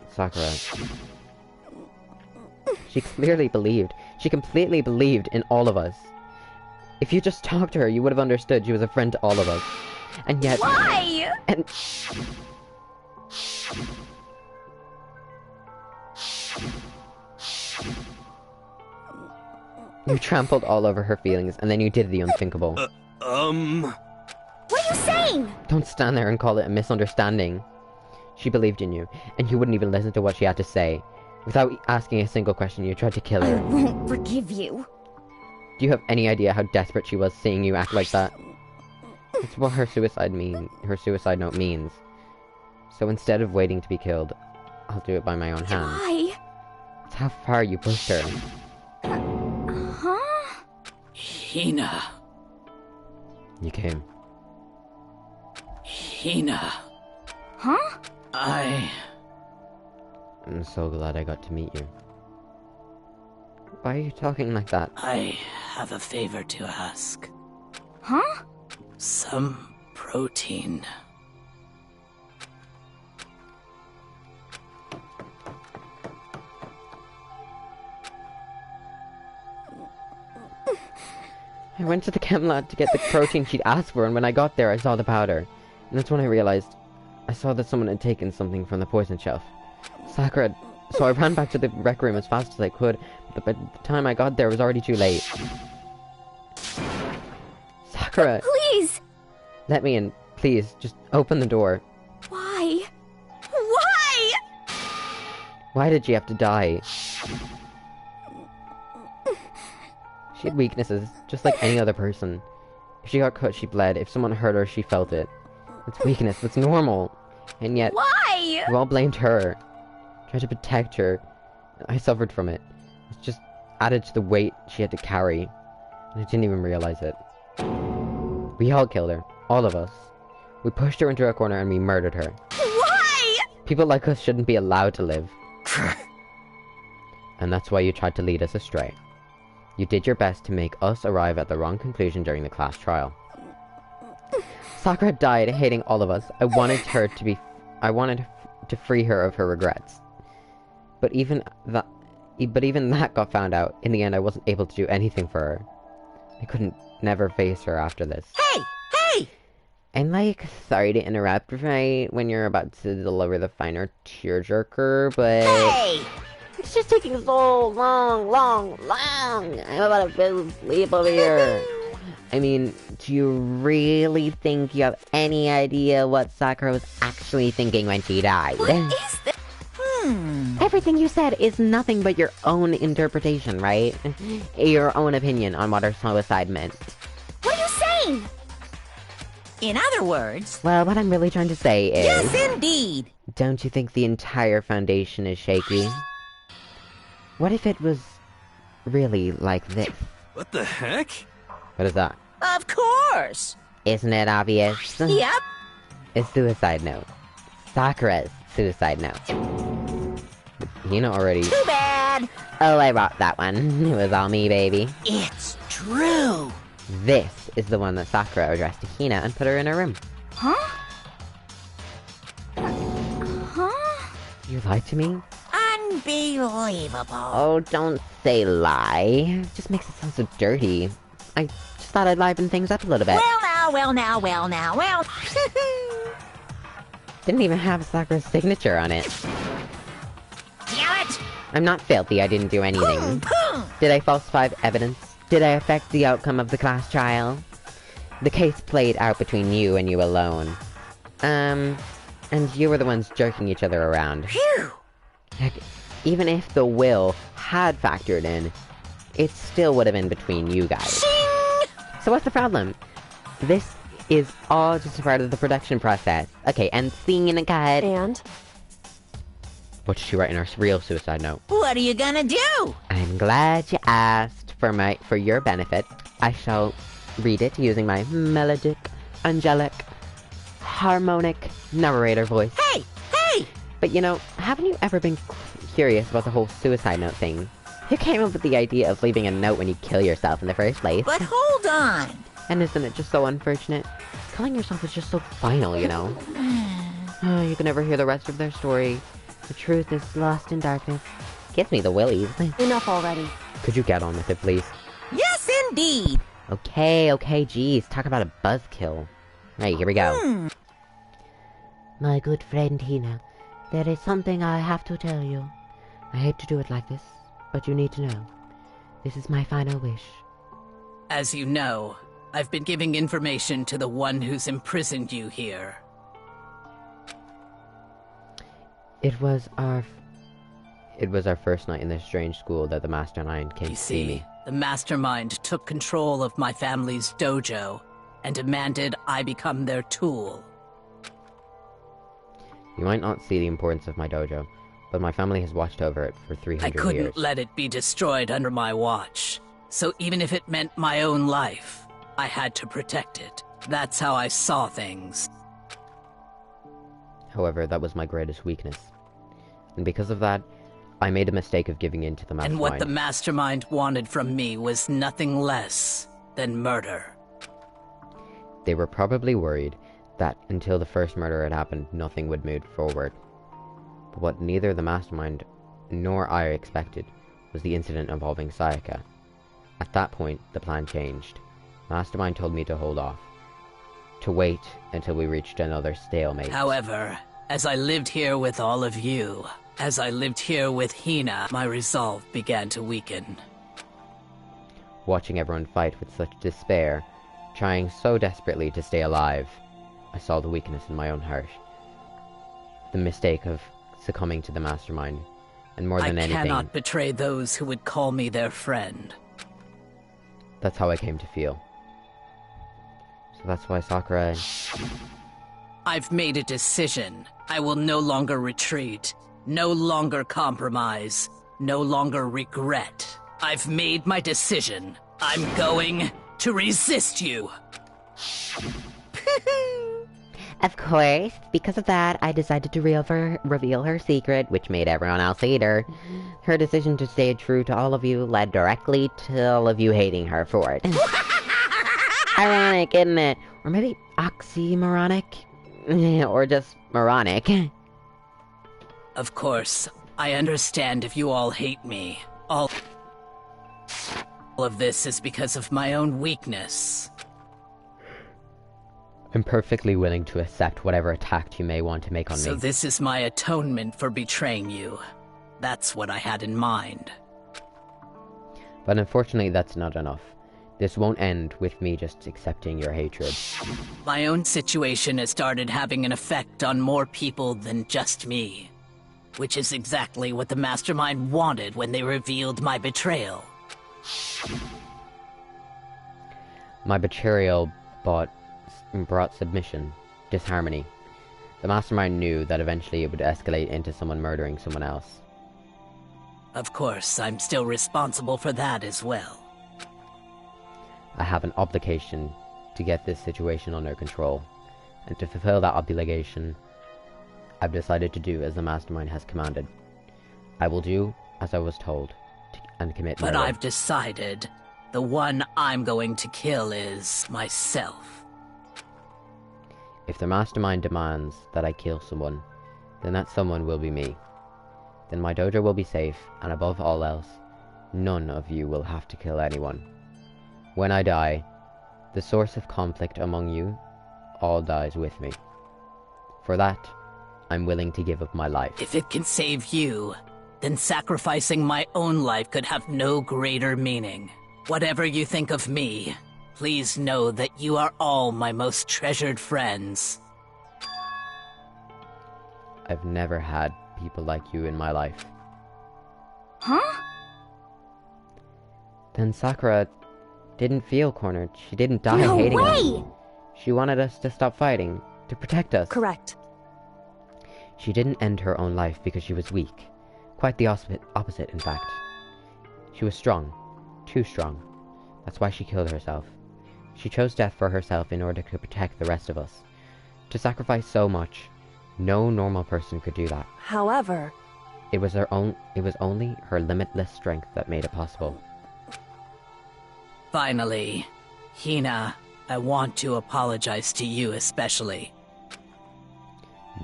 Sakura. She clearly believed. She completely believed in all of us. If you just talked to her, you would have understood she was a friend to all of us. And yet...
Why?
And... You trampled all over her feelings, and then you did the unthinkable.
What are you saying?
Don't stand there and call it a misunderstanding. She believed in you, and you wouldn't even listen to what she had to say. Without asking a single question, you tried to kill her.
I won't forgive you.
Do you have any idea how desperate she was seeing you act like that? It's what her suicide note means. So instead of waiting to be killed, I'll do it by my own hand.
Why?
It's how far you pushed her.
Huh?
Hina.
You came.
Hina.
Huh?
I'm so glad I got to meet you. Why are you talking like that?
I have a favor to ask.
Huh?
Some protein.
I went to the chem lab to get the protein she'd asked for, and when I got there, I saw the powder. And that's when I realized I saw that someone had taken something from the poison shelf. Sakura. So I ran back to the rec room as fast as I could, but by the time I got there, it was already too late. Sakura!
Please!
Let me in. Please, just open the door.
Why? Why?
Why did she have to die? She had weaknesses, just like any other person. If she got cut, she bled. If someone hurt her, she felt it. It's weakness, that's normal. And yet,
why?
you all blamed her. Tried to protect her. I suffered from it. It's just added to the weight she had to carry. And I didn't even realize it. We all killed her. All of us. We pushed her into a corner and we murdered her.
Why?
People like us shouldn't be allowed to live. And that's why you tried to lead us astray. You did your best to make us arrive at the wrong conclusion during the class trial. Sakura died hating all of us. I wanted to free her of her regrets. But even that got found out. In the end, I wasn't able to do anything for her. I couldn't never face her after this.
Hey! Hey!
I'm sorry to interrupt right when you're about to deliver the final tearjerker, but...
Hey!
It's just taking so long. I'm about to sleep over here. I mean, do you really think you have any idea what Sakura was actually thinking when she died?
What is this?
Everything you said is nothing but your own interpretation, right? Your own opinion on what her suicide meant.
What are you saying?
In other words...
Well, what I'm really trying to say is...
Yes, indeed!
Don't you think the entire foundation is shaky? What if it was really like this?
What the heck?
What is that?
Of course!
Isn't it obvious?
Yep.
A suicide note. Sakura's suicide note. You know already.
Too bad!
Oh, I wrote that one. It was all me, baby.
It's true!
This is the one that Sakura addressed to Hina and put her in her room.
Huh? Huh?
You lied to me?
Unbelievable!
Oh, don't say lie. It just makes it sound so dirty. I just thought I'd liven things up a little bit.
Well now.
Didn't even have Sakura's signature on it.
Damn it!
I'm not filthy, I didn't do anything. Did I falsify evidence? Did I affect the outcome of the class trial? The case played out between you and you alone. And you were the ones jerking each other around.
Phew!
Heck, even if the will had factored in, it still would have been between you guys.
Shing!
So what's the problem? This is all just a part of the production process. Okay, and scene a cut.
And?
What did she write in her real suicide note?
What are you gonna do?
I'm glad you asked. For your benefit, I shall read it using my melodic, angelic, harmonic narrator voice.
Hey! Hey!
But you know, haven't you ever been curious about the whole suicide note thing? Who came up with the idea of leaving a note when you kill yourself in the first place?
But hold on!
And isn't it just so unfortunate? Killing yourself is just so final, you know? Oh, you can never hear the rest of their story. The truth is lost in darkness. Gives me the willies.
Enough already.
Could you get on with it, please?
Yes, indeed!
Okay, geez. Talk about a buzzkill. Right, here we go. My good friend Hina, there is something I have to tell you. I hate to do it like this, but you need to know. This is my final wish.
As you know, I've been giving information to the one who's imprisoned you here.
It was our first night in this strange school that the Mastermind came to see me.
The Mastermind took control of my family's dojo and demanded I become their tool.
You might not see the importance of my dojo, but my family has watched over it for 300 years.
I couldn't let it be destroyed under my watch. So even if it meant my own life, I had to protect it. That's how I saw things.
However, that was my greatest weakness. And because of that, I made a mistake of giving in to the Mastermind.
And what the Mastermind wanted from me was nothing less than murder.
They were probably worried that until the first murder had happened, nothing would move forward. But what neither the Mastermind nor I expected was the incident involving Sayaka. At that point, the plan changed. Mastermind told me to hold off. To wait until we reached another stalemate.
However, as I lived here with all of you, as I lived here with Hina, my resolve began to weaken.
Watching everyone fight with such despair, trying so desperately to stay alive, I saw the weakness in my own heart. The mistake of succumbing to the Mastermind, and more than anything...
I cannot betray those who would call me their friend.
That's how I came to feel. So that's why Sakura...
I've made a decision. I will no longer retreat, no longer compromise, no longer regret. I've made my decision. I'm going to resist you.
Of course, because of that, I decided to reveal her secret, which made everyone else hate her. Her decision to stay true to all of you led directly to all of you hating her for it. Ironic, isn't it? Or maybe oxymoronic? Or just moronic.
Of course, I understand if you all hate me. All of this is because of my own weakness.
I'm perfectly willing to accept whatever attack you may want to make on me.
So this is my atonement for betraying you. That's what I had in mind.
But unfortunately, that's not enough. This won't end with me just accepting your hatred.
My own situation has started having an effect on more people than just me. Which is exactly what the Mastermind wanted when they revealed my betrayal.
My betrayal brought submission, disharmony. The Mastermind knew that eventually it would escalate into someone murdering someone else.
Of course, I'm still responsible for that as well.
I have an obligation to get this situation under control, and to fulfill that obligation, I've decided to do as the Mastermind has commanded. I will do as I was told, and commit murder.
But I've decided the one I'm going to kill is myself.
If the Mastermind demands that I kill someone, then that someone will be me. Then my dojo will be safe, and above all else, none of you will have to kill anyone. When I die, the source of conflict among you all dies with me. For that, I'm willing to give up my life.
If it can save you, then sacrificing my own life could have no greater meaning. Whatever you think of me, please know that you are all my most treasured friends.
I've never had people like you in my life.
Huh?
Then Sakura didn't feel cornered. She didn't die hating us. She wanted us to stop fighting, to protect us.
Correct.
She didn't end her own life because she was weak. Quite the opposite, in fact. She was strong. Too strong. That's why she killed herself. She chose death for herself in order to protect the rest of us. To sacrifice so much, no normal person could do that.
However...
It was only her limitless strength that made it possible.
Finally, Hina, I want to apologize to you especially.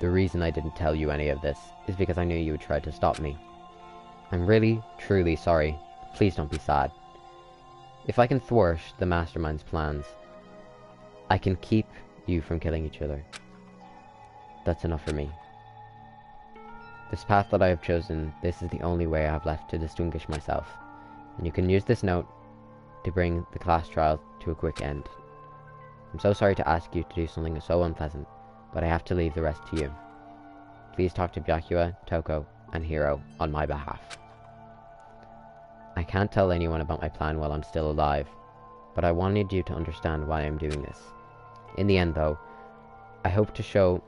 The reason I didn't tell you any of this is because I knew you would try to stop me. I'm really, truly sorry. Please don't be sad. If I can thwart the Mastermind's plans, I can keep you from killing each other. That's enough for me. This path that I have chosen, this is the only way I have left to distinguish myself. And you can use this note to bring the class trial to a quick end. I'm so sorry to ask you to do something so unpleasant, but I have to leave the rest to you. Please talk to Byakuya, Toko, and Hiro on my behalf. I can't tell anyone about my plan while I'm still alive, but I wanted you to understand why I'm doing this. In the end, though, I hope to show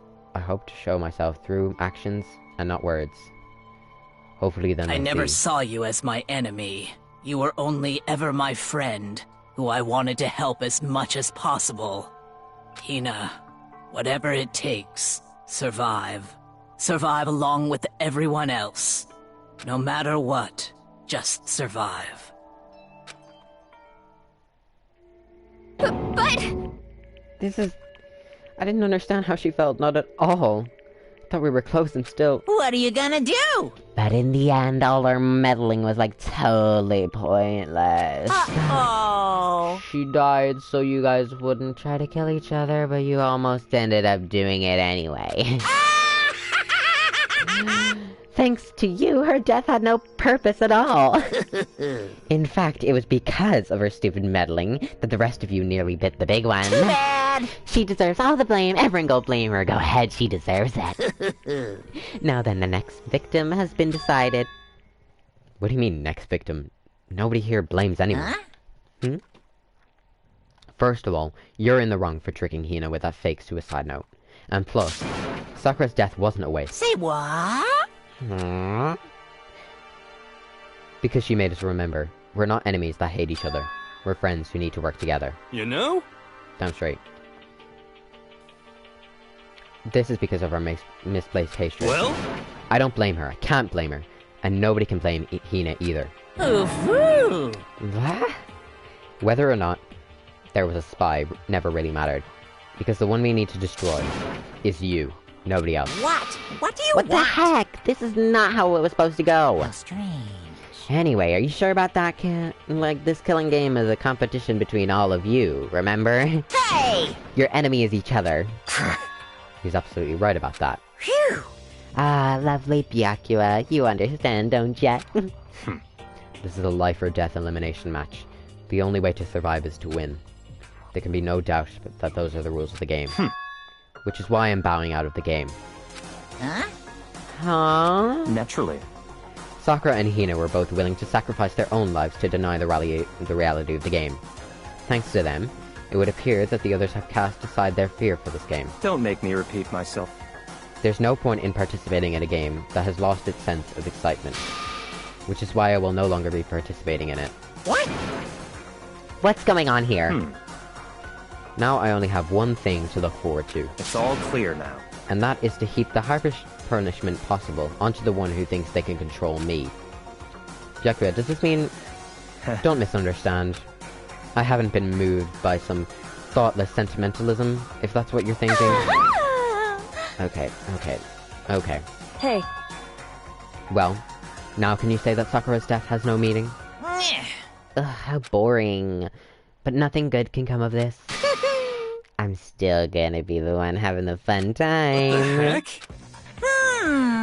myself through actions and not words. Hopefully then
I never
see.
saw you as my enemy. You were only ever my friend, who I wanted to help as much as possible. Hina, whatever it takes, survive. Survive along with everyone else. No matter what, just survive.
But...
I didn't understand how she felt, not at all. Thought we were close and still.
What are you gonna do?
But in the end, all our meddling was like totally pointless.
Uh-oh.
She died so you guys wouldn't try to kill each other, but you almost ended up doing it anyway. Thanks to you, her death had no purpose at all. In fact, it was because of her stupid meddling that the rest of you nearly bit the big one.
Too bad.
She deserves all the blame. Everyone go blame her. Go ahead, she deserves it. Now then, the next victim has been decided. What do you mean, next victim? Nobody here blames anyone.
Huh?
First of all, you're in the wrong for tricking Hina with that fake suicide note. And plus, Sakura's death wasn't a waste.
Say what?
Because she made us remember, we're not enemies that hate each other. We're friends who need to work together.
You know?
Damn straight. This is because of our misplaced hatred.
Well?
I don't blame her. I can't blame her. And nobody can blame Hina either.
Ooh-hoo.
What? Whether or not there was a spy never really mattered. Because the one we need to destroy is you. Nobody else.
What? What do you
want? What the heck? This is not how it was supposed to go.
How strange.
Anyway, are you sure about that, Kit? Like, this killing game is a competition between all of you, remember?
Hey!
Your enemy is each other. He's absolutely right about that.
Phew!
Ah, lovely Byakuya. You understand, don't ya? This is a life or death elimination match. The only way to survive is to win. There can be no doubt that those are the rules of the game. Which is why I'm bowing out of the game.
Huh?
Huh?
Naturally.
Sakura and Hina were both willing to sacrifice their own lives to deny the reality of the game. Thanks to them, it would appear that the others have cast aside their fear for this game.
Don't make me repeat myself.
There's no point in participating in a game that has lost its sense of excitement. Which is why I will no longer be participating in it.
What?
What's going on here? Now I only have one thing to look forward to.
It's all clear now.
And that is to heap the harshest punishment possible onto the one who thinks they can control me. Byakuya, does this mean... Don't misunderstand. I haven't been moved by some thoughtless sentimentalism, if that's what you're thinking. Okay.
Hey.
Well, now can you say that Sakura's death has no meaning? Ugh, how boring. But nothing good can come of this. I'm still gonna be the one having the fun time.
What the heck?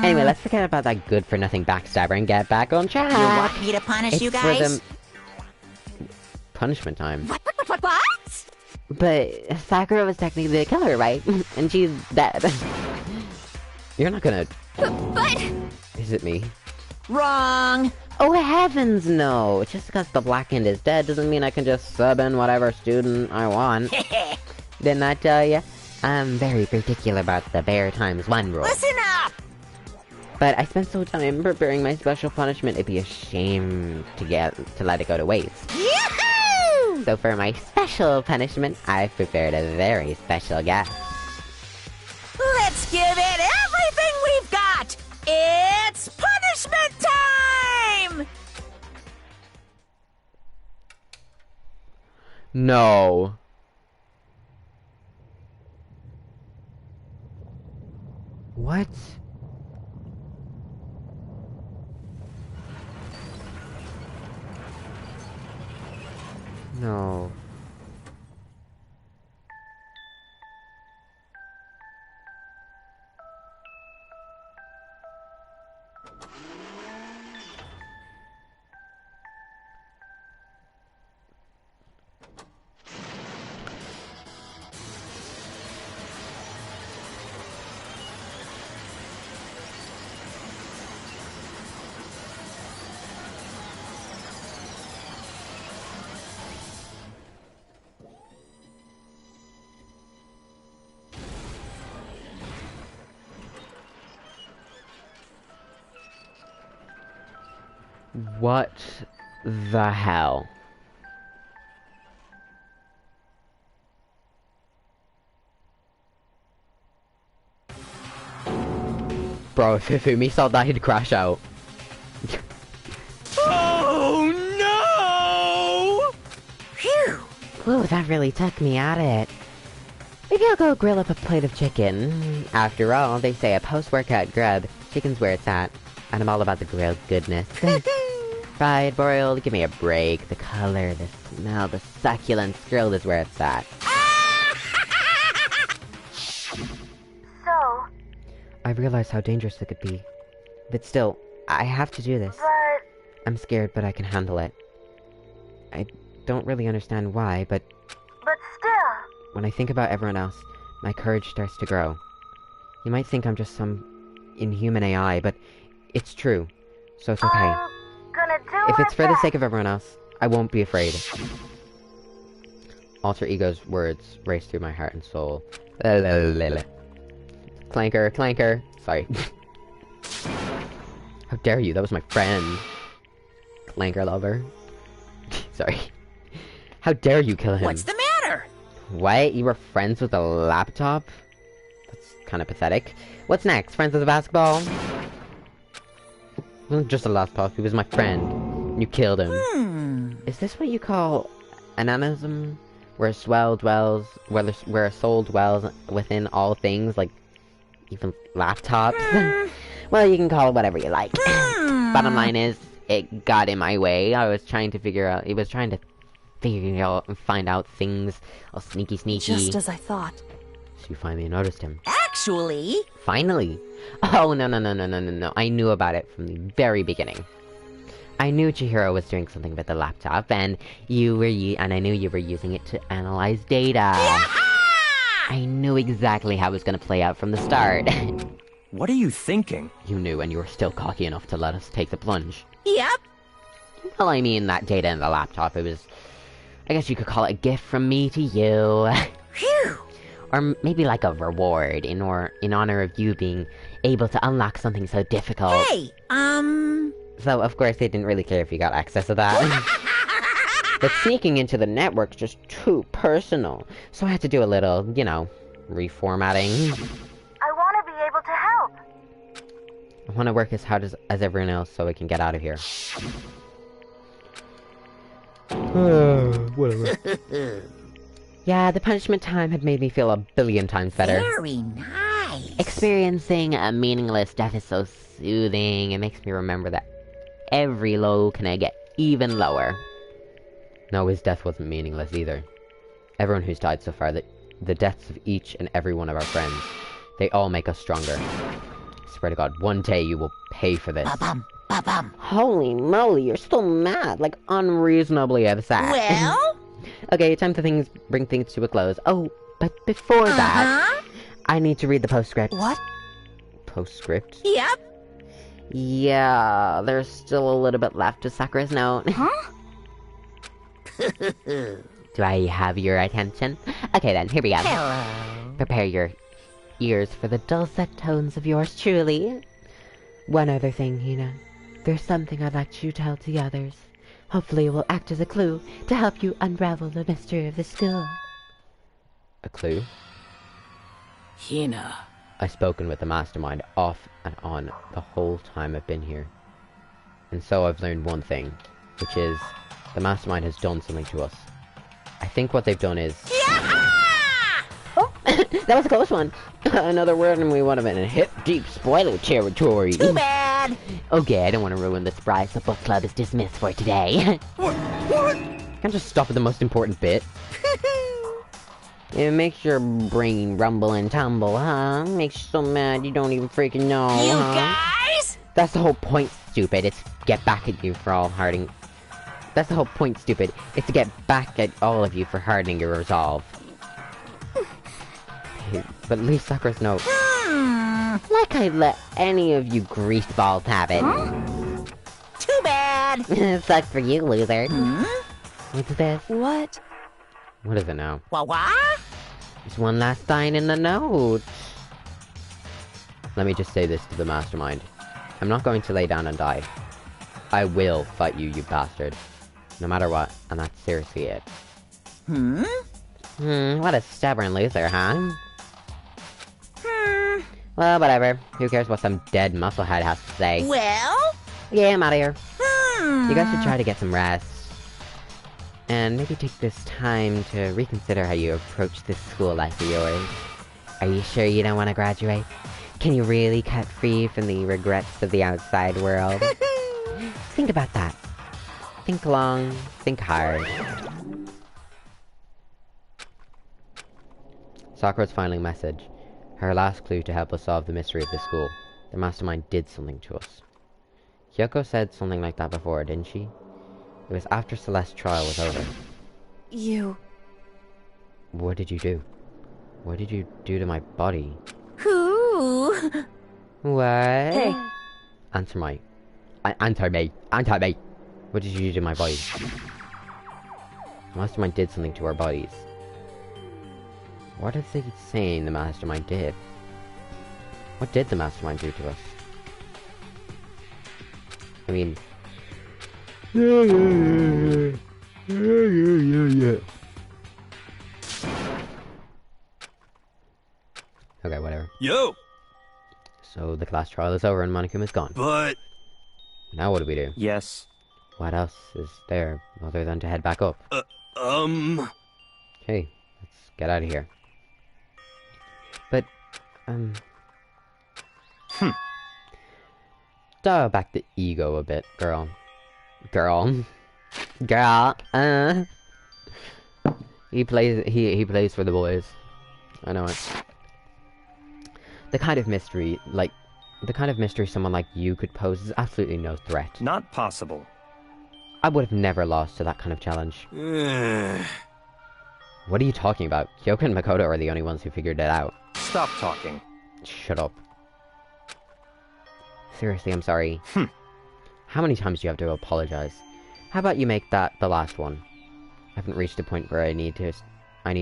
Anyway, let's forget about that good-for-nothing backstabber and get back on track.
You want me to punish you guys?
For the... punishment time.
What?
But Sakura was technically the killer, right? And she's dead. You're not gonna...
But...
Is it me?
Wrong!
Oh heavens no! Just because the black end is dead doesn't mean I can just sub in whatever student I want. Didn't I tell ya? I'm very particular about the bear times one rule.
Listen up!
But I spent so time preparing my special punishment, it'd be a shame to let it go to waste.
Yahoo!
So for my special punishment, I've prepared a very special guest.
Let's give it everything we've got! It's punishment time!
No. What? No. What the hell? Bro, if Hifumi saw that, he'd crash out.
Oh no!
Phew!
Whoa, that really took me at it. Maybe I'll go grill up a plate of chicken. After all, they say a post-workout grub, chicken's where it's at. And I'm all about the grilled goodness. Fried, broiled, give me a break. The color, the smell, the succulence, grilled is where it's at.
So?
I realize how dangerous it could be. But still, I have to do this.
But...
I'm scared, but I can handle it. I don't really understand why, but...
But still...
When I think about everyone else, my courage starts to grow. You might think I'm just some inhuman AI, but it's true. So it's okay.
I'm gonna do
If it's for the
best.
sake of everyone else, I won't be afraid. Alter Ego's words race through my heart and soul. Clanker, clanker. Sorry. How dare you? That was my friend. Clanker lover. Sorry. How dare you kill him?
What's the matter?
What? You were friends with a laptop? That's kind of pathetic. What's next? Friends with a basketball? It wasn't just a laptop, he was my friend. You killed him. Is this what you call ananism? Where a soul dwells within all things, like even laptops? Well, you can call it whatever you like. Bottom line is, it got in my way. I was trying to figure out, find out things, all sneaky.
Just as I thought.
So you finally noticed him.
Actually...
Finally? Oh, no. I knew about it from the very beginning. I knew Chihiro was doing something with the laptop, and I knew you were using it to analyze data. I knew exactly how it was gonna play out from the start.
What are you thinking?
You knew, and you were still cocky enough to let us take the plunge.
Yep.
Well, I mean, that data in the laptop, it was... I guess you could call it a gift from me to you.
Phew.
Or maybe like a reward in honor of you being able to unlock something so difficult.
Hey,
So, of course, they didn't really care if you got access to that. But sneaking into the network's just too personal. So I had to do a little, reformatting.
I want to be able to help.
I want to work as hard as everyone else so we can get out of here.
Whatever.
Yeah, the punishment time had made me feel a billion times better.
Very nice.
Experiencing a meaningless death is so soothing. It makes me remember that every low can get even lower. No, his death wasn't meaningless either. Everyone who's died so far, the deaths of each and every one of our friends, they all make us stronger. I swear to God, one day you will pay for this.
Ba-bum, ba-bum.
Holy moly, you're still mad, like unreasonably upset.
Well?
Okay, time to bring things to a close. Oh, but before that, I need to read the postscript.
What?
Postscript?
Yep.
Yeah, there's still a little bit left to Sakura's note.
Huh?
Do I have your attention? Okay then, here we go.
Hello.
Prepare your ears for the dulcet tones of yours truly. One other thing, Hina. There's something I'd like you to tell the others. Hopefully it will act as a clue to help you unravel the mystery of the school. A clue?
Hina.
I've spoken with the mastermind off and on the whole time I've been here. And so I've learned one thing, which is the mastermind has done something to us. I think what they've done is... Oh, that was a close one. Another word and we would have been in hip-deep spoiler territory.
Too bad.
Okay, I don't want to ruin the surprise. The book club is dismissed for today.
What?
Can't just stop at the most important bit. It makes your brain rumble and tumble, huh? Makes you so mad you don't even freaking know,
You
huh?
guys?
That's the whole point, stupid. It's to get back at you for all hardening... That's the whole point, stupid. It's to get back at all of you for hardening your resolve. But leave Sakura's note. Like I'd let any of you greaseballs have it.
Huh? Too bad.
Sucks for you, loser. What's this?
What?
What is it now?
What?
There's one last sign in the note. Let me just say this to the mastermind. I'm not going to lay down and die. I will fight you, you bastard. No matter what, and that's seriously it. What a stubborn loser, huh? Well, whatever. Who cares what some dead musclehead has to say?
Well?
Yeah, I'm out of here. You guys should try to get some rest. And maybe take this time to reconsider how you approach this school life of yours. Are you sure you don't want to graduate? Can you really cut free from the regrets of the outside world? Think about that. Think long, think hard. Sakura's final message. Her last clue to help us solve the mystery of the school. The mastermind did something to us. Kyoko said something like that before, didn't she? It was after Celeste's trial was over.
You...
What did you do? What did you do to my body?
Who?
What?
Hey.
Answer me. Answer me. Answer me. What did you do to my body? The mastermind did something to our bodies. What is he saying the mastermind did? What did the mastermind do to us? I mean... Yeah. Okay, whatever.
Yo!
So the class trial is over and Monokuma's gone.
But...
Now what do we do?
Yes.
What else is there other than to head back up? Okay, let's get out of here. But, dial back the ego a bit, girl. Girl. He plays for the boys. I know it. The kind of mystery someone like you could pose is absolutely no threat.
Not possible.
I would have never lost to that kind of challenge. What are you talking about? Kyoko and Makoto are the only ones who figured it out.
Stop talking.
Shut up. Seriously, I'm sorry. How many times do you have to apologize? How about you make that the last one? I haven't reached a point where I need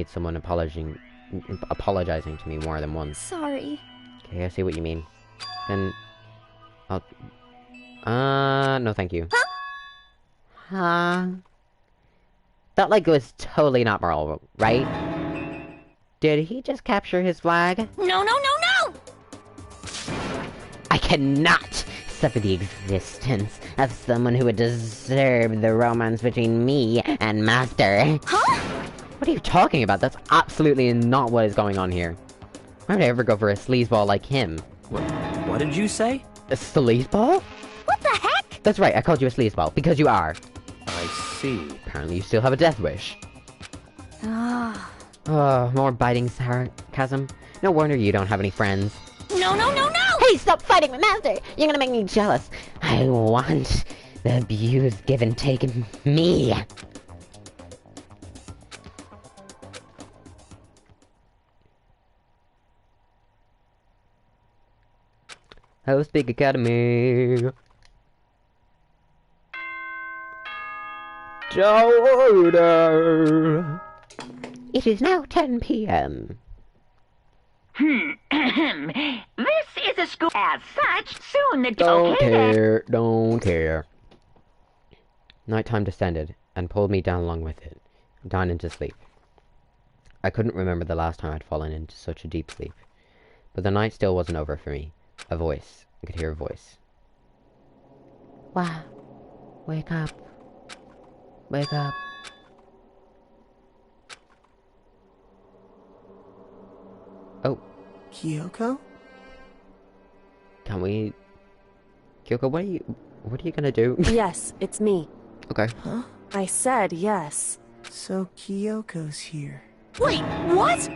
someone apologizing to me more than once.
Sorry.
Okay, I see what you mean. Then... no thank you. Huh? That, like, was totally not moral, right? Did he just capture his flag?
No!
I cannot suffer the existence of someone who would deserve the romance between me and Master.
Huh?
What are you talking about? That's absolutely not what is going on here. Why would I ever go for a sleazeball like him?
What did you say?
A sleazeball?
What the heck?
That's right, I called you a sleazeball, because you are.
I see.
Apparently you still have a death wish. Oh, more biting sarcasm. No wonder you don't have any friends.
No!
Hey, stop fighting my master! You're gonna make me jealous. I want the abuse give and take in me. Host Big Academy. Order. It is now 10 p.m.
This is a school. As such, soon the...
Don't care. Nighttime descended, and pulled me down along with it, down into sleep. I couldn't remember the last time I'd fallen into such a deep sleep. But the night still wasn't over for me. A voice. I could hear a voice. Wow. Wake up. Wake up. Oh.
Kyoko?
Can we... Kyoko, what are you gonna do?
Yes, it's me.
Okay.
Huh?
I said yes.
So Kyoko's here.
Wait, what?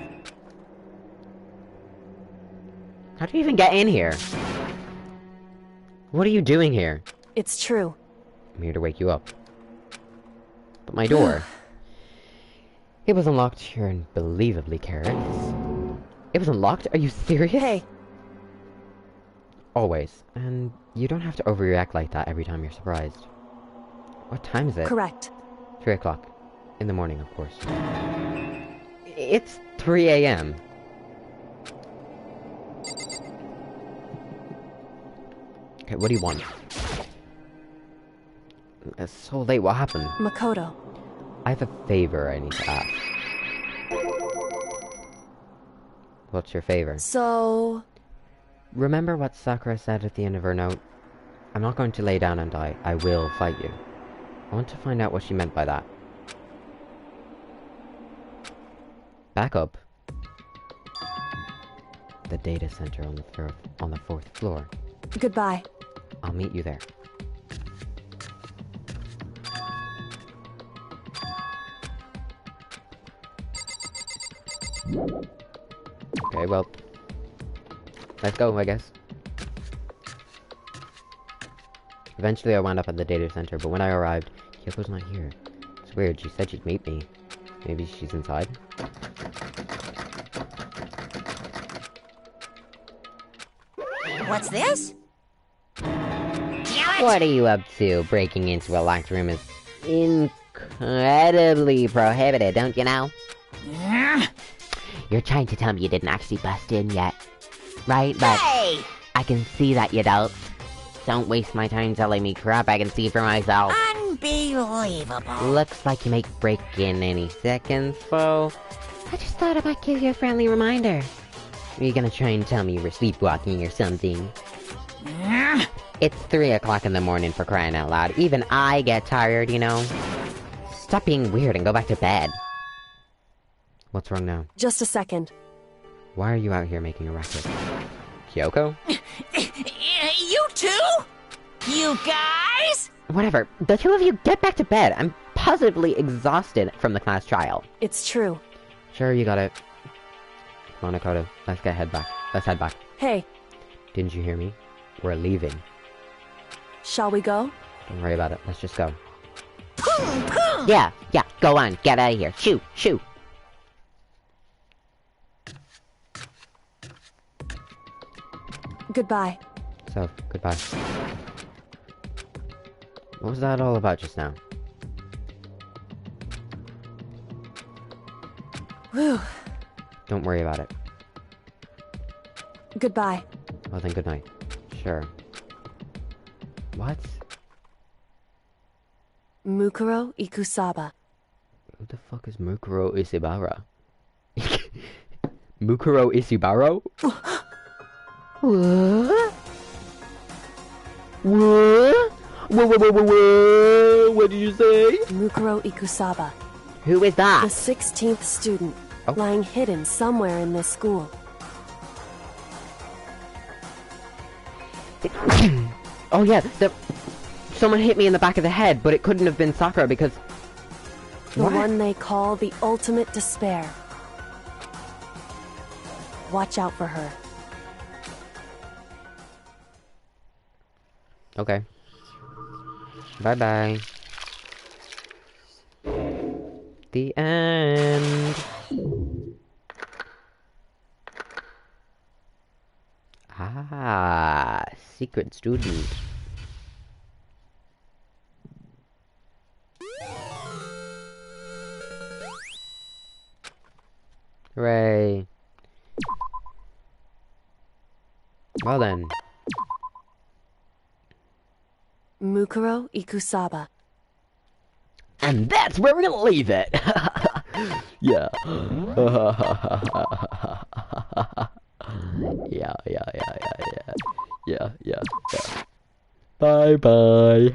How did you even get in here? What are you doing here?
It's true.
I'm here to wake you up. But my door... It was unlocked. You're unbelievably careless. It was unlocked? Are you serious?
Hey.
Always. And you don't have to overreact like that every time you're surprised. What time is it?
Correct.
3 o'clock. In the morning, of course. It's 3 a.m. Okay, what do you want? It's so late, what happened?
Makoto.
I have a favor I need to ask. What's your favor?
So...
Remember what Sakura said at the end of her note? I'm not going to lay down and die. I will fight you. I want to find out what she meant by that. Back up. The data center on the 4th floor.
Goodbye.
I'll meet you there. Okay, well, let's go, I guess. Eventually I wound up at the data center, but when I arrived, Kyoko's not here. It's weird, she said she'd meet me. Maybe she's inside?
What's this?
What are you up to? Breaking into a locked room is incredibly prohibited, don't you know? You're trying to tell me you didn't actually bust in yet, right? But
Hey!
I can see that you don't. Don't waste my time telling me crap, I can see for myself.
Unbelievable.
Looks like you may break in any second, so I just thought I might give you a friendly reminder. Are you gonna try and tell me you were sleepwalking or something? It's 3 o'clock in the morning, for crying out loud. Even I get tired, you know? Stop being weird and go back to bed. What's wrong now?
Just a second.
Why are you out here making a racket? Kyoko?
You too? You guys?
Whatever. The two of you get back to bed. I'm positively exhausted from the class trial.
It's true.
Sure, you got it. Come on, Nakoto. Let's head back. Let's head back.
Hey,
Didn't you hear me? We're leaving.
shall we go?
Don't worry about it. Let's just go. Yeah, go on. Get out of here. Shoo, shoo.
Goodbye.
So, goodbye. What was that all about just now?
Whew.
Don't worry about it.
Goodbye.
Well then, good night. Sure. What?
Mukuro Ikusaba.
Who the fuck is Mukuro Isibara? Mukuro Isibaro? What? What? What did you say?
Mukuro Ikusaba.
Who is that?
The 16th student,
Oh.
lying hidden somewhere in this school.
Oh yeah, someone hit me in the back of the head, but it couldn't have been Sakura because...
The
What?
one they call the ultimate despair. Watch out for her.
Okay. Bye-bye. The end. Ah, secret student. Hooray. Well then.
Mukuro Ikusaba.
And that's where we're gonna leave it. Yeah. Yeah. Bye bye.